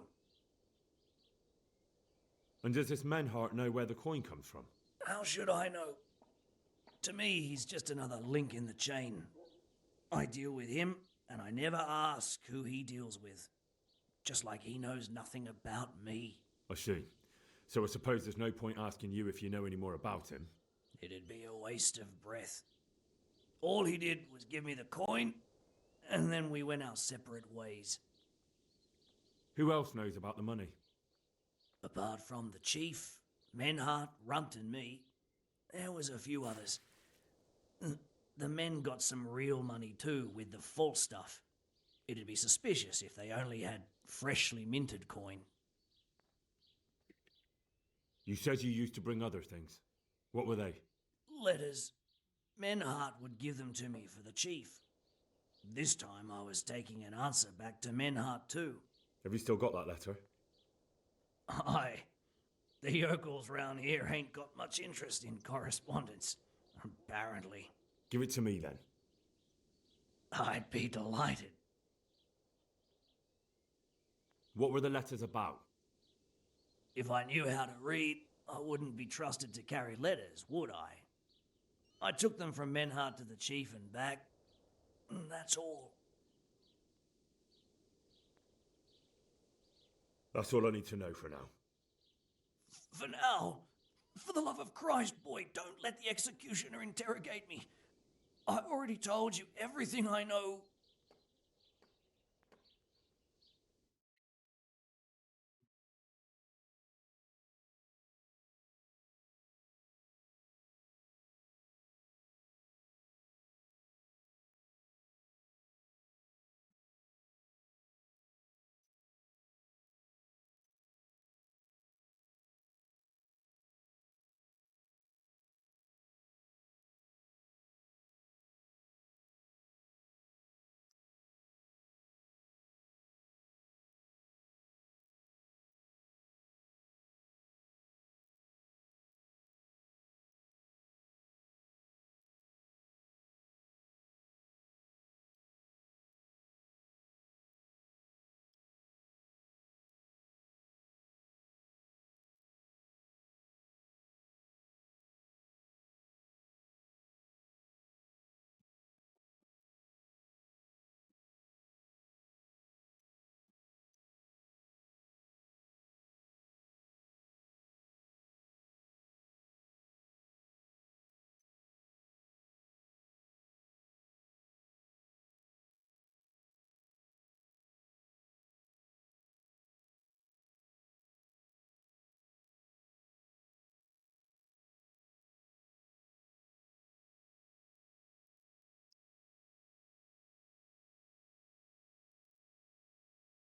And does this Menhart know where the coin comes from? How should I know? To me, he's just another link in the chain. I deal with him, and I never ask who he deals with. Just like he knows nothing about me. I see. So I suppose there's no point asking you if you know any more about him. It'd be a waste of breath. All he did was give me the coin, and then we went our separate ways. Who else knows about the money? Apart from the chief, Menhart, Runt and me, there was a few others. The men got some real money too, with the false stuff. It'd be suspicious if they only had freshly minted coin. You said you used to bring other things. What were they? Letters. Menhart would give them to me for the chief. This time I was taking an answer back to Menhart too. Have you still got that letter? Aye. The yokels round here ain't got much interest in correspondence, apparently. Give it to me then. I'd be delighted. What were the letters about? If I knew how to read, I wouldn't be trusted to carry letters, would I? I took them from Menhart to the chief and back. That's all. That's all I need to know for now. For now, for the love of Christ, boy, don't let the executioner interrogate me. I already told you everything I know.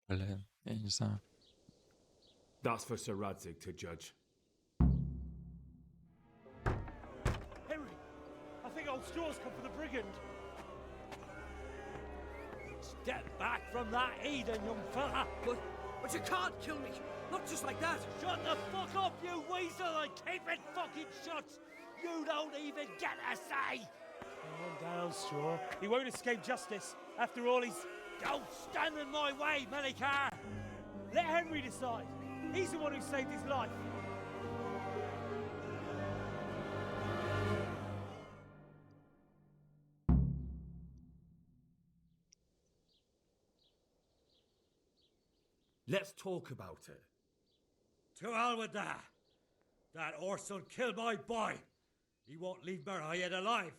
Блин, я не знаю. That's for Sir Radzig to judge. Henry, I think old Straw's come for the brigand. Step back from that heathen, young fella. But you can't kill me. Not just like that. Shut the fuck up, you weasel, and keep it fucking shut. You don't even get a say. Calm down, Straw. He won't escape justice. After all, he's... Don't stand in my way, Melikar. Let Henry decide. He's the one who saved his life. Let's talk about it. To hell with that. That horse'll kill my boy. He won't leave Merhayed alive.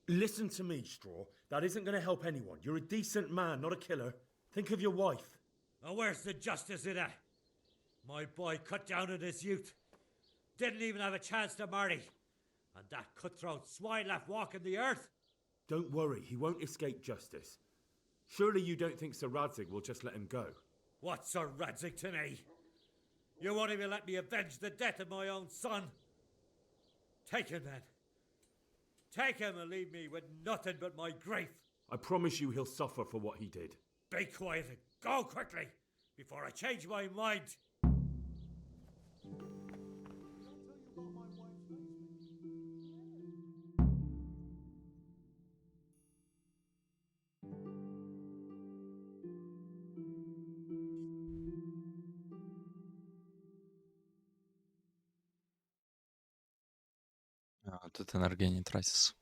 Listen to me, Straw. That isn't going to help anyone. You're a decent man, not a killer. Think of your wife. Now where's the justice in that? My boy cut down in his youth. Didn't even have a chance to marry. And that cutthroat swine left walking the earth. Don't worry, he won't escape justice. Surely you don't think Sir Radzig will just let him go? What's Sir Radzig to me? You won't even let me avenge the death of my own son. Take him then. Take him and leave me with nothing but my grief. I promise you he'll suffer for what he did. Be quiet and go quickly before I change my mind. Тут энергия не тратится.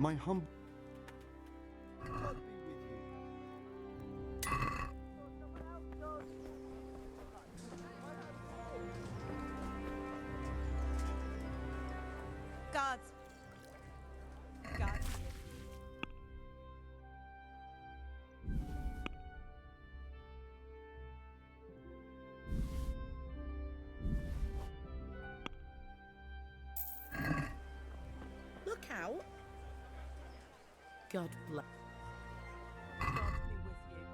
My hum. Guards. Guards. Look out. God bless. God be with you.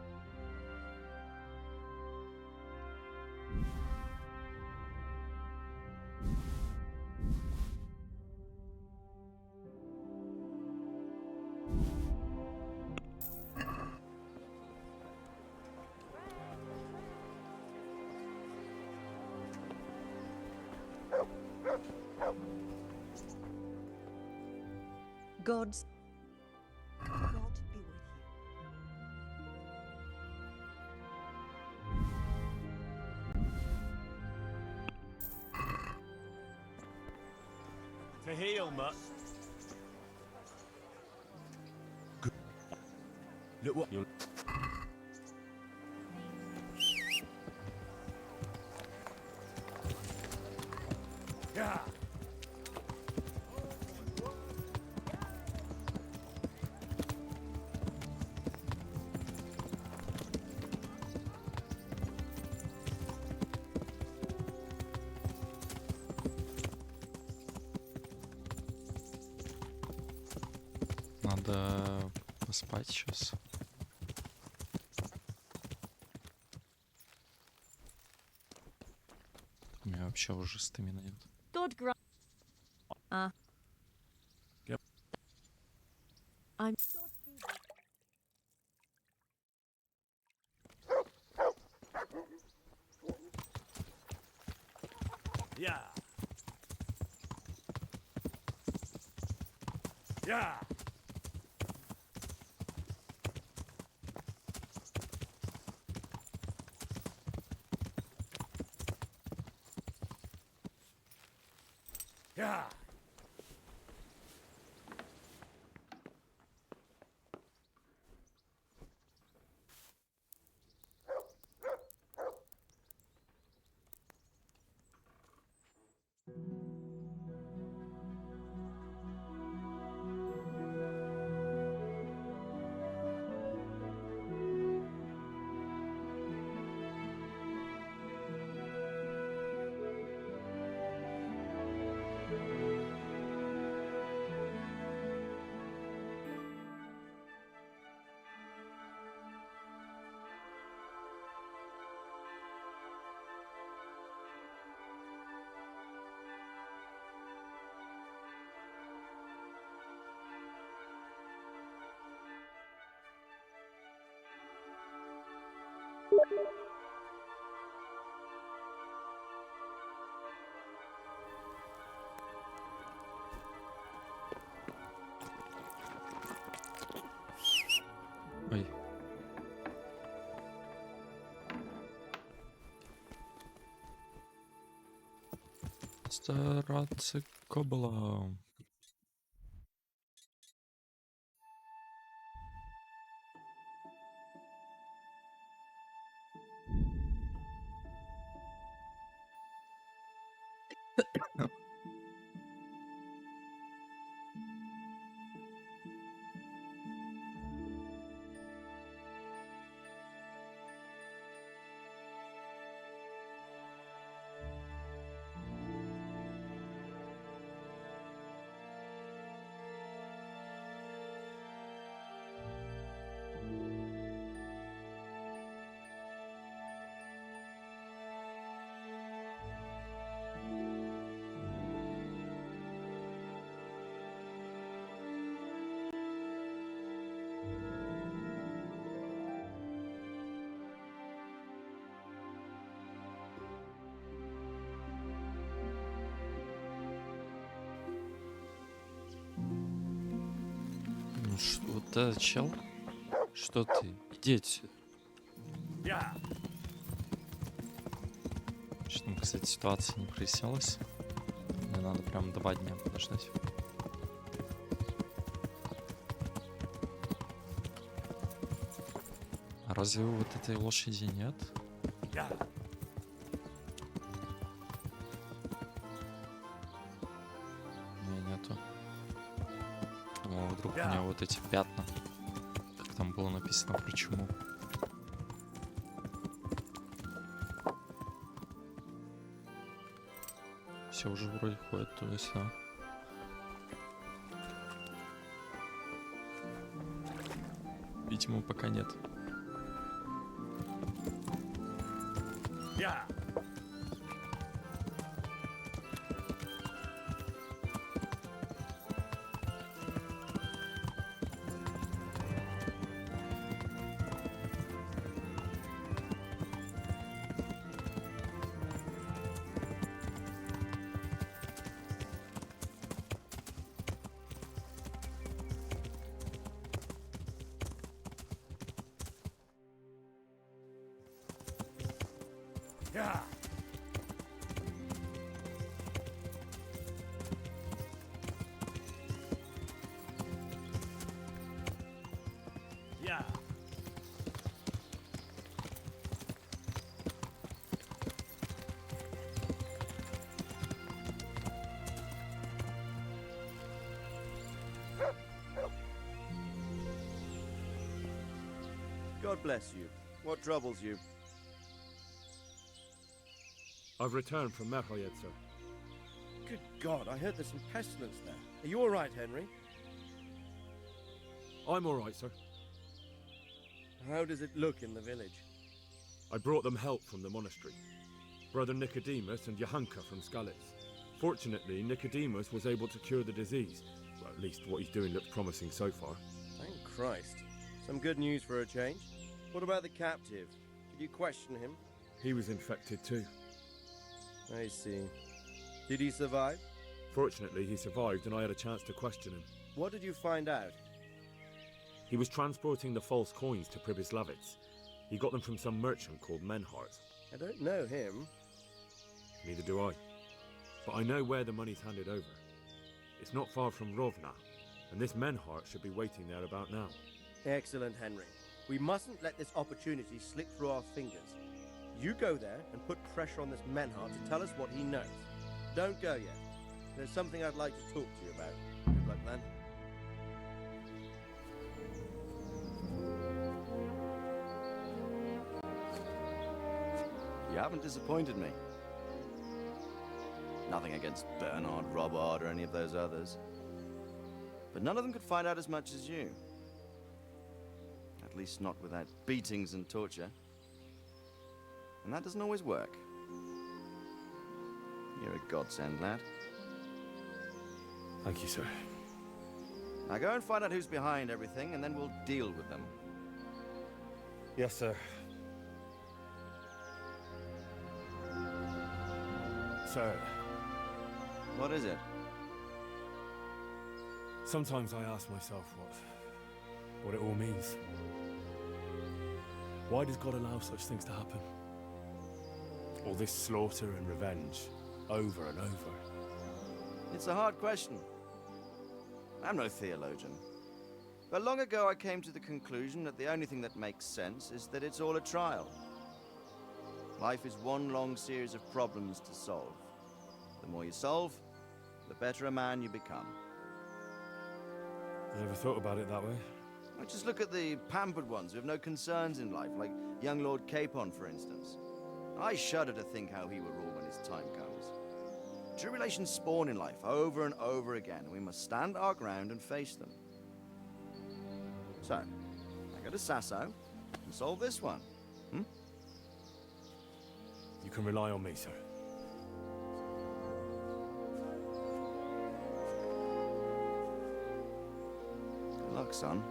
God's. God be with To heal, Mutt. Good. Look what you. Yeah. Надо поспать сейчас. У меня вообще уже стамина нет. God grant. Yep. I'm. Yeah. Yeah. Yeah. Ой. Стараться кобла. Ну что, вот этот чел? Что ты? Иди отсюда. Что там, кстати, ситуация не прояснялась. Мне надо прям 2 дня подождать. разве у вот этой лошади нет? Не, нету. Думал, вдруг у меня вот эти пятна. Как там было написано, почему. Все уже вроде ходят туда-сюда. Видимо, пока нет. Yeah. Yeah. God bless you. What troubles you? I've returned from Merhoyed, sir. Good God, I heard there's some pestilence there. Are you all right, Henry? I'm all right, sir. How does it look in the village? I brought them help from the monastery. Brother Nicodemus and Johanka from Skalitz. Fortunately, Nicodemus was able to cure the disease. Well, at least what he's doing looks promising so far. Thank Christ. Some good news for a change. What about the captive? Did you question him? He was infected too. I see. Did he survive? Fortunately, he survived and I had a chance to question him. What did you find out? He was transporting the false coins to Pribyslavitz. He got them from some merchant called Menhart. I don't know him. Neither do I. But I know where the money's handed over. It's not far from Rovna, and this Menhart should be waiting there about now. Excellent, Henry. We mustn't let this opportunity slip through our fingers. You go there and put pressure on this Menhart to tell us what he knows. Don't go yet. There's something I'd like to talk to you about. Good luck, then. You haven't disappointed me. Nothing against Bernard, Robert, or any of those others. But none of them could find out as much as you. At least not without beatings and torture. And that doesn't always work. You're a godsend, lad. Thank you, sir. Now go and find out who's behind everything, and then we'll deal with them. Yes, sir. Sir. What is it? Sometimes I ask myself what it all means. Why does God allow such things to happen? All this slaughter and revenge, over and over. It's a hard question. I'm no theologian. But long ago I came to the conclusion that the only thing that makes sense is that it's all a trial. Life is one long series of problems to solve. The more you solve, the better a man you become. I never thought about it that way. Well, just look at the pampered ones who have no concerns in life, like young Lord Capon, for instance. I shudder to think how he will rule when his time comes. Tribulations spawn in life over and over again, and we must stand our ground and face them. So, I go to Sasso and solve this one. You can rely on me, sir. Good luck, son.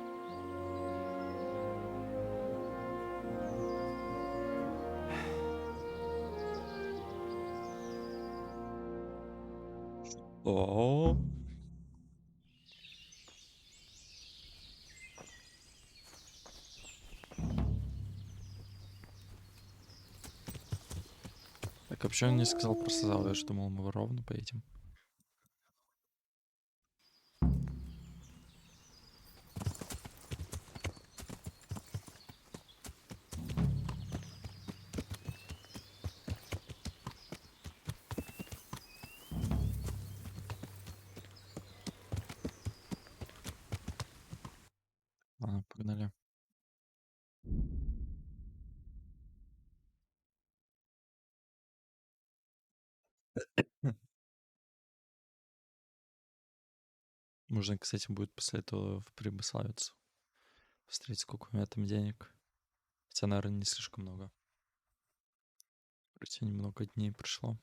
О. Так, а почему он не сказал про Сазал? Я же думал, мы ровно поедем. Можно, кстати, будет после этого прибыславиться. Посмотреть, сколько у меня там денег. Хотя, наверное, не слишком много. Вроде немного дней прошло.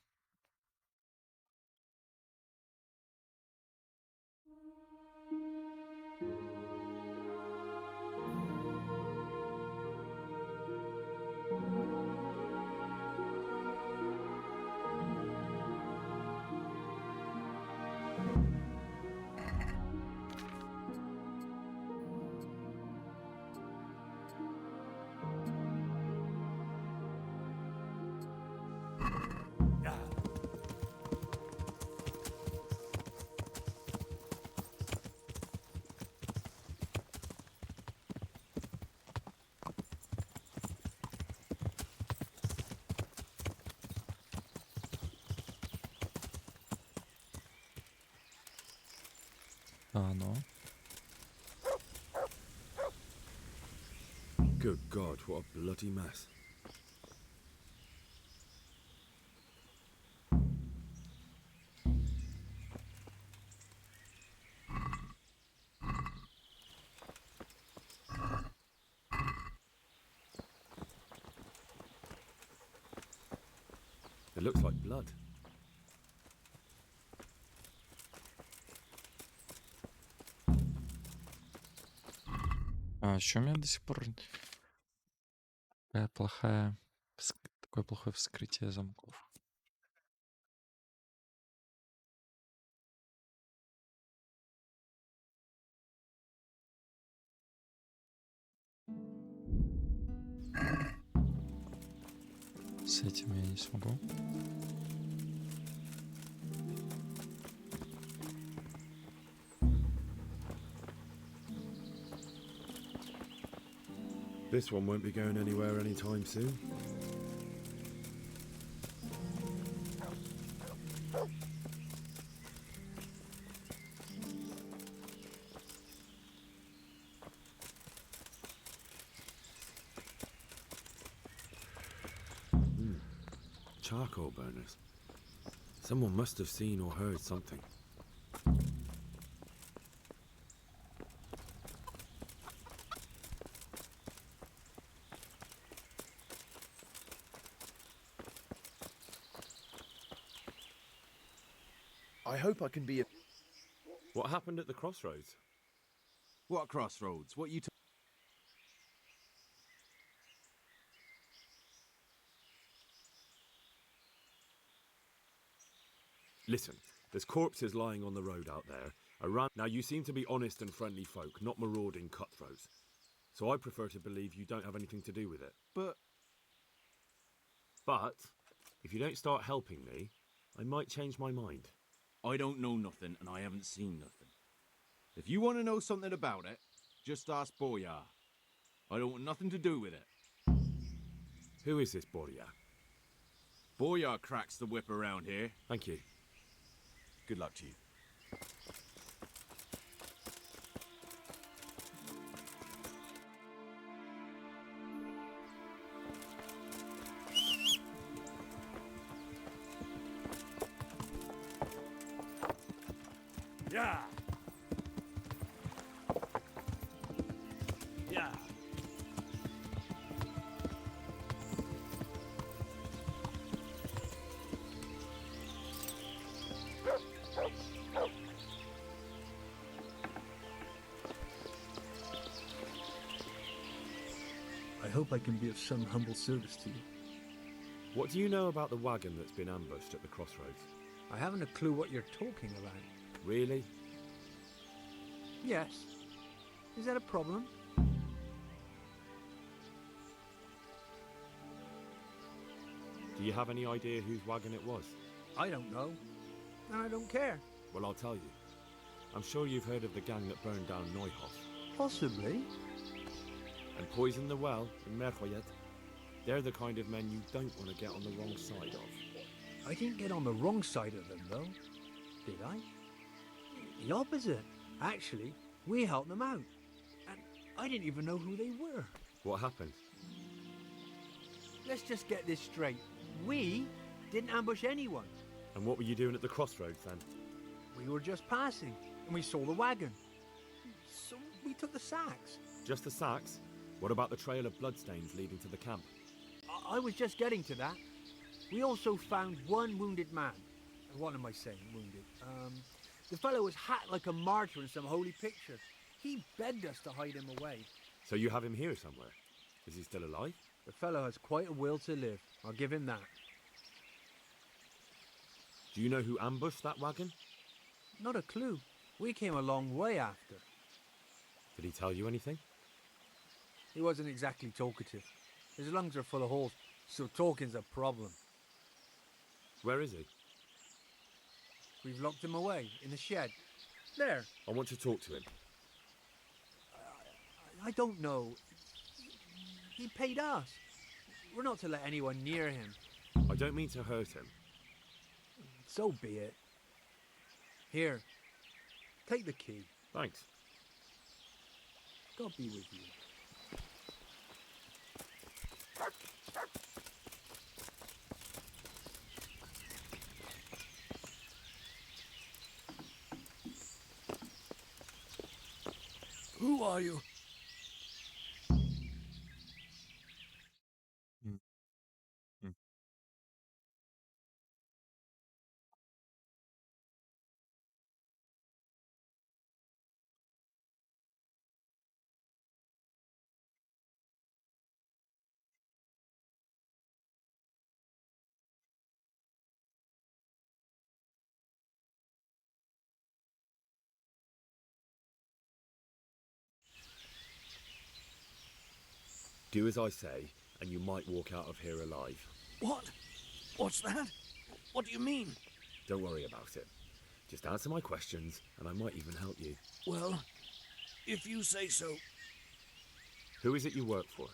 А, ну. Good God, what a bloody mess. It looks like blood. А что у меня до сих пор такое плохое вскрытие замков? С этим я не смогу. This one won't be going anywhere anytime soon. Charcoal burners. Someone must have seen or heard something. I hope I can be a... What happened at the crossroads? What crossroads? What you... Listen, there's corpses lying on the road out there. Now, you seem to be honest and friendly folk, not marauding cutthroats. So I prefer to believe you don't have anything to do with it. But, if you don't start helping me, I might change my mind. I don't know nothing, and I haven't seen nothing. If you want to know something about it, just ask Boyar. I don't want nothing to do with it. Who is this Boyar? Boyar cracks the whip around here. Thank you. Good luck to you. Yeah. Yeah. I hope I can be of some humble service to you. What do you know about the wagon that's been ambushed at the crossroads? I haven't a clue what you're talking about. Really? Yes. Is that a problem? Do you have any idea whose wagon it was? I don't know. And I don't care. Well, I'll tell you. I'm sure you've heard of the gang that burned down Neuhof. Possibly. And poisoned the well in Merchoyet. They're the kind of men you don't want to get on the wrong side of. I didn't get on the wrong side of them, though. Did I? The opposite. Actually, we helped them out. And I didn't even know who they were. What happened? Let's just get this straight. We didn't ambush anyone. And what were you doing at the crossroads then? We were just passing, and we saw the wagon. So we took the sacks. Just the sacks? What about the trail of bloodstains leading to the camp? I was just getting to that. We also found one wounded man. What am I saying, wounded? The fellow was hacked like a martyr in some holy picture. He begged us to hide him away. So you have him here somewhere? Is he still alive? The fellow has quite a will to live. I'll give him that. Do you know who ambushed that wagon? Not a clue. We came a long way after. Did he tell you anything? He wasn't exactly talkative. His lungs are full of holes, so talking's a problem. Where is he? We've locked him away in the shed. There. I want to talk to him. I don't know. He paid us. We're not to let anyone near him. I don't mean to hurt him. So be it. Here. Take the key. Thanks. God be with you. Who are you? Do as I say, and you might walk out of here alive. What? What's that? What do you mean? Don't worry about it. Just answer my questions, and I might even help you. Well, if you say so. Who is it you work for?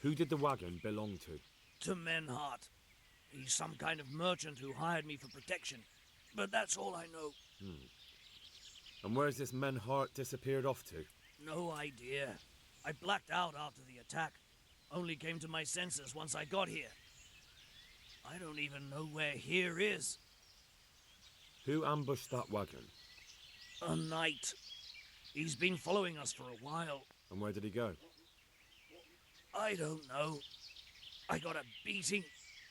Who did the wagon belong to? To Menhart. He's some kind of merchant who hired me for protection. But that's all I know. And where's this Menhart disappeared off to? No idea. I blacked out after the attack. Only came to my senses once I got here. I don't even know where here is. Who ambushed that wagon? A knight. He's been following us for a while. And where did he go? I don't know. I got a beating,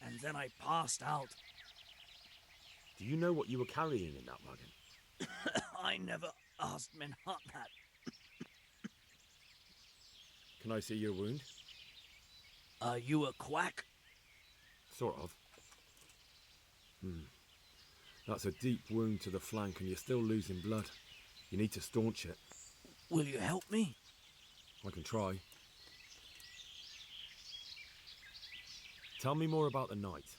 and then I passed out. Do you know what you were carrying in that wagon? I never asked Menhart that. Can I see your wound? Are you a quack? Sort of. That's a deep wound to the flank and you're still losing blood. You need to staunch it. Will you help me? I can try. Tell me more about the night.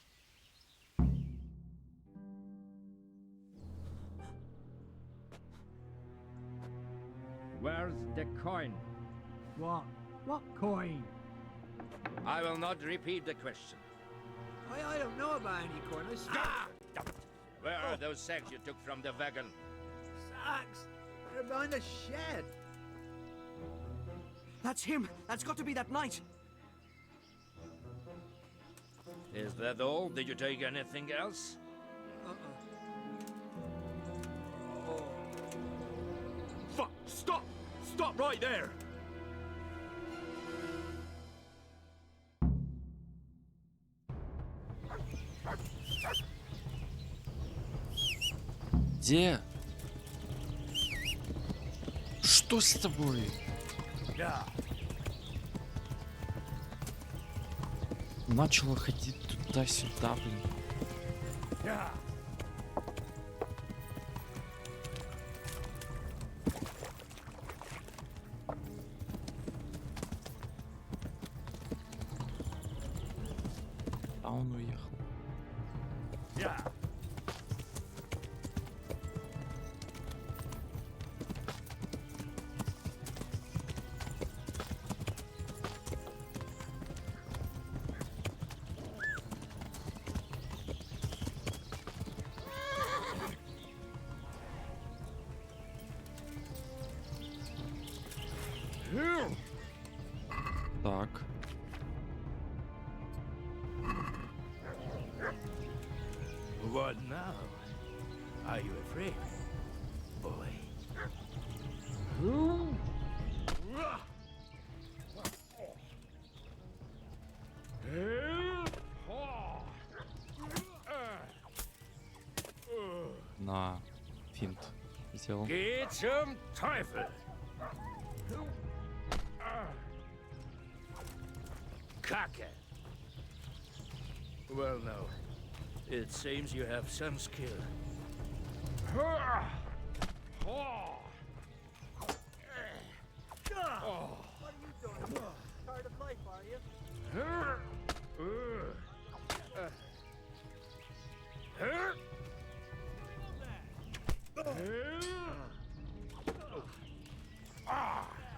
Where's the coin? What? What coin? I will not repeat the question. I don't know about any coin. Where are those sacks you took from the wagon? Sacks? They're behind the shed. That's him. That's got to be that knight. Is that all? Did you take anything else? Fuck! Stop! Stop right there! Где? Что с тобой? Начала ходить туда-сюда, блин. А он уехал. Так. What now? Are you afraid? На финт сделал. Geht zum Teufel! Kacke! Well, no. It seems you have some skill. What are you doing? Tired of life, are you?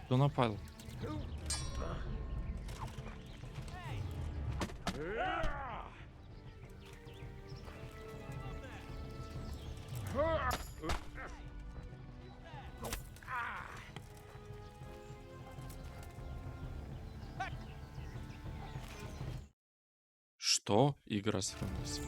Кто напал? Что? Игра сравнилась.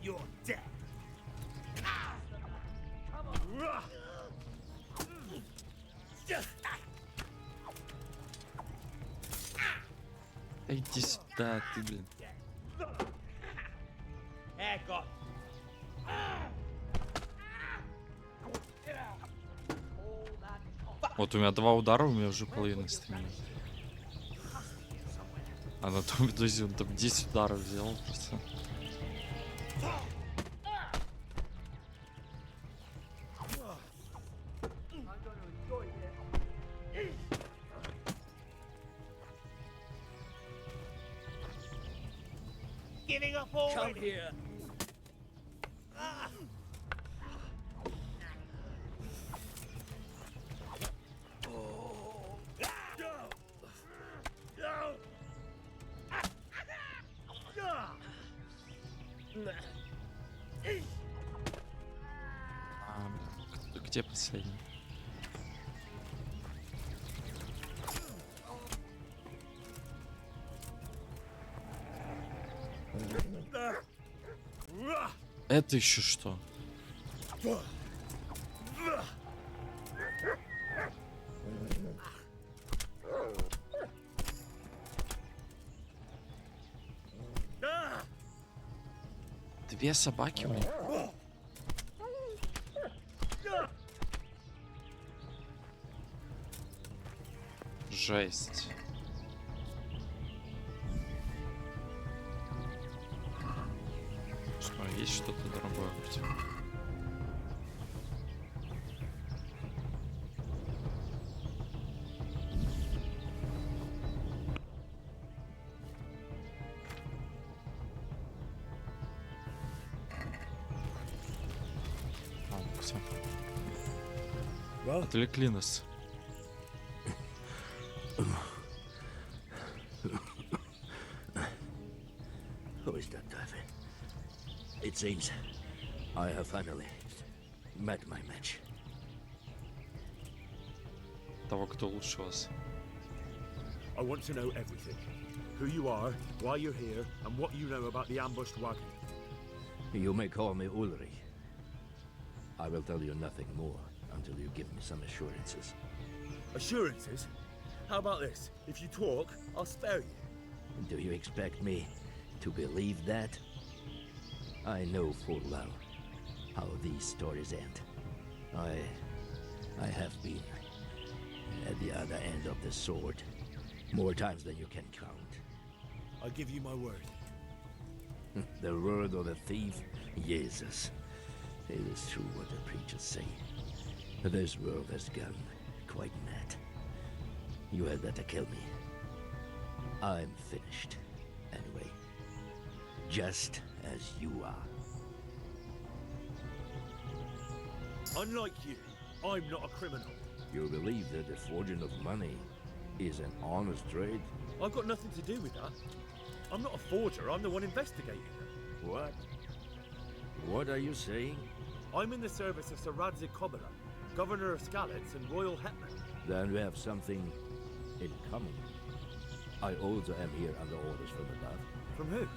You're dead. Да иди сюда, ты, блин. Вот у меня 2 удара, у меня уже половина стремена. А на том медузе он там 10 ударов сделал просто. Giving up already. Come here. Где последний? Это еще что? Две собаки у них. Жесть. Что, есть что-то другое вроде? Все. Отвлекли нас. Who is that, David? It seems I have finally met my match. Того, кто лучше вас. I want to know everything. Who you are, why you're here, and what you know about the ambushed wagon. You may call me Ulrich. I will tell you nothing more until you give me some assurances. Assurances? How about this? If you talk, I'll spare you. Do you expect me to believe that? I know full well how these stories end. I have been at the other end of the sword more times than you can count. I give you my word. The word of a thief? Jesus. It is true what the preachers say. This world has gone quite mad. You had better kill me. I'm finished. Anyway. Just as you are. Unlike you, I'm not a criminal. You believe that the forging of money is an honest trade? I've got nothing to do with that. I'm not a forger, I'm the one investigating them. What? What are you saying? I'm in the service of Sir Radzik Kobala, Governor of Skalitz and Royal Hetman. Then we have something in common. I also am here under orders from above. From who?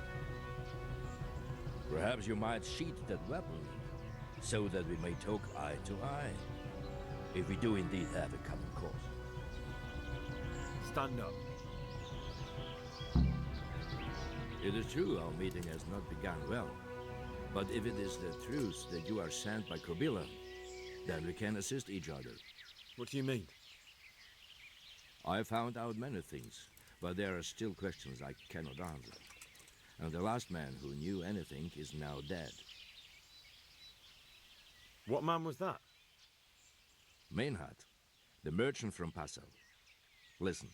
Perhaps you might sheath that weapon, so that we may talk eye to eye, if we do indeed have a common cause. Stand up. It is true our meeting has not begun well, but if it is the truth that you are sent by Kobila, then we can assist each other. What do you mean? I found out many things, but there are still questions I cannot answer. And the last man who knew anything is now dead. What man was that? Mainhard, the merchant from Passau. Listen,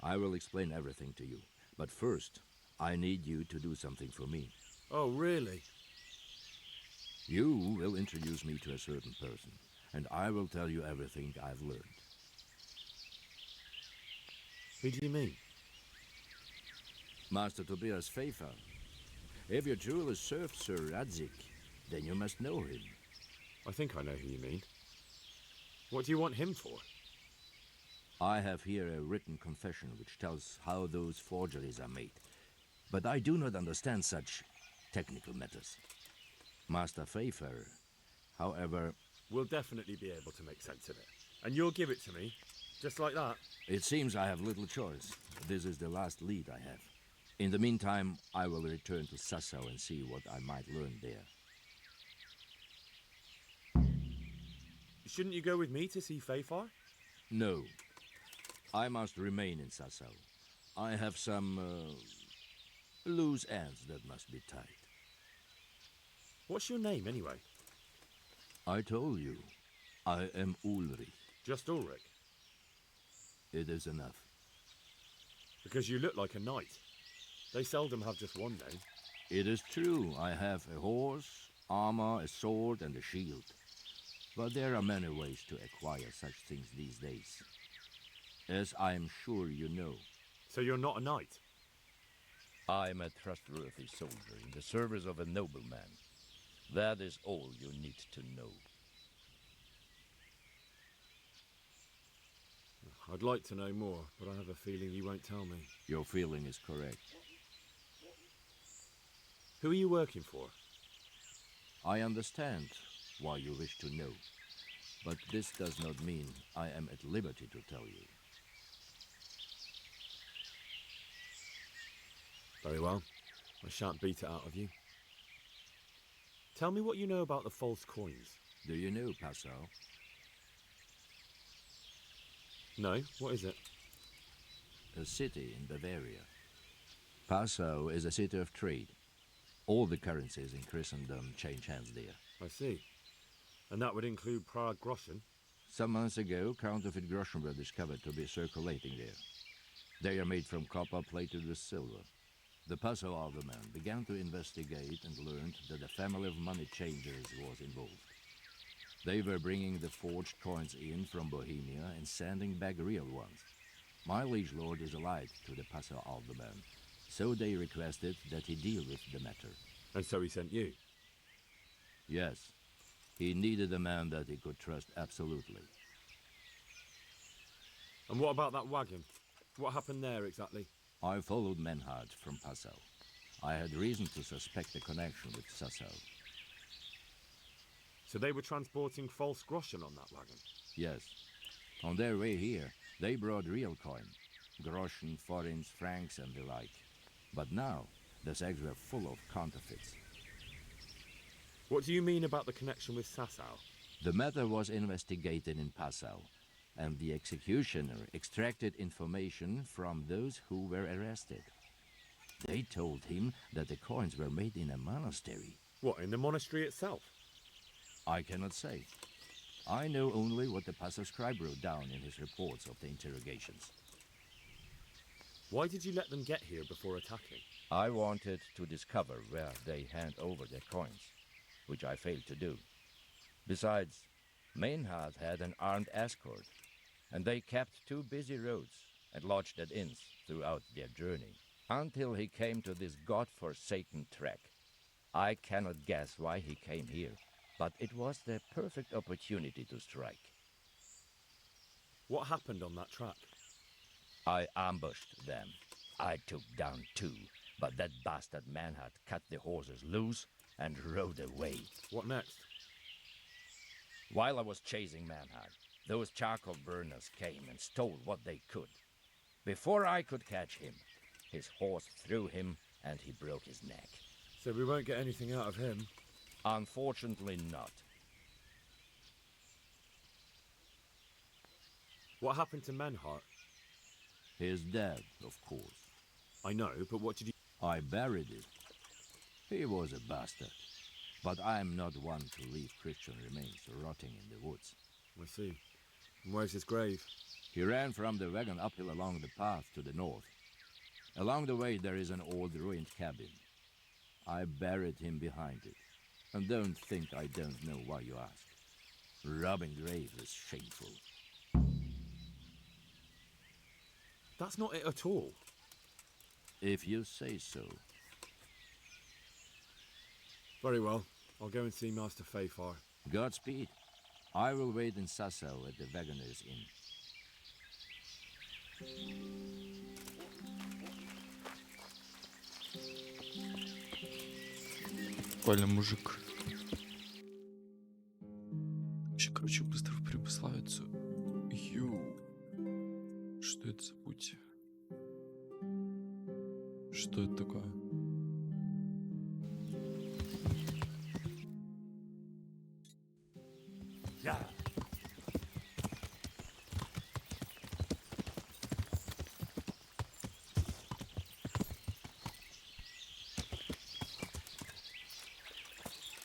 I will explain everything to you, but first, I need you to do something for me. Oh, really? You will introduce me to a certain person, and I will tell you everything I've learned. Who do you mean? Master Tobias Pfeiffer. If you truly served Sir Radzik, then you must know him. I think I know who you mean. What do you want him for? I have here a written confession which tells how those forgeries are made, but I do not understand such technical matters. Master Pfeiffer, however... We'll definitely be able to make sense of it. And you'll give it to me, just like that? It seems I have little choice. This is the last lead I have. In the meantime, I will return to Sassau and see what I might learn there. Shouldn't you go with me to see Pfeiffer? No. I must remain in Sassau. I have some loose ends that must be tied. What's your name, anyway? I told you. I am Ulrich. Just Ulrich? It is enough. Because you look like a knight. They seldom have just one name. It is true. I have a horse, armor, a sword, and a shield. But there are many ways to acquire such things these days. As I am sure you know. So you're not a knight? I am a trustworthy soldier in the service of a nobleman. That is all you need to know. I'd like to know more, but I have a feeling you won't tell me. Your feeling is correct. Who are you working for? I understand why you wish to know, but this does not mean I am at liberty to tell you. Very well. I shan't beat it out of you. Tell me what you know about the false coins. Do you know Passau? No, what is it? A city in Bavaria. Passau is a city of trade. All the currencies in Christendom change hands there. I see. And that would include Prague groschen? Some months ago, counterfeit groschen were discovered to be circulating there. They are made from copper plated with silver. The Passau alderman began to investigate and learned that a family of money changers was involved. They were bringing the forged coins in from Bohemia and sending back real ones. My liege lord is allied to the Passau alderman, so they requested that he deal with the matter. And so he sent you? Yes. He needed a man that he could trust absolutely. And what about that wagon? What happened there exactly? I followed Menhard from Passau. I had reason to suspect a connection with Sassau. So they were transporting false groschen on that wagon? Yes. On their way here, they brought real coin. Groschen, forints, francs and the like. But now, the sacks were full of counterfeits. What do you mean about the connection with Sassau? The matter was investigated in Passau, and the executioner extracted information from those who were arrested. They told him that the coins were made in a monastery. What, in the monastery itself? I cannot say. I know only what the Passau scribe wrote down in his reports of the interrogations. Why did you let them get here before attacking? I wanted to discover where they hand over their coins, which I failed to do. Besides, Mainhard had an armed escort, and they kept two busy roads and lodged at inns throughout their journey, until he came to this god-forsaken track. I cannot guess why he came here, but it was the perfect opportunity to strike. What happened on that track? I ambushed them. I took down 2, but that bastard Manhart cut the horses loose and rode away. What next? While I was chasing Manhart, those charcoal burners came and stole what they could. Before I could catch him, his horse threw him and he broke his neck. So we won't get anything out of him? Unfortunately not. What happened to Menhart? He's dead, of course. I know, but what did you... I buried him. He was a bastard. But I'm not one to leave Christian remains rotting in the woods. I see. And where's his grave? He ran from the wagon uphill along the path to the north. Along the way there is an old ruined cabin. I buried him behind it. And don't think I don't know why you ask. Robbing graves is shameful. That's not it at all. If you say so. Very well. I'll go and see Master Fayfar. Godspeed. I will wait in Sasau at the Wagoner's Inn. Прикольный мужик. Вообще, короче, быстро в Прибыславицу. Йоу. Что это за путь? Что это такое? Yeah.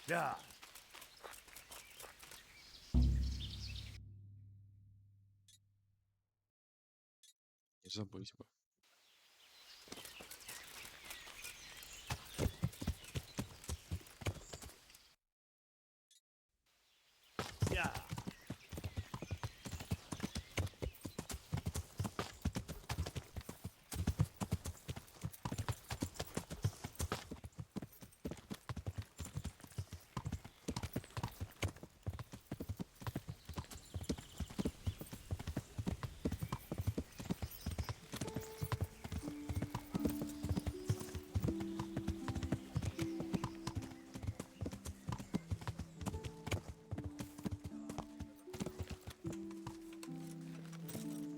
Yeah. Не забыть бы. Yeah.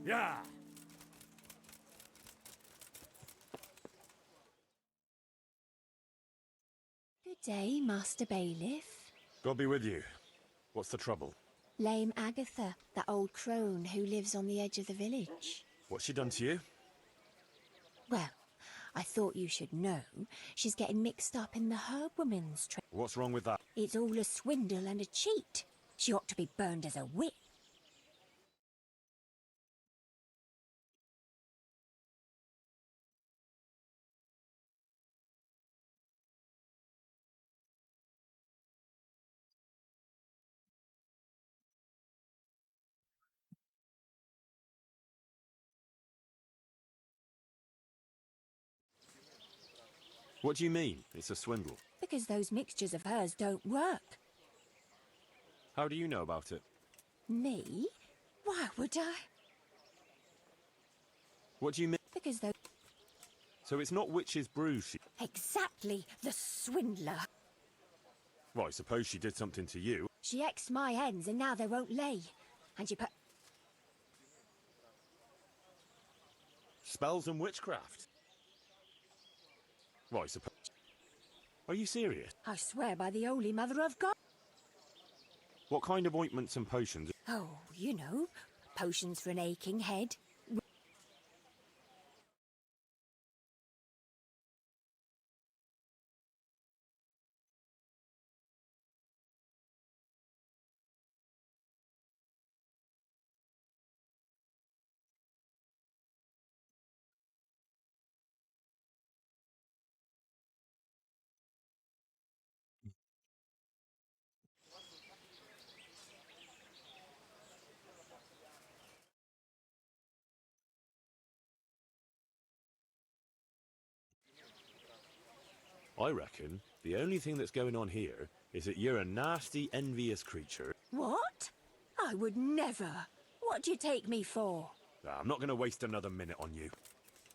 Yeah. Good day, Master Bailiff. God be with you. What's the trouble? Lame Agatha, that old crone who lives on the edge of the village. What's she done to you? Well, I thought you should know. She's getting mixed up in the herb-women's trade. What's wrong with that? It's all a swindle and a cheat. She ought to be burned as a witch. What do you mean, it's a swindle? Because those mixtures of hers don't work. How do you know about it? Me? Why would I? What do you mean? Because those... So it's not witch's brew she... Exactly, the swindler. Well, I suppose she did something to you. She X'd my hens and now they won't lay. And she put... Spells and witchcraft? Well, I suppose... Are you serious? I swear by the Holy Mother of God. What kind of ointments and potions? Oh, you know, potions for an aching head. I reckon the only thing that's going on here is that you're a nasty, envious creature. What? I would never. What do you take me for? I'm not going to waste another minute on you.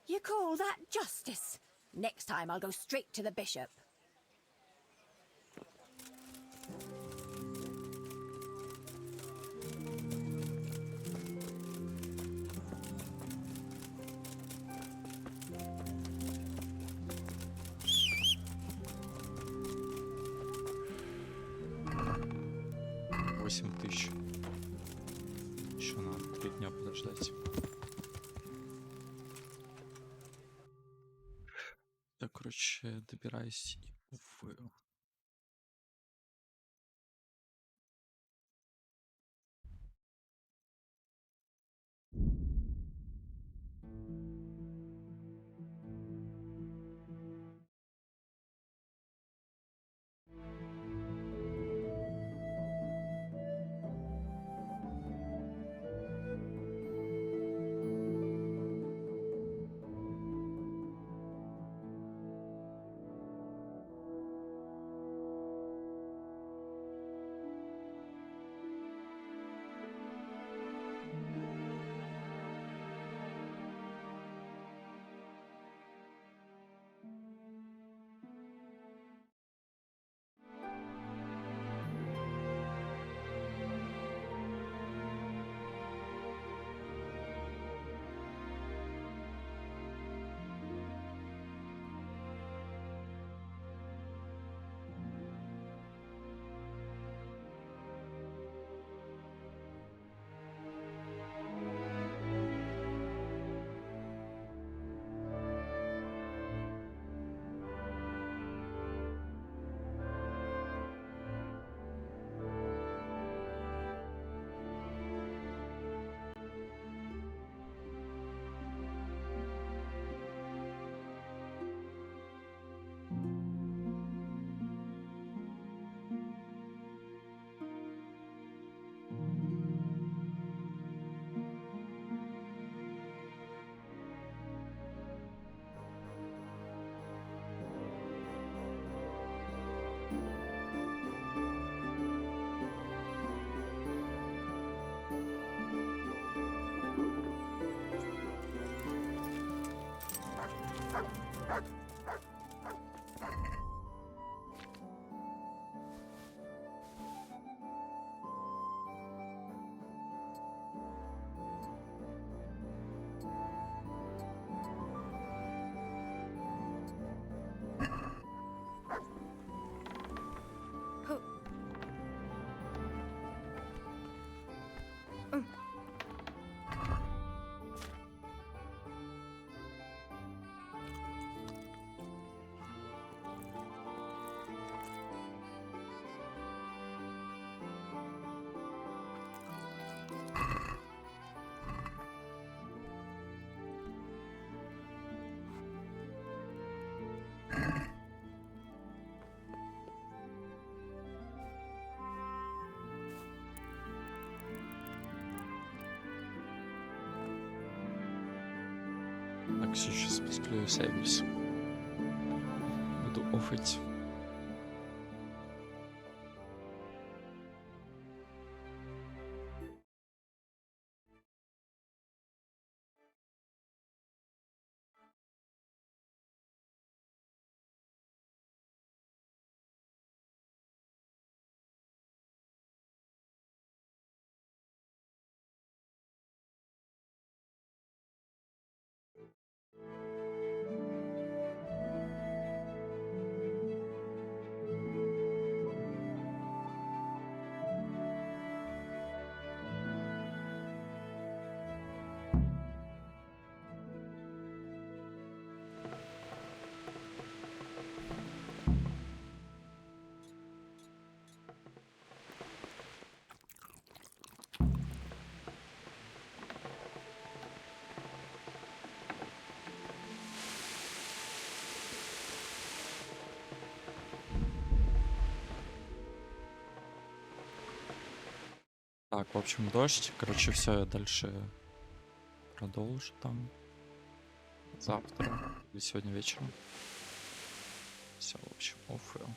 You call that justice? Next time I'll go straight to the bishop. $8000. Еще надо 3 дня подождать. Так, короче, добираюсь в... Так, сейчас посплю сервис. Буду оффить. Так, в общем, дождь. Короче, все, я дальше продолжу там завтра или сегодня вечером. Все, в общем, оффил.